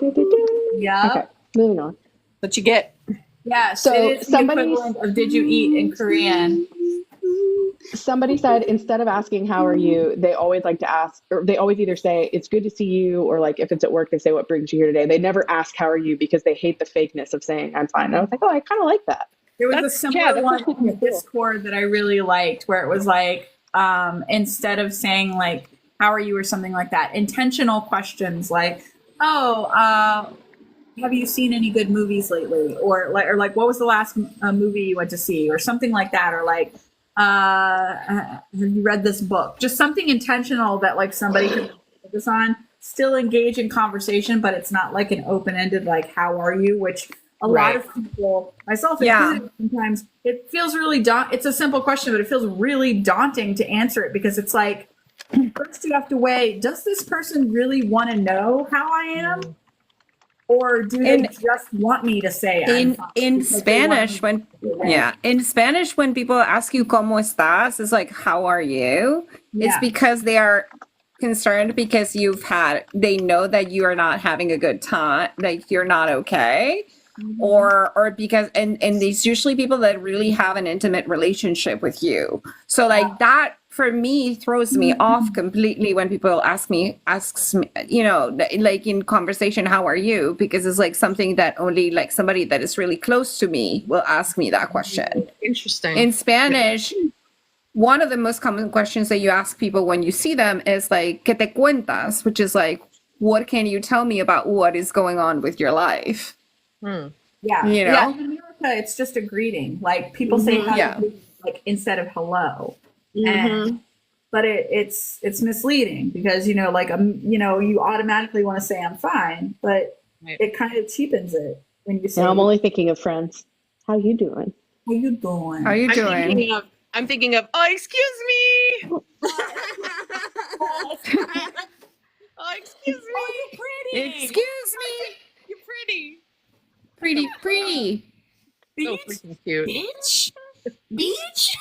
Yeah. Okay, moving on. What you get? Yeah. So So it is the somebody- equivalent of did you eat in Korean. Somebody said instead of asking how are you, they always like to ask, or they always either say it's good to see you, or like if it's at work, they say what brings you here today. They never ask how are you because they hate the fakeness of saying I'm fine. And I was like, oh, I kind of like that. There was That's- a similar yeah, that's one actually in the kinda cool. Discord that I really liked where it was like, instead of saying like, how are you or something like that, intentional questions like, oh, have you seen any good movies lately? Or like, what was the last movie you went to see? Or something like that. Or like, have you read this book? Just something intentional that like somebody can focus on, still engage in conversation, but it's not like an open-ended, like, how are you? Which a lot of people, myself included, sometimes it feels really it's a simple question, but it feels really daunting to answer it because it's like, first you have to weigh, does this person really want to know how I am? Or do they just want me to say I'm fine in because they want Spanish me when in Spanish when people ask you cómo estás, it's like how are you? It's Yeah. because they are concerned because they know that you are not having a good time, like you're not okay. Or because and it's usually people that really have an intimate relationship with you. So like that for me throws me off completely when people asks me, you know, like in conversation, how are you? Because it's like something that only like somebody that is really close to me will ask me that question. Interesting. In Spanish, one of the most common questions that you ask people when you see them is like, ¿qué te cuentas? Which is like, what can you tell me about what is going on with your life? Yeah. You know? Yeah. In America, it's just a greeting. Like people say how Yeah. you do, like instead of hello. And but it's misleading because you know, like you know, you automatically want to say I'm fine, but it kind of cheapens it when you say Now I'm only thinking of Friends. How you doing? how you doing? How are you doing? I'm thinking of, oh, excuse me. Oh, excuse me. Oh, you're pretty. Excuse me. You're pretty. Pretty, pretty. So Beach? freaking cute. Beach? Beach?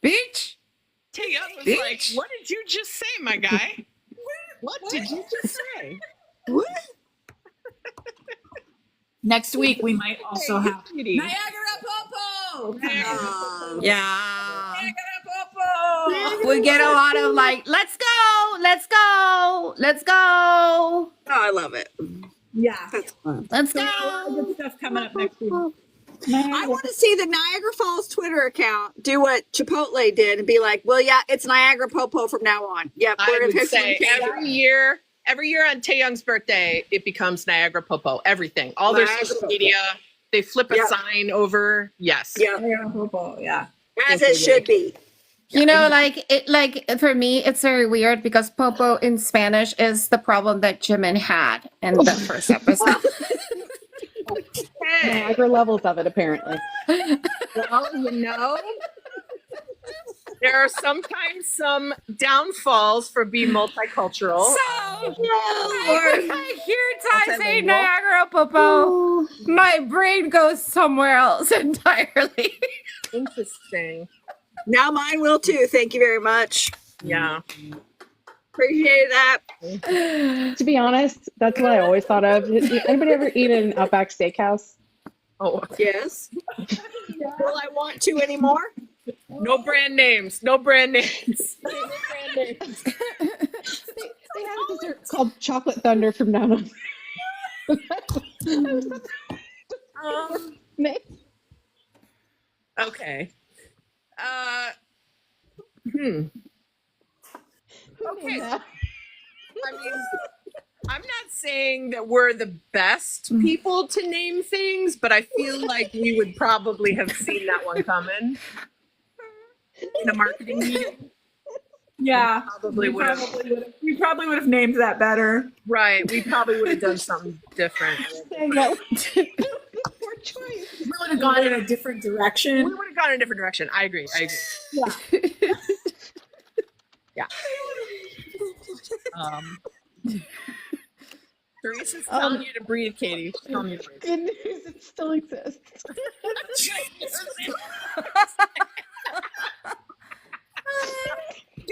Bitch. Taehyung was Bitch. like, what did you just say, my guy? What did you just say? Next week we might also Hey, have cutie. Niagara Popo. Yeah. Niagara Popo. We get a lot of like, let's go, let's go, let's go, Oh, I love it. Yeah. That's fun. let's So we got a lot of go. good stuff coming up next week. I want to see the Niagara Falls Twitter account do what Chipotle did and be like, well, yeah, it's Niagara Popo from now on. Yep. I We're would gonna say every year on Taehyung's birthday, it becomes Niagara Popo. Everything, all their Niagara social Popo. media, they flip a Yep. sign over. Yes. Yeah, Niagara Popo. Yeah. as it should be. You know, like for me, it's very weird because Popo in Spanish is the problem that Jimin had in the first episode. Hey, Niagara levels of it, apparently. well, you know, there are sometimes some downfalls for being multicultural. So, I hear Ty say multilingual. Niagara Popo, my brain goes somewhere else entirely. Interesting. Now mine will too. Thank you very much. Yeah. Appreciate that. To be honest, that's what I always thought of. Anybody ever eat in an Outback Steakhouse? Oh, Yes. Will I want to anymore? no brand names. No brand names. No brand names. They have a dessert called Chocolate Thunder from now on. Okay. Okay. I mean, I'm not saying that we're the best people to name things, but I feel like we would probably have seen that one coming in a marketing meeting. Yeah. Probably would have. We probably would have named that better. Right. We probably would have done something different. Poor choice. We would have gone in a different We direction. would have gone in a different direction. I agree. Yeah. Yeah. Teresa's telling you to breathe, Katie. She's telling you to breathe. Good news, it still exists. Can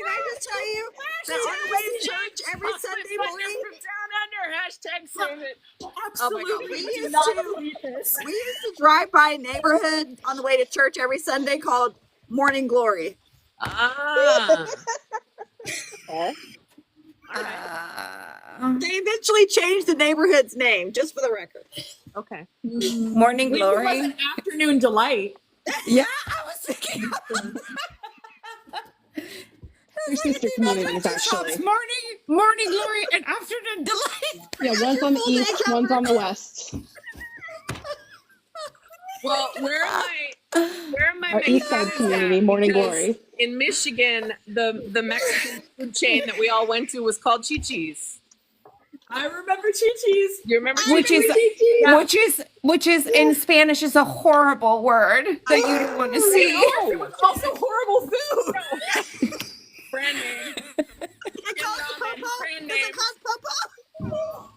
I just tell you that on the way to church every Sunday morning, From down under, hashtag save it. on Oh my God. Absolutely. We do used not to- believe this. We used to drive by a neighborhood on the way to church every Sunday called Morning Glory. Ah. Okay. All right. Uh, They eventually changed the neighborhood's name, just for the record. Okay. Morning At least it Glory. wasn't Afternoon Delight. Yeah, I was thinking. They're sister communities, actually. Morning Glory and Afternoon Delight. Yeah, one's on the Full day east, one's on the west. Well, where am I Our east side community, Morning Glory. In Michigan, the Mexican food chain that we all went to was called Chi-Chi's. I remember Chi-Chi's. You remember Which is Chi-Chi's? which is in Spanish is a horrible word that you don't want to see. It was also horrible food. Brand name. It calls Ramen, Popo. brand Does name. it cause Popo?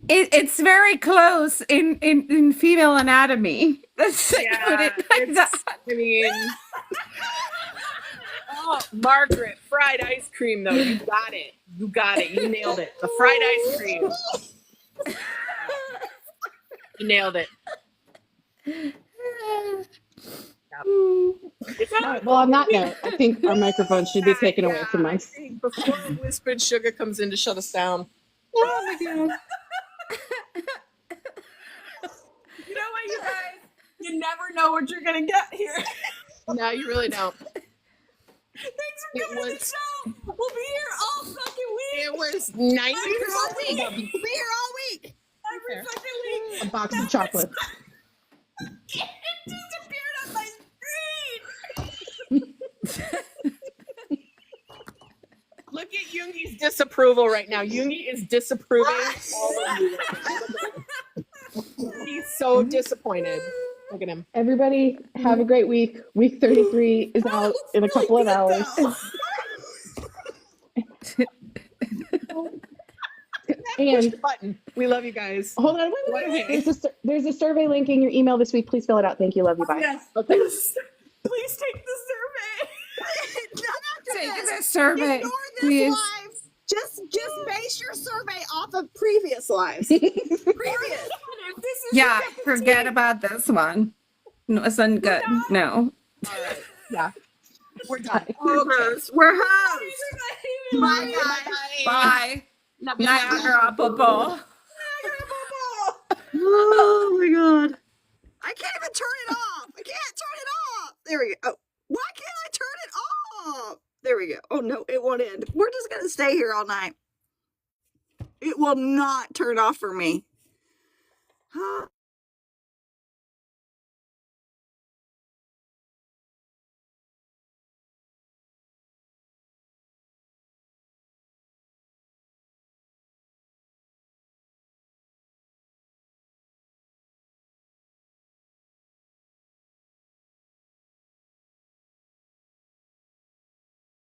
It's very close in female anatomy. Let's put it like that. I mean, oh, Margaret, fried ice cream though. You got it. You got it. You nailed it. The fried ice cream. You nailed it. All right, well, on that note, I think our microphone should be taken away from I us. think before Whispered Sugar comes in to shut us down. Oh my God. You know what, you guys? You never know what you're gonna get here. No, you really don't. Thanks for It coming to the was- show. We'll be here all fucking week. It was We'll be 90 here all week. We'll be here all week. Every fucking week. A box of chocolates. It disappeared on my screen. Look at Yoongi's disapproval right now. Yoongi is disapproving all of you. He's so disappointed. Look at him. Everybody, have a great week. Week 33 is out in a couple of hours. Push And the button. We love you guys. hold on, wait. There's a survey link in your email this week. Please fill it out. Thank you. Love you. Bye. Yes. Okay. Please take the survey. Take the survey, Ignore this please. live. Just base your survey off of previous lives. Previous. Yeah, forget about this one. No, it's not good. No. All right. Yeah. We're done. Ogres. We're hoes. Bye, Bye, guys. Bye. Niagara Popo. Oh my God. I can't even turn it off. I can't turn it off. There we go. Oh, why can't I turn it off? There we go. Oh no, it won't end. We're just going to stay here all night. It will not turn off for me.